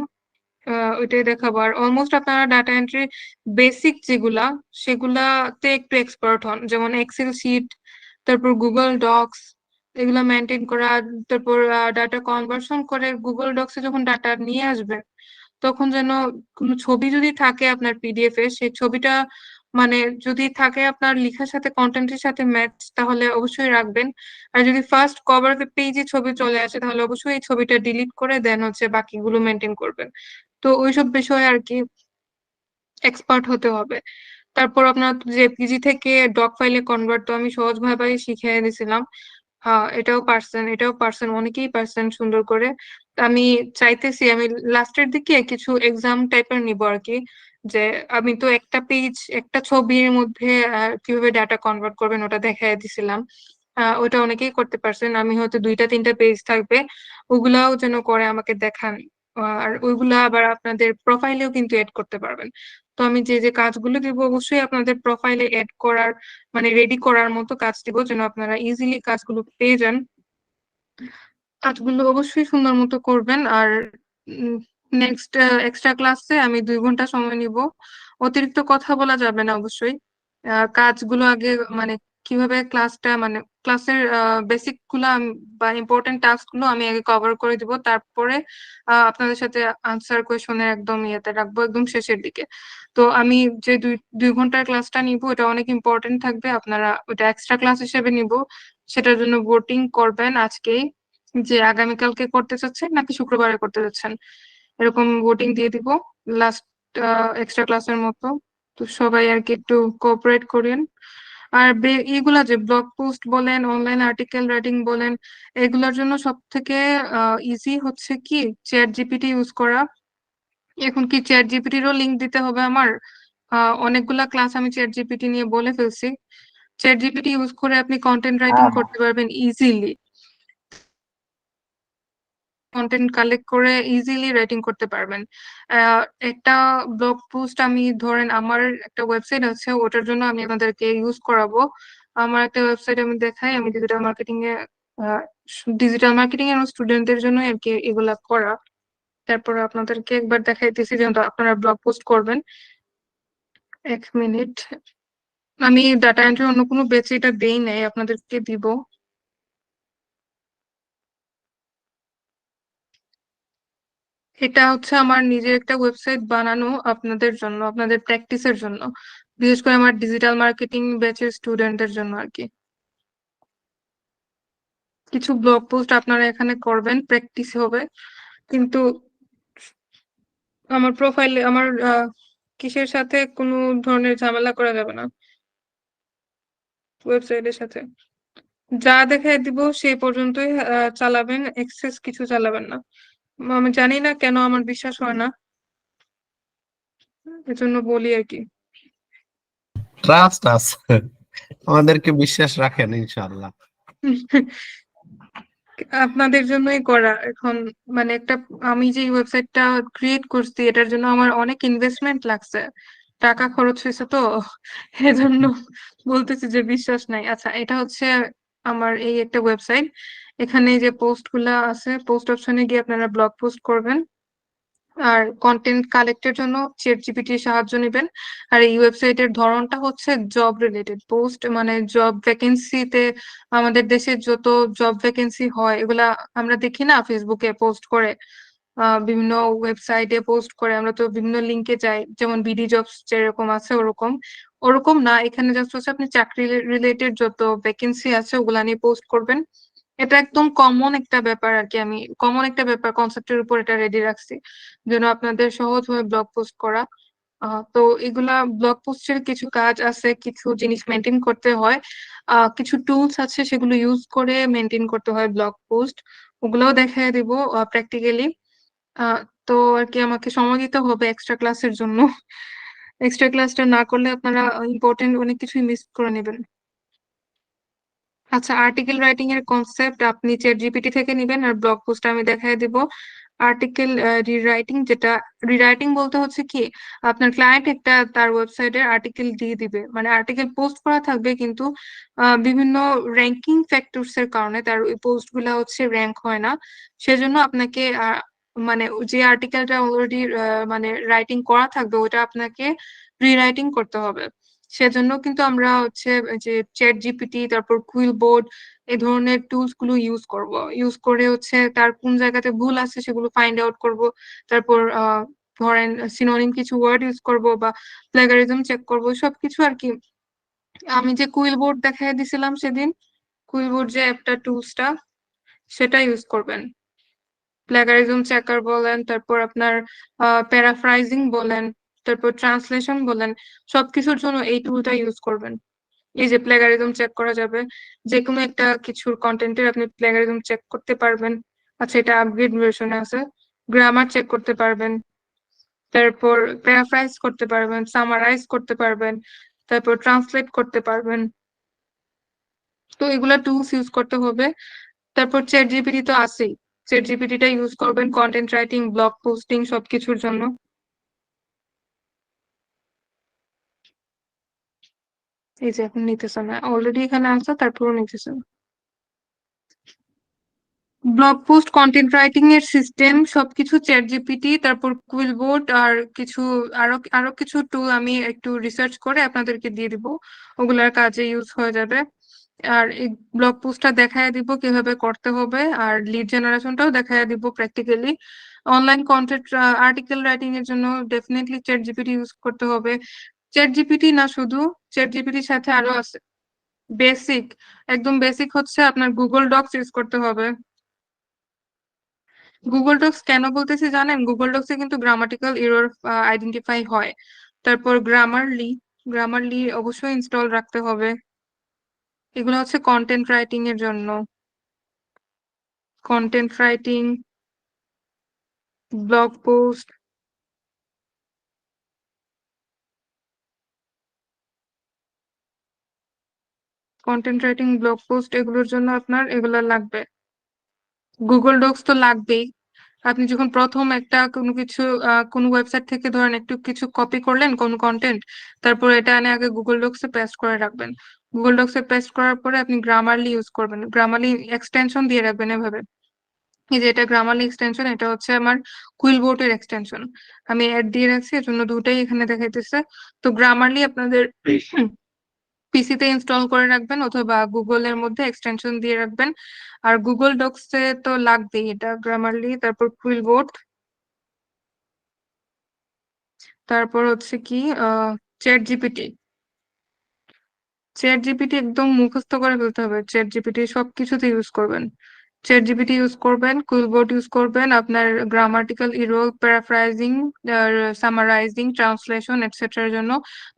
ওইটাই দেখাবো। আর অলমোস্ট আপনারা ডাটা এন্ট্রি বেসিক যেগুলা সেগুলাতে একটু এক্সপার্ট হন, যেমন এক্সেল শিট, তারপর গুগল ডক্স, এগুলো মেনটেন করা, তারপর ডাটা কনভার্সন করে গুগল ডক্সে যখন ডাটা নিয়ে আসবেন তখন যেন কোনো ছবি যদি থাকে আপনার পিডিএফ এ, সেই ছবিটা মানে যদি থাকে আপনার লেখার সাথে কন্টেন্টের সাথে ম্যাচ তাহলে অবশ্যই রাখবেন। আর যদি ফার্স্ট কভার পেজে ছবি চলে আসে তাহলে অবশ্যই এই ছবিটা ডিলিট করে দেন হচ্ছে বাকিগুলো মেনটেন করবেন। তো ওইসব বিষয়ে আর কি এক্সপার্ট হতে হবে। তারপর আপনার জেপিজি থেকে ডক ফাইলে কনভার্ট তো আমি সহজভাবে শিখিয়ে দিয়েছিলাম। হ্যাঁ, এটাও পারছেন, অনেকেই পারছেন সুন্দর করে। তা আমি চাইতেছি আমি লাস্টের দিকে কিছু এক্সাম টাইপের নিব আর কি, যে আমি তো একটা পেজ একটা ছবির মধ্যে কিভাবে ডাটা কনভার্ট করবেন ওটা দেখাই দিছিলাম। ওটা অনেকেই করতে পারছেন, আমি হয়তো 2টা 3টা পেজ থাকবে ওগুলাও যেন করে আমাকে দেখান। আর ওইগুলা আবার আপনাদের প্রোফাইলেও কিন্তু এড করতে পারবেন। তো আমি যে যে কাজগুলো দিব অবশ্যই আপনাদের প্রোফাইলে এড করার মানে রেডি করার মতো কাজ দিব যেন আপনারা ইজিলি কাজগুলো পেয়ে যান। কাজগুলো অবশ্যই সুন্দর মতো করবেন। আর নেক্সট এক্সট্রা ক্লাসে আমি 2 ঘন্টা সময় নিব, অতিরিক্ত কথা বলা যাবে না অবশ্যই। কাজগুলো আগে মানে কিভাবে ক্লাসটা মানে ক্লাসের বেসিক গুলা বা ইম্পর্টেন্ট টাস্ক গুলো আমি আগে কভার করে দিব, তারপরে আপনাদের সাথে আনসার কোয়েশনের একদম ইয়েতে রাখবো একদম শেষের দিকে। তো আমি যে 2 ঘন্টার ক্লাসটা নিব এটা অনেক ইম্পর্টেন্ট থাকবে, আপনারা ওটা এক্সট্রা ক্লাস হিসেবে নিব। সেটার জন্য ভোটিং করবেন আজকেই, যে আগামীকালকে করতে চাচ্ছেন নাকি শুক্রবারে করতে চাচ্ছেন, এরকম ভোটিং দিয়ে দিব লাস্ট এক্সট্রা ক্লাসের মতো। তো সবাই আর কি একটু কোঅপারেট করেন। আর এগুলা যে ব্লগ পোস্ট বলেন, অনলাইন আর্টিকেল রাইটিং বলেন, এগুলোর জন্য সব থেকে ইজি হচ্ছে কি চ্যাট জিপিটি ইউজ করা। এখন কি চ্যাট জিপিটিরও লিংক দিতে হবে আমার? অনেকগুলা ক্লাস আমি চ্যাট জিপিটি নিয়ে বলে ফেলছি। চ্যাট জিপিটি ইউজ করে আপনি কন্টেন্ট রাইটিং করতে পারবেন ইজিলি, কন্টেন্ট কালেক্ট করে ইজিলি রাইটিং করতে পারবেন। একটা ব্লগ পোস্ট আমি ধরেন আমার একটা ওয়েবসাইট আছে ওটার জন্য আমি আপনাদেরকে ইউজ করাবো। আমার একটা ওয়েবসাইট আমি দেখাই, আমি ডিজিটাল মার্কেটিং এর স্টুডেন্টদের জন্য আর কি এগুলা করা। তারপর আপনাদেরকে একবার দেখাইতেছি যেহেতু আপনারা ব্লগ পোস্ট করবেন। 1 মিনিট, আমি ডাটা এন্ট্রি অন্য কোনো বেচে এটা দেই নাই, আপনাদেরকে দিব। এটা হচ্ছে আমার নিজের একটা ওয়েবসাইট বানানো আপনাদের জন্য, আপনাদের প্র্যাকটিসের জন্য, বিশেষ করে আমার ডিজিটাল মার্কেটিং ব্যাচের স্টুডেন্টদের জন্য আর কি। কিছু ব্লগ পোস্ট আপনারা এখানে করবেন, প্র্যাকটিস হবে। কিন্তু আমার প্রোফাইলে আমার কিসের সাথে কোনো ধরনের ঝামেলা করা যাবে না, ওয়েবসাইটের সাথে যা দেখাই দিব সেই পর্যন্তই চালাবেন, এক্সেস কিছু চালাবেন না। আমি জানি না কেন আমার বিশ্বাস হয় না, এজন্য বলি আর কি। ট্রাস্ট আছে, আমাদেরকে বিশ্বাস রাখেন ইনশাআল্লাহ। আপনাদের জন্যই করা এখন, মানে একটা আমি যে ওয়েবসাইটটা ক্রিয়েট করছি এটার জন্য আমার অনেক ইনভেস্টমেন্ট লাগছে, টাকা খরচ হয়েছে, তো এজন্য বলতেছি যে বিশ্বাস নাই। আচ্ছা, এটা হচ্ছে আমার এই একটা ওয়েবসাইট, এখানে যে পোস্ট গুলা আছে পোস্ট অপশনে গিয়ে আপনারা ব্লগ পোস্ট করবেন। আর কন্টেন্ট কালেক্টের জন্য চ্যাট জিপিটির সাহায্য নেবেন। আর এই ওয়েবসাইটের ধরনটা হচ্ছে জব রিলেটেড পোস্ট, মানে জব ভ্যাকেন্সিতে আমাদের দেশে যত জব ভ্যাকেন্সি হয় এগুলা আমরা দেখি না ফেসবুকে পোস্ট করে, বিভিন্ন ওয়েবসাইটে পোস্ট করে, আমরা তো বিভিন্ন লিঙ্কে যাই, যেমন বিডি জবস যেরকম আছে ওরকম। ওরকম না, এখানে জাস্ট হচ্ছে আপনি চাকরি রিলেটেড যত ভ্যাকেন্সি আছে ওগুলা নিয়ে পোস্ট করবেন। এটা একদম কমন একটা ব্যাপার আর কি, আমি কমন একটা ব্যাপার কনসেপ্টের উপর এটা রেডি রাখছি যেন আপনাদের সহজ হয়ে ব্লগ পোস্ট করা। তো এগুলা ব্লগ পোস্টের কিছু কাজ আছে, কিছু জিনিস মেনটেন করতে হয়, কিছু টুলস আছে সেগুলো ইউজ করে মেনটেন করতে হয় ব্লগ পোস্ট, ওগুলোও দেখাই দিব প্র্যাকটিক্যালি। তো আর কি আমাকে সময় দিতে হবে এক্সট্রা ক্লাসের জন্য, এক্সট্রা ক্লাসটা না করলে আপনারা ইম্পর্টেন্ট অনেক কিছুই মিস করে নেবেন। আচ্ছা, আর্টিকেল রাইটিং এর কনসেপ্ট আপনি চ্যাট জিপিটি থেকে নেবেন, আর ব্লগ পোস্ট আমি দেখাই দিব। আর্টিকেল রিরাইটিং, যেটা রিরাইটিং বলতে হচ্ছে কি আপনার ক্লায়েন্ট একটা তার ওয়েবসাইটে আর্টিকেল দিয়ে দিবে, মানে আর্টিকেল পোস্ট করা থাকবে কিন্তু বিভিন্ন র্যাঙ্কিং ফ্যাক্টরস এর কারণে তার ওই পোস্ট গুলা হচ্ছে র্যাঙ্ক হয় না। সেজন্য আপনাকে মানে যে আর্টিকেলটা অলরেডি মানে রাইটিং করা থাকবে ওটা আপনাকে রিরাইটিং করতে হবে। সেজন্য কিন্তু আমরা হচ্ছে যে চ্যাট জিপিটি, তারপর কুইল বোর্ড, এই ধরনের টুলস গুলো ইউজ করে হচ্ছে তার কোন জায়গাতে ভুল আছে সেগুলো ফাইন্ড আউট করব। তারপর ধরেন সিনোনিম কিছু ওয়ার্ড ইউজ করব বা প্লেগারিজম চেক করব, সবকিছু আর কি। আমি যে কুইল বোর্ড দেখাই দিছিলাম সেদিন, কুইল বোর্ড যে অ্যাপটা টুলসটা, সেটা ইউজ করবেন। প্লেগারিজম চেকার বলেন, তারপর আপনার প্যারাফ্রাইজিং বলেন, তারপর ট্রান্সলেশন বলেন, সবকিছুর জন্য এই টুলটা ইউজ করবেন। এই যে প্লেগারিজম চেক করা যাবে, যে কোনো একটা কিছুর কন্টেন্টের আপনি প্লেগারিজম চেক করতে পারবেন। আচ্ছা, এটা আপগ্রেড ভার্সনে আছে। গ্রামার চেক করতে পারবেন, তারপর প্যারাফ্রাইজ করতে পারবেন, সামারাইজ করতে পারবেন, তারপর ট্রান্সলেট করতে পারবেন। তো এগুলা টুলস ইউজ করতে হবে। তারপর চ্যাট জিপিটি তো আছেই, চ্যাট জিপিটিটা ইউজ করবেন কন্টেন্ট রাইটিং, ব্লগ পোস্টিং সবকিছুর জন্য। এই যে এখন নিতেছে না, অলরেডি এখানে আছে তারপরও নিতেছে না। ব্লগ পোস্ট, কন্টেন্ট রাইটিং এর সিস্টেম সবকিছু চ্যাট জিপিটি, তারপর কুইল বোর্ড আর কিছু আরো আরো কিছু টুল আমি একটু রিসার্চ করে আপনাদেরকে দিয়ে দিব, ওগুলার কাজে ইউজ হয়ে যাবে। আর এই ব্লগ পোস্টটা দেখায় দিব কিভাবে করতে হবে, আর লিড জেনারেশনটাও দেখায় দিব practically. Online content article writing এর জন্য ডেফিনেটলি চ্যাট জিপিটি ইউজ করতে হবে। চ্যাট জিপিটি না শুধু, চ্যাট জিপিটির সাথে আরো আছে বেসিক, একদম বেসিক হচ্ছে আপনার গুগল ডক্স ইউজ করতে হবে। গুগল ডক্স কেন বলতেছি জানেন? গুগল ডক্সে কিন্তু গ্রামাটিক্যাল এরর আইডেন্টিফাই হয়। তারপর গ্রামারলি, গ্রামারলি অবশ্যই ইনস্টল রাখতে হবে। এগুলো হচ্ছে কন্টেন্ট রাইটিং এর জন্য। Content writing, blog post, content writing, blog post এগুলোর জন্য আপনার এগুলো লাগবে। গুগল ডক্স তো লাগবেই। আপনি যখন প্রথম একটা কোনো কিছু কোনো ওয়েবসাইট থেকে ধরেন একটু কিছু কপি করলেন কোনো কন্টেন্ট, তারপর এটা এনে আগে গুগল ডক্সে পেস্ট করে রাখবেন। গুগল ডক্সে পেস্ট করার পরে আপনি গ্রামারলি ইউজ করবেন, গ্রামারলি এক্সটেনশন দিয়ে রাখবেন এভাবে। এই যে এটা গ্রামারলি এক্সটেনশন, এটা হচ্ছে আমার কুইল বোর্ডের এক্সটেনশন। আমি অ্যাড দিয়ে রাখছি, এর জন্য দুটাই এখানে দেখাইতেছে। তো গ্রামারলি আপনাদের পিসিতে ইনস্টল করে রাখবেন অথবা গুগলের মধ্যে এক্সটেনশন দিয়ে রাখবেন। আর গুগল ডক্সে তো লাগবেই এটা, গ্রামারলি, তারপর কুইল বোর্ড, তারপর হচ্ছে কি চ্যাট জিপিটি। চ্যাট জিপিটি একদম মুখস্থ করে ফেলতে হবে, চ্যাট জিপিটি সবকিছুতে ইউজ করবেন। চ্যাট জিপিটি ইউজ করবেন, কুইলবোর্ড ইউজ করবেন আপনার grammatical error, paraphrasing, summarizing, translation এটসেট্রার জন্য।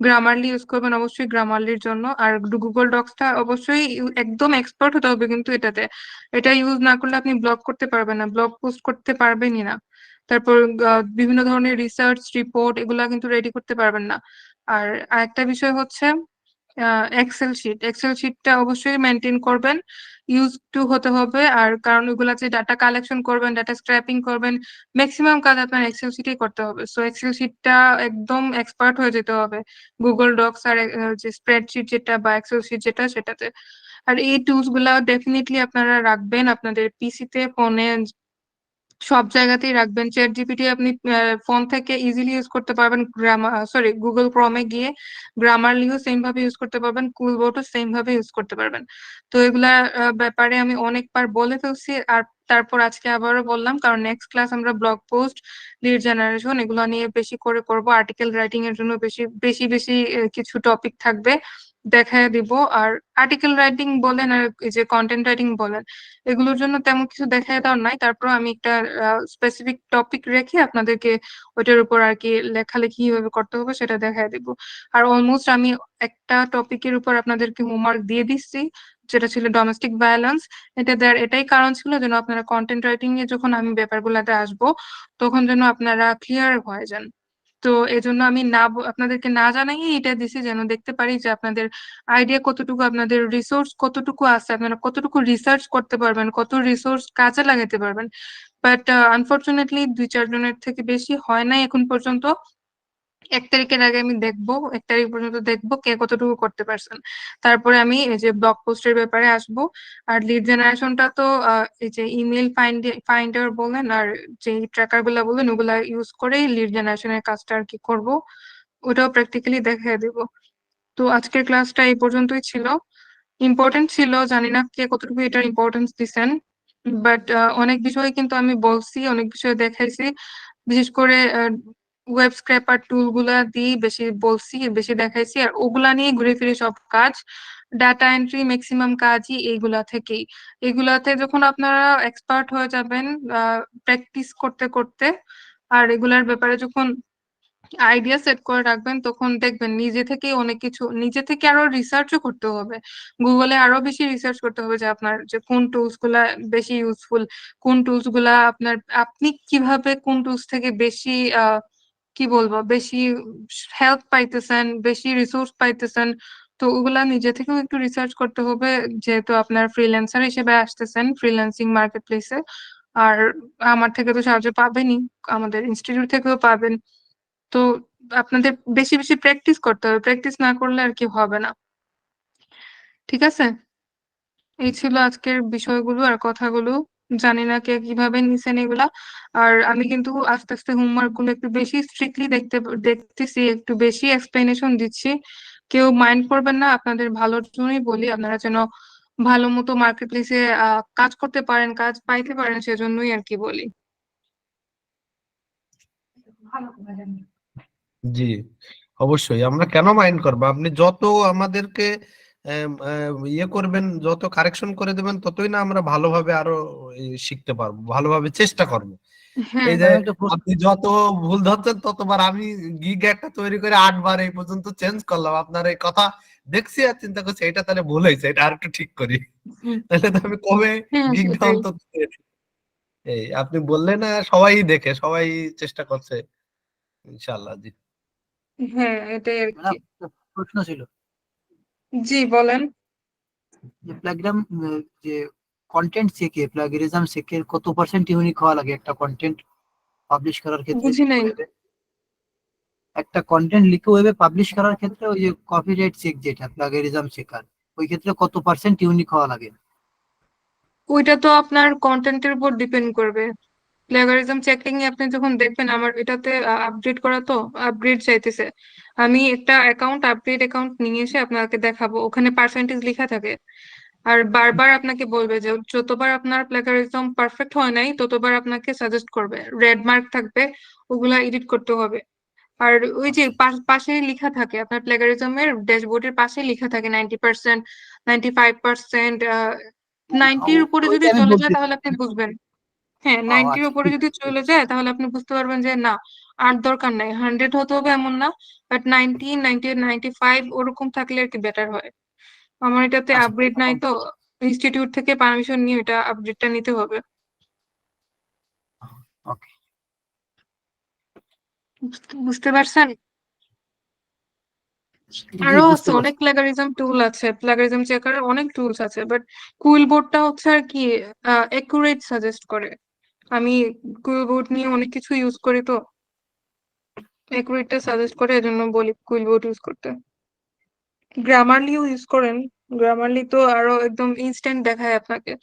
গ্রামারলি ইউজ করবেন অবশ্যই গ্রামারলির জন্য। আর গুগল ডক্সটা অবশ্যই একদম এক্সপার্ট হতে হবে কিন্তু এটাতে। এটা ইউজ না করলে আপনি ব্লগ করতে পারবেন না, ব্লগ পোস্ট করতে পারবেনই না। তারপর বিভিন্ন ধরনের রিসার্চ রিপোর্ট এগুলা কিন্তু রেডি করতে পারবেন না। আর আরেকটা বিষয় হচ্ছে এক্সেল শিট, এক্সেল শিটটা অবশ্যই মেনটেন করবেন, ইউজ টু হতে হবে। আর কারণ ওগুলা যে ডাটা কালেকশন করবেন, ডাটা স্ক্র্যাপিং করবেন, ম্যাক্সিমাম কাজ আপনার এক্সেল শিটেই করতে হবে। সো এক্সেল শিটটা একদম এক্সপার্ট হয়ে যেতে হবে গুগল ডক্স আর যে স্প্রেডশিট যেটা বা এক্সেল শিট যেটা সেটাতে। আর এই টুলস গুলা ডেফিনেটলি আপনারা রাখবেন আপনাদের পিসিতে, ফোনে, সব জায়গাতেই রাখবেন। চ্যাট জিপিটি আপনি ফোন থেকে ইজিলি ইউজ করতে পারবেন, গুগল ক্রমে গিয়ে গ্রামারলিও সেম ভাবে ইউজ করতে পারবেন, কুলবোর্ডও সেম ভাবে ইউজ করতে পারবেন। তো এগুলা ব্যাপারে আমি অনেকবার বলে ফেলছি, আর তারপর আজকে আবারও বললাম, কারণ নেক্সট ক্লাস আমরা ব্লগ পোস্ট, লিড জেনারেশন এগুলো নিয়ে বেশি করে করব। আর্টিকেল রাইটিং এর জন্য বেশি বেশি বেশি কিছু টপিক থাকবে, দেখায় দিব। আর আর্টিকেল রাইটিং বলেন আর এই যে কন্টেন্ট রাইটিং বলেন, এগুলোর জন্য তেমন কিছু দেখায় দেওয়ার নাই। তারপর আমি একটা স্পেসিফিক টপিক রেখে আপনাদেরকে ওইটার উপর আর কি লেখালেখি কিভাবে করতে হবে সেটা দেখায় দিব। আর অলমোস্ট আমি একটা টপিকের উপর আপনাদেরকে হোমওয়ার্ক দিয়ে দিচ্ছি, যেটা ছিল ডোমেস্টিক ভায়োলেন্স। এটা দেওয়ার এটাই কারণ ছিল যেন আপনারা কন্টেন্ট রাইটিং এ যখন আমি ব্যাপারগুলোতে আসবো তখন যেন আপনারা ক্লিয়ার হয়ে যান। তো এজন্য আমি আপনাদেরকে না জানাই এটা দিছি, যেন দেখতে পারি যে আপনাদের আইডিয়া কতটুকু, আপনাদের রিসোর্স কতটুকু আছে, আপনারা কতটুকু রিসার্চ করতে পারবেন, কত রিসোর্স কাজে লাগাতে পারবেন। বাট আনফরচুনেটলি 2-4 জনের থেকে বেশি হয় নাই এখন পর্যন্ত। 1 তারিখের আগে আমি দেখবো, 1 তারিখ পর্যন্ত দেখবো কে কতটুকু করতে পারছেন। তারপরে আমি এই যে ব্লগ পোস্টের ব্যাপারে আসবো। আর লিড জেনারেশনটা তো এই যে ইমেল ফাইন্ডার বলেন আর যে ট্র্যাকার গুলা বলেন ওগুলা ইউজ করে লিড জেনারেশনের কাজটা আর কি করবো, ওটাও প্র্যাকটিক্যালি দেখাই দিব। তো আজকের ক্লাসটা এই পর্যন্তই ছিল। ইম্পর্টেন্ট ছিল, জানি না কে কতটুকু এটার ইম্পর্টেন্স দিচ্ছেন, বাট অনেক বিষয় কিন্তু আমি বলছি, অনেক বিষয় দেখাইছি, বিশেষ করে ওয়েব স্ক্র্যাপার টুল গুলা দিয়ে বেশি বলছি, বেশি দেখাইছি, আর ওগুলা নিয়ে ঘুরে ফিরে সব কাজ, ডাটা এন্ট্রি ম্যাক্সিমাম কাজই এইগুলা থেকেই। এগুলাতে যখন আপনারা এক্সপার্ট হয়ে যাবেন প্র্যাকটিস করতে করতে, আর এগুলার ব্যাপারে যখন আইডিয়া সেট করে রাখবেন, তখন দেখবেন নিজে থেকে অনেক কিছু, নিজে থেকে আরো রিসার্চও করতে হবে, গুগলে আরো বেশি রিসার্চ করতে হবে যে আপনার যে কোন টুলস গুলা বেশি ইউজফুল, কোন টুলস গুলা আপনার, আপনি কিভাবে কোন টুলস থেকে বেশি কি বলবো বেশি হেল্প পাইতেছেন, বেশি রিসোর্স পাইতেছেন। তো ওগুলা নিজে থেকেও একটু রিসার্চ করতে হবে, যেহেতু আপনার ফ্রিল্যান্সার হিসেবে আসতেছেন ফ্রিল্যান্সিং মার্কেট প্লেসে। আর আমার থেকে তো সাহায্য পাবেনই, আমাদের ইনস্টিটিউট থেকেও পাবেন। তো আপনাদের বেশি বেশি প্র্যাকটিস করতে হবে, প্র্যাকটিস না করলে আর কি হবে না। ঠিক আছে, এই ছিল আজকের বিষয়গুলো আর কথাগুলো। জানি না কে কিভাবে নিছেন এগুলা। আর আমি কিন্তু আস্তে আস্তে হোমওয়ার্ক গুলো একটু বেশি স্ট্রিক্টলি দেখতেছি, একটু বেশি এক্সপ্লেনেশন দিচ্ছি। কেউ মাইন্ড করবেন না, আপনাদের ভালোর জন্যই বলি, আপনারা যেন ভালো মতো মার্কেট প্লেসে কাজ করতে পারেন, কাজ পাইতে পারেন, সেজন্যই আর কি বলি। জি, অবশ্যই আমরা কেন মাইন্ড করবো, আপনি যত আমাদেরকে ইয়ে করবেন, যত কারেকশন করে দেবেন, ততই না আমরা ভালোভাবে আরো শিখতে পারবো, ভালোভাবে চেষ্টা করবো। হ্যাঁ এই যে আপনি যত ভুল ধরছেন ততবার আমি গিগ একটা তৈরি করে 8 বার এই পর্যন্ত চেঞ্জ করলাম, আপনার এই কথা দেখছি আর চিন্তা করছি এটা তাহলে ভুল হয়েছে, এটা আর একটু ঠিক করি, তাহলে তো আমি কবে হ্যাঁ গিগটা সেটাই। অন্তত এই আপনি বললেন না, সবাই দেখে সবাই চেষ্টা করছে, ইনশাআল্লাহ। জি, হ্যাঁ এটাই আর কি। প্রশ্ন ছিল জি বলেন। যে প্লাগরাম যে কন্টেন্ট চেকে প্লাগরিজম চেকের কত পার্সেন্ট ইউনিক হওয়া লাগে একটা কন্টেন্ট পাবলিশ করার ক্ষেত্রে? বুঝি নাই। ওয়েবে একটা কন্টেন্ট লিখে ওয়েবে পাবলিশ করার ক্ষেত্রে ওই যে কপিরাইট চেক যেটা প্লাগরিজম চেকার, ওই ক্ষেত্রে কত পার্সেন্ট ইউনিক হওয়া লাগে? ওইটা তো আপনার কন্টেন্টের উপর ডিপেন্ড করবে। প্লেগারিজম চেকিং এ আপনি যখন দেখবেন আমার এটাতে আপডেট করা, তো আপগ্রেড চাইতেছে, আমি একটা অ্যাকাউন্ট আপগ্রেড অ্যাকাউন্ট নিয়ে এসে আপনাকে দেখাবো, ওখানে পার্সেন্টেজ লেখা থাকে। আর বারবার আপনাকে বলবে যে যতবার আপনার প্লেগারিজম পারফেক্ট হয় নাই, ততবার আপনাকে সাজেস্ট করবে, রেড মার্ক থাকবে, ওগুলা এডিট করতে হবে। আর ওই যে পাশে লেখা থাকে আপনার প্লেগারিজমের ড্যাশবোর্ডের পাশে লেখা থাকে 90%, 95%, 90-র উপরে যদি ওইটা আমি চলে যায় বলতেছি। তাহলে আপনি বুঝবেন। হ্যাঁ, ও 90-র আচ্ছা, উপরে ঠিক যদি আছে। চলে যায় তাহলে আপনি বুঝতে পারবেন যে না, আর দরকার নাই, 100 হতে হবে এমন না, বাট 90, 90, 95 ওরকম থাকলে আর কি বেটার হয়। আমার এটাতে আচ্ছা, আপগ্রেড নাই, তো ইনস্টিটিউট থেকে পারমিশন নিয়ে এটা আপডেটটা নিতে হবে। ওকে। বুঝতে পারছেন? জি, আরো আছে বুঝতে অনেক পারছি। প্লাগারিজম টুল আছে, প্লাগারিজম চেকারের অনেক টুলস আছে, বাট কুইল বোর্ডটা হচ্ছে আর কি একুরেট সাজেস্ট করে। আমি কুইল বোর্ড নিয়ে অনেক কিছু ইউজ করি, তো একুরেটটা সাজেস্ট করে, এজন্য বলি কুইল বোর্ড ইউজ করতে। গ্রামারলিও ইউজ করেন, গ্রামারলি তো আরো একদম ইনস্ট্যান্ট দেখায় আপনাকে।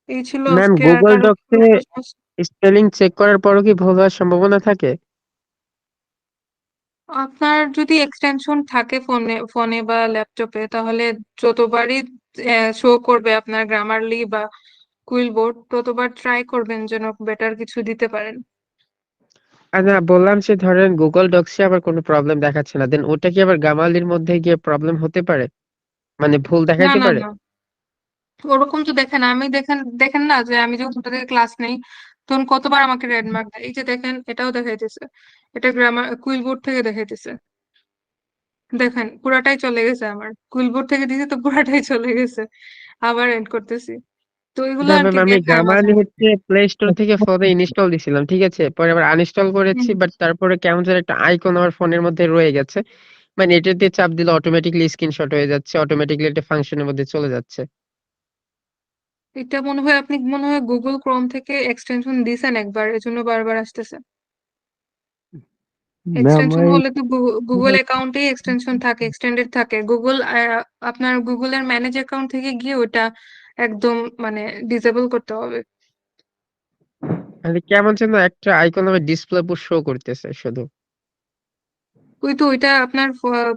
এই ছিল ম্যাম, আজকে, আর গুগল কারো ডক্সে কোনো প্রশ্ন আছে? স্পেলিং চেক করার পরও কি ভুল হওয়ার সম্ভাবনা থাকে? আপনার যদি এক্সটেনশন থাকে ফোনে ফোনে বা ল্যাপটপে, তাহলে যতবারই শো করবে আপনার গ্রামারলি বা কুইল বোর্ড, ততবার ট্রাই করবেন যেন বেটার কিছু দিতে পারেন। আর না, বললাম যে ধরেন গুগল ডক্সে আবার কোনো প্রবলেম দেখাচ্ছে না, দেন ওটা কি আবার গামালির মধ্যে গিয়ে প্রবলেম হতে পারে, মানে ভুল না দেখাইতে না পারে? না, ওরকম তো দেখেন, আমি দেখেন দেখেন না যে আমি যখন থেকে ক্লাস নেই তখন কতবার আমাকে রেড মার্ক দেয়, এই যে দেখেন এটাও দেখাইতেছে, এটা গ্রামার কুইল বোর্ড থেকে দেখাইতেছে, দেখেন পুরাটাই চলে গেছে, আমার কুইল বোর্ড থেকে দিছে তো পুরাটাই চলে গেছে, আবার এন্ড করতেছি। তো এগুলো না আর ম্যাম, কি আমি দেখায় মাঝে গামালি মাঝে। হচ্ছে প্লে স্টোর থেকে ফোনে ইনস্টল দিছিলাম, ঠিক আছে, পরে আবার আনইনস্টল করেছি, হুম। বাট তারপরে কেমন যেন একটা আইকন আমার ফোনের মধ্যে রয়ে গেছে, মানে এটা দিয়ে চাপ দিলে অটোমেটিকলি স্ক্রিনশট হয়ে যাচ্ছে, অটোমেটিকলি একটা ফাংশনের মধ্যে চলে যাচ্ছে। এটা মনে হয় আপনি মনে হয় গুগল ক্রোম থেকে এক্সটেনশন দিছেন একবার, এজন্য বারবার আসতেছে। ম্যাম এক্সটেনশন ওই হলে তো গুগল অ্যাকাউন্টেই এক্সটেনশন থাকে, এক্সটেন্ডেড থাকে, গুগল আপনার গুগলের ম্যানেজ অ্যাকাউন্ট থেকে গিয়ে ওটা একদম মানে ডিসেবল করতে হবে। মানে কেমন যেন একটা আইকন আমার ডিসপ্লে উপর শো করতেছে শুধু। ওই তো ওইটা আপনার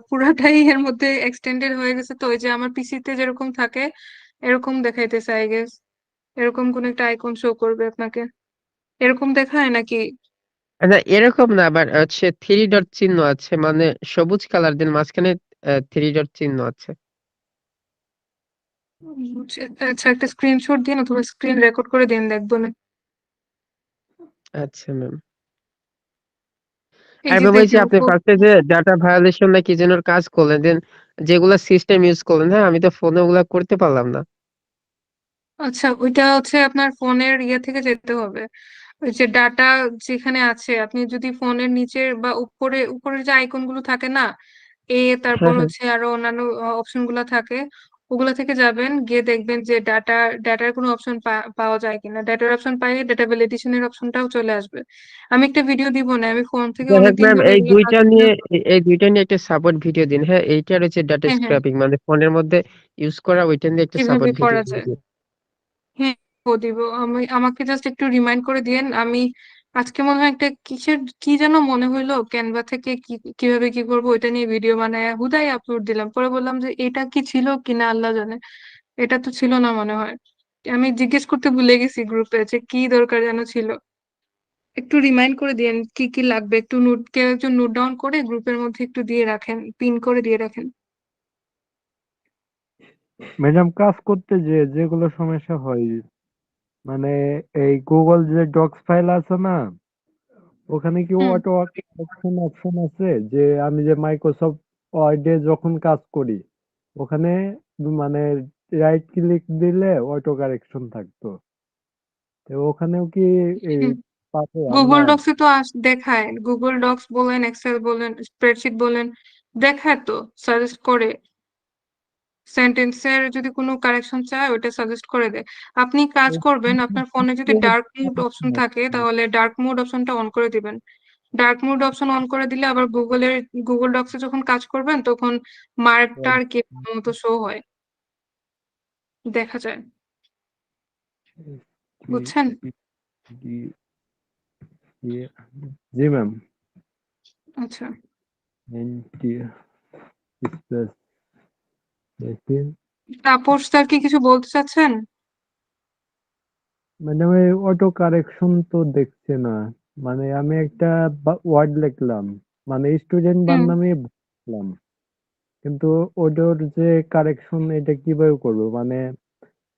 পুরাটাই এর মধ্যে এক্সটেন্ডেড হয়ে গেছে, তো ওই যে আমার পিসিতে যেরকম থাকে এরকম দেখাইতেছে আই গেস। এরকম কোন একটা আইকন শো করবে আপনাকে, এরকম দেখায় নাকি? না এরকম না, আবার হচ্ছে থ্রি ডট চিহ্ন আছে, মানে সবুজ কালার দেন মাঝখানে থ্রি ডট চিহ্ন আছে। আচ্ছা, একটা স্ক্রিনশট দিন অথবা স্ক্রিন রেকর্ড করে দিন, দেখবো না। আচ্ছা ম্যাম। এই আর যে ম্যাম ওই যে দেখেন আপনি ফার্স্টে যে ডাটা ভায়োলেশন না কি যেন কাজ করলেন, দেন যেগুলো সিস্টেম ইউজ করলেন, হ্যাঁ আমি তো ফোনে ওগুলা করতে পারলাম না। আচ্ছা, ওইটা হচ্ছে আপনার ফোনের ইয়ে থেকে যেতে হবে। ওই যে ডাটা যেখানে আছে, আপনি যদি ফোনের নিচের বা উপরে উপরের যে আইকন গুলো থাকে না, তারপর হ্যাঁ হ্যাঁ। হচ্ছে আরো অন্যান্য অপশন গুলা থাকে, ওগুলা থেকে যাবেন, গিয়ে দেখবেন যে ডাটার কোনো অপশন পাওয়া যায় কিনা। ডাটার অপশন পাইলে ডাটা ভ্যালিডেশনের অপশনটাও চলে আসবে। আমি একটা ভিডিও দিব না, আমি ফোন থেকে যাই হোক অনেকদিন ম্যাম, ধরে এই এগুলো কাজ দুইটা নিয়ে করতেছি। এই দুইটা নিয়ে একটা সাপোর্ট ভিডিও দিন। হ্যাঁ এইটার হচ্ছে ডাটা হ্যাঁ, হ্যাঁ, স্ক্র্যাপিং মানে ফোনের মধ্যে ইউজ করা, ওইটা নিয়ে একটা কিভাবে সাপোর্ট ভিডিও করা দিয়ে যায়। দিন। হ্যাঁ, দিব। আমাকে জাস্ট একটু রিমাইন্ড করে দিয়েন। আমি আজকে মনে হয় একটা কিসের কি যেন মনে হইলো, ক্যানভা থেকে কিভাবে কি করবো ওইটা নিয়ে ভিডিও বানায় হুদাই আপলোড দিলাম, পরে বললাম যে এটা কি ছিল কিনা আল্লাহ জানে। এটা তো ছিল না মনে হয়। আমি জিজ্ঞেস করতে ভুলে গেছি গ্রুপে যে কি দরকার যেন ছিল। একটু রিমাইন্ড করে দিয়েন কি কি লাগবে, একটু নোট, কেউ একজন নোট ডাউন করে গ্রুপের মধ্যে একটু দিয়ে রাখেন, পিন করে দিয়ে রাখেন। ম্যাডাম কাজ করতে যে যেগুলো সমস্যা হয়, মানে এই গুগল যে ডক্স ফাইল আছে না, ওখানে কি হুম। অটো অপশন অপশন আছে যে আমি যে মাইক্রোসফট ওয়ার্ডে যখন কাজ করি ওখানে মানে রাইট ক্লিক দিলে অটো কারেকশন থাকতো, তো ওখানেও কি এই পাবো আমরা? গুগল ডক্সে তো দেখায়, গুগল ডক্স বলেন, এক্সেল বলেন, স্প্রেডশিট বলেন, দেখায় তো, সাজেস্ট করে। সেন্টেন্সের যদি কোনো কারেকশন চায় ওটা সাজেস্ট করে দেয়। আপনি কাজ করবেন, আপনার ফোনে যদি ডার্ক মোড অপশন থাকে তাহলে ডার্ক মোড অপশনটা অন করে দিবেন। ডার্ক মোড অপশন অন করে দিলে আবার গুগল ডক্সে যখন কাজ করবেন তখন মার্কটা আর কি মতো শো হয়, দেখা যায়। বুঝছেন? জি ম্যাম। আচ্ছা, তাপস স্যার কি কিছু বলতে চাচ্ছেন? ম্যাডাম এই অটো কারেকশন তো দেখছে না, মানে আমি একটা ওয়ার্ড লিখলাম, মানে স্টুডেন্ট হুম। বানামে লিখলাম, কিন্তু ওটার যে কারেকশন এটা কিভাবে করবো, মানে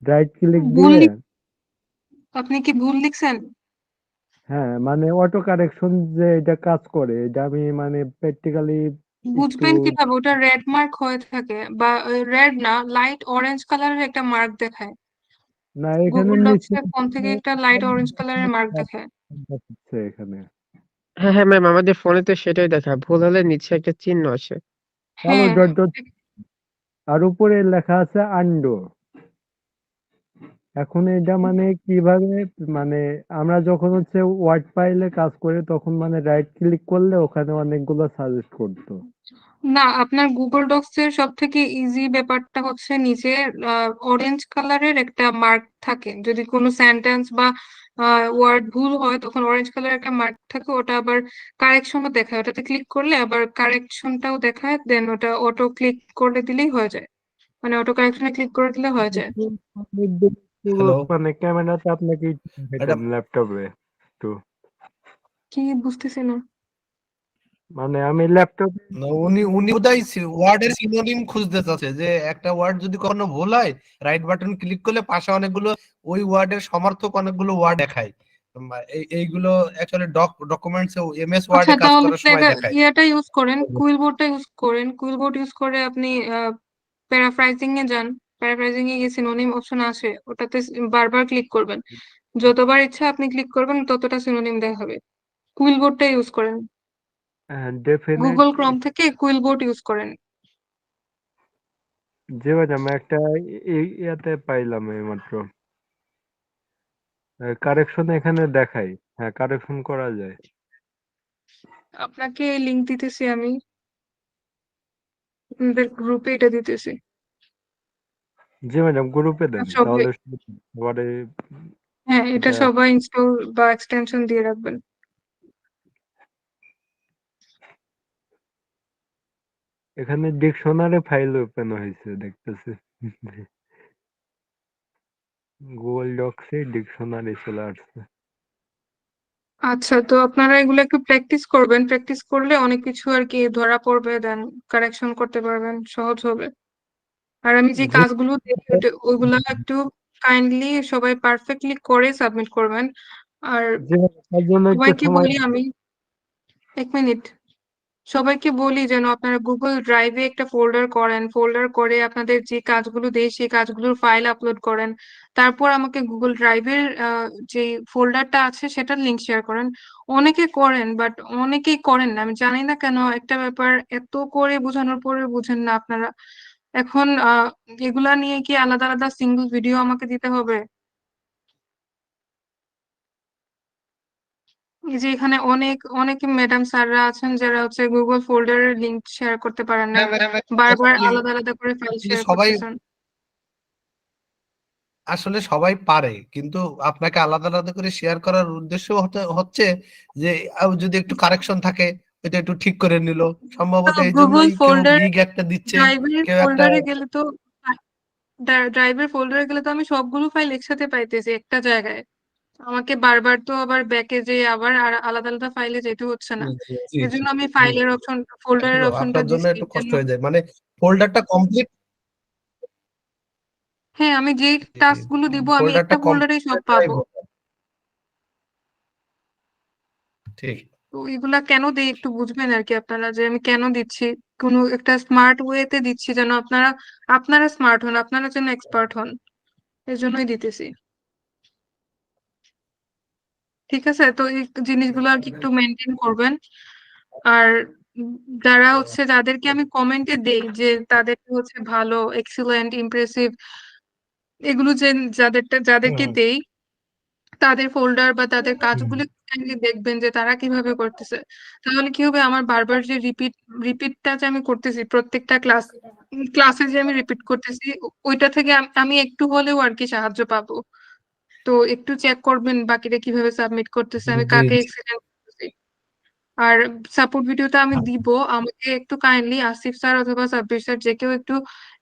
রাইট ক্লিক ভুল দিয়ে? আপনি কি ভুল লিখছেন? হ্যাঁ মানে অটো কারেকশন যে এটা কাজ করে এটা আমি মানে প্র্যাকটিক্যালি একটু, বুঝবেন কিভাবে? ওটা রেড মার্ক হয়ে থাকে, বা রেড না, লাইট অরেঞ্জ কালারের একটা মার্ক দেখায়। না এখানে গুগল নিচে ডক্সে ফোন থেকে একটা লাইট অরেঞ্জ কালারের মার্ক দেখায়। হচ্ছে এখানে। হ্যাঁ হ্যাঁ ম্যাম, আমাদের ফোনে তো সেটাই দেখা, ভুল হলে নিচে একটা চিহ্ন আসে। কালো হ্যাঁ, ডট ডট আর উপরে লেখা আছে আন্ডো। এখন এটা মানে কিভাবে, মানে আমরা যখন হচ্ছে ওয়ার্ড ফাইলে কাজ করি তখন মানে রাইট ক্লিক করলে ওখানে অনেকগুলো সাজেস্ট করতো। না, আপনার গুগল ডক্স এর সব থেকে ইজি ব্যাপারটা হচ্ছে নিচে অরেঞ্জ কালারের একটা মার্ক থাকে, যদি কোনো সেন্টেন্স বা ওয়ার্ড ভুল হয় তখন অরেঞ্জ কালারের একটা মার্ক থাকে, ওটা আবার কারেকশনও দেখায়, ওটাতে ক্লিক করলে আবার কারেকশনটাও দেখায়, দেন ওটা অটো ক্লিক করে দিলেই হয়ে যায়, মানে অটো কারেকশনে ক্লিক করে দিলে হয়ে যায়। হ্যালো মানে ক্যামেরাতে আপনাকে ম্যাডাম, ল্যাপটপে একটু, কি বুঝতেছি না। মানে আমি ল্যাপটপে উনি উনি বোধহয় ওয়ার্ডের সিনোনিম খুঁজতে চাচ্ছে, যে একটা ওয়ার্ড যদি কখনো ভুল হয় রাইট বাটন ক্লিক করলে পাশে অনেকগুলো ওই ওয়ার্ডের সমার্থক অনেকগুলো ওয়ার্ড দেখায়। এইগুলো অ্যাকচুয়ালি ডকুমেন্টস এমএস আচ্ছা, ওয়ার্ডে কাজ তাহলে করার সময় এটা দেখায়। ইয়েটা ইউজ করেন, কুইলবোর্ডটা ইউজ করেন। কুইলবোর্ড ইউজ করে আপনি প্যারাফ্রাইজিং এ যান। প্যারাফ্রাইজিং এ গিয়ে সিনোনিম অপশন আসে, ওটাতে বারবার ক্লিক করবেন, যতবার ইচ্ছা আপনি ক্লিক করবেন ততটা সিনোনিম দেখাবে। কুইলবোর্ডটা ইউজ করেন, ডেফিনেট। গুগল ক্রোম থেকে কুইলবোর্ড ইউজ করেন। যে ম্যাডাম একটা ইয়াতে পাইলাম এইমাত্র, কারেকশন এখানে দেখাই, হ্যাঁ কারেকশন করা যায়। আপনাকে লিংক দিতেছি আমি, আমাদের গ্রুপে এটা দিতেছি। জি ম্যাডাম গ্রুপে দেন সবাই তাহলে সবারে হ্যাঁ, এটা এটা সবাই ইনস্টল বা এক্সটেনশন দিয়ে রাখবেন। এখানে ডিকশনারি ফাইল ওপেন হয়েছে দেখতেছি। গুগল ডক্সে ডিকশনারি চলে আসছে। আচ্ছা, তো আপনারা এগুলো একটু প্র্যাকটিস করবেন। প্র্যাকটিস করলে অনেক কিছু আর কি ধরা পড়বে, দেন কারেকশন করতে পারবেন, সহজ হবে। আর আমি যে যে কাজগুলো দিই ওইগুলো একটু কাইন্ডলি সবাই পারফেক্টলি করে সাবমিট করবেন। আর তার জন্য একটু সবাইকে সময় বলি আমি, 1 মিনিট, সবাইকে বলি যেন আপনারা গুগল ড্রাইভে একটা ফোল্ডার করেন, ফোল্ডার করে আপনাদের যে কাজগুলো দেয় সেই কাজগুলোর ফাইল আপলোড করেন। তারপর আমাকে গুগল ড্রাইভের যে ফোল্ডারটা আছে সেটার লিংক শেয়ার করেন। অনেকে করেন, বাট অনেকেই করেন না, আমি জানি না কেন। একটা ব্যাপার এত করে বোঝানোর পরে বুঝেন না আপনারা। এখন এগুলা নিয়ে কি আলাদা আলাদা সিঙ্গেল ভিডিও আমাকে দিতে হবে? এই যে এখানে অনেক ম্যাডাম স্যাররা আছেন যারা হচ্ছে গুগল ফোল্ডারের লিংক শেয়ার করতে পারেন না, বারবার আলাদা আলাদা করে ফাইল শেয়ার সবাই করতেছেন। আসলে সবাই পারে, কিন্তু আপনাকে আলাদা আলাদা করে শেয়ার করার উদ্দেশ্য হচ্ছে যে যদি একটু কারেকশন থাকে এটা একটু ঠিক করে নিল, সম্ভবত এই গুগল জন্যই কেউ ফোল্ডার লিঙ্ক একটা দিচ্ছে, ড্রাইভের কেউ একটা ফোল্ডারে গেলে তো ড্রাইভের ফোল্ডারে গেলে তো আমি সবগুলো ফাইল একসাথে পাইতেছি একটা জায়গায়। আমাকে বারবার তো আবার ব্যাকে যে আবার আলাদা আলাদা ফাইলে যেতে হচ্ছে না। জি, এজন্য জি, আমি জি, ফাইলের অপশন, ফোল্ডারের এগুলো অপশনটা আপনার জন্য দিচ্ছি একটু যেন। কষ্ট হয়ে যায়, মানে ফোল্ডারটা কমপ্লিট, হ্যাঁ, আমি যে টাস্ক গুলো দিব আমি ফোল্ডারটা একটা ফোল্ডারেই সব পাবো। ঠিক। তো এগুলা কেন দিই একটু বুঝবেন আর কি আপনারা, যে আমি কেন দিচ্ছি। কোনো একটা স্মার্ট ওয়েতে দিচ্ছি যেন আপনারা স্মার্ট হন, আপনারা যেন এক্সপার্ট হন, এর জন্যই দিতেছি। ঠিক আছে, তো এই জিনিসগুলো আর কি একটু মেনটেন করবেন। আর উম যারা হচ্ছে, যাদেরকে আমি কমেন্টে দেই যে তাদেরকে হচ্ছে ভালো, এক্সিলেন্ট, ইমপ্রেসিভ, এগুলো যে যাদেরকে হুম, দেই তাদের ফোল্ডার বা তাদের কাজগুলো কাইন্ডলি দেখবেন যে তারা কিভাবে করতেছে। তাহলে কি হবে, আমার বারবার যে রিপিটটা যে আমি করতেছি প্রত্যেকটা ক্লাসে যে আমি রিপিট করতেছি, ওইটা থেকে আমি একটু হলেও আর কি সাহায্য পাবো। তো একটু চেক করবেন বাকিরা কিভাবে সাবমিট করতেছে, আমি জি, কাকে জি। এক্সিলেন্ট করতেছি। আর সাপোর্ট ভিডিওটা আমি দিব, আমাকে একটু কাইন্ডলি আসিফ স্যার অথবা সাব্বির স্যার যে কেউ একটু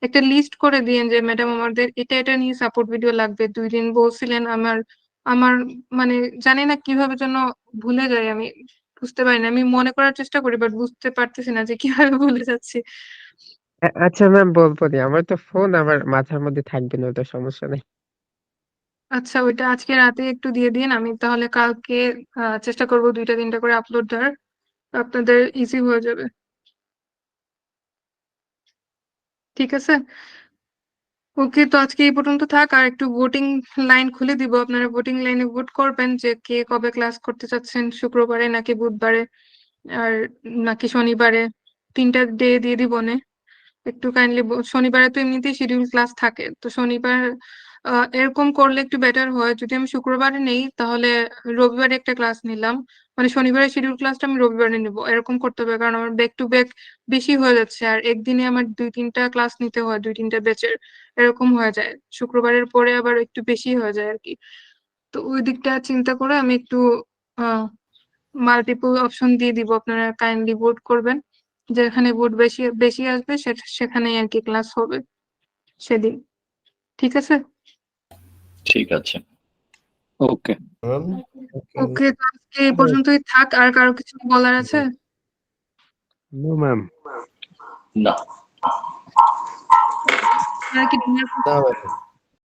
একটা লিস্ট করে দিয়েন যে ম্যাডাম আমাদের এটা নিয়ে সাপোর্ট ভিডিও লাগবে। 2 দিন বলছিলেন, আমার আমার মানে জানি না কিভাবে যেন ভুলে যাই আমি, বুঝতে পারি না। আমি মনে করার চেষ্টা করি বাট বুঝতে পারতেছি না যে কিভাবে ভুলে যাচ্ছি। আচ্ছা ম্যাম, বলবো নি, আমার তো ফোন আমার মাথার মধ্যে থাকবে না, ওটা সমস্যা নেই। আচ্ছা, ওইটা আজকে রাতে একটু দিয়ে দিন, আমি তাহলে কালকে চেষ্টা করবো 2টা 3টা করে আপলোড দেওয়ার, আপনাদের ইজি হয়ে যাবে। ঠিক আছে, ওকে, তো আজকে এই পর্যন্ত থাক। আর একটু ভোটিং লাইন খুলে দিব, আপনারা ভোটিং লাইনে ভোট করবেন যে কে কবে ক্লাস করতে চাচ্ছেন, শুক্রবারে নাকি বুধবারে আর নাকি শনিবারে। 3টা ডে দিয়ে দিব নে। একটু কাইন্ডলি, শনিবারে তো এমনিতেই শিডিউল ক্লাস থাকে, তো শনিবার এরকম করলে একটু বেটার হয়। যদি আমি শুক্রবারে নেই তাহলে রবিবারে একটা ক্লাস নিলাম, মানে শনিবারের শিডিউল ক্লাসটা আমি রবিবারে নিব, এরকম করতে হবে। কারণ আমার ব্যাক টু ব্যাক বেশি হয়ে যাচ্ছে, আর একদিনে আমার 2-3টা ক্লাস নিতে হয়, 2-3টা ব্যাচের, এরকম হয়ে যায়। শুক্রবারের পরে আবার একটু বেশি হয়ে যায় আর কি। তো ওই দিকটা চিন্তা করে আমি একটু মাল্টিপল অপশন দিয়ে দিব, আপনারা কাইন্ডলি ভোট করবেন। যেখানে ভোট বেশি বেশি আসবে সেখানেই আর কি ক্লাস হবে সেদিন। ঠিক আছে, ঠিক আছে, ওকে। ওকে, তো আজকে এই পর্যন্তই থাক। আর কারো কিছু বলার আছে? No ma'am. না। আপনারা কি ডিনার না,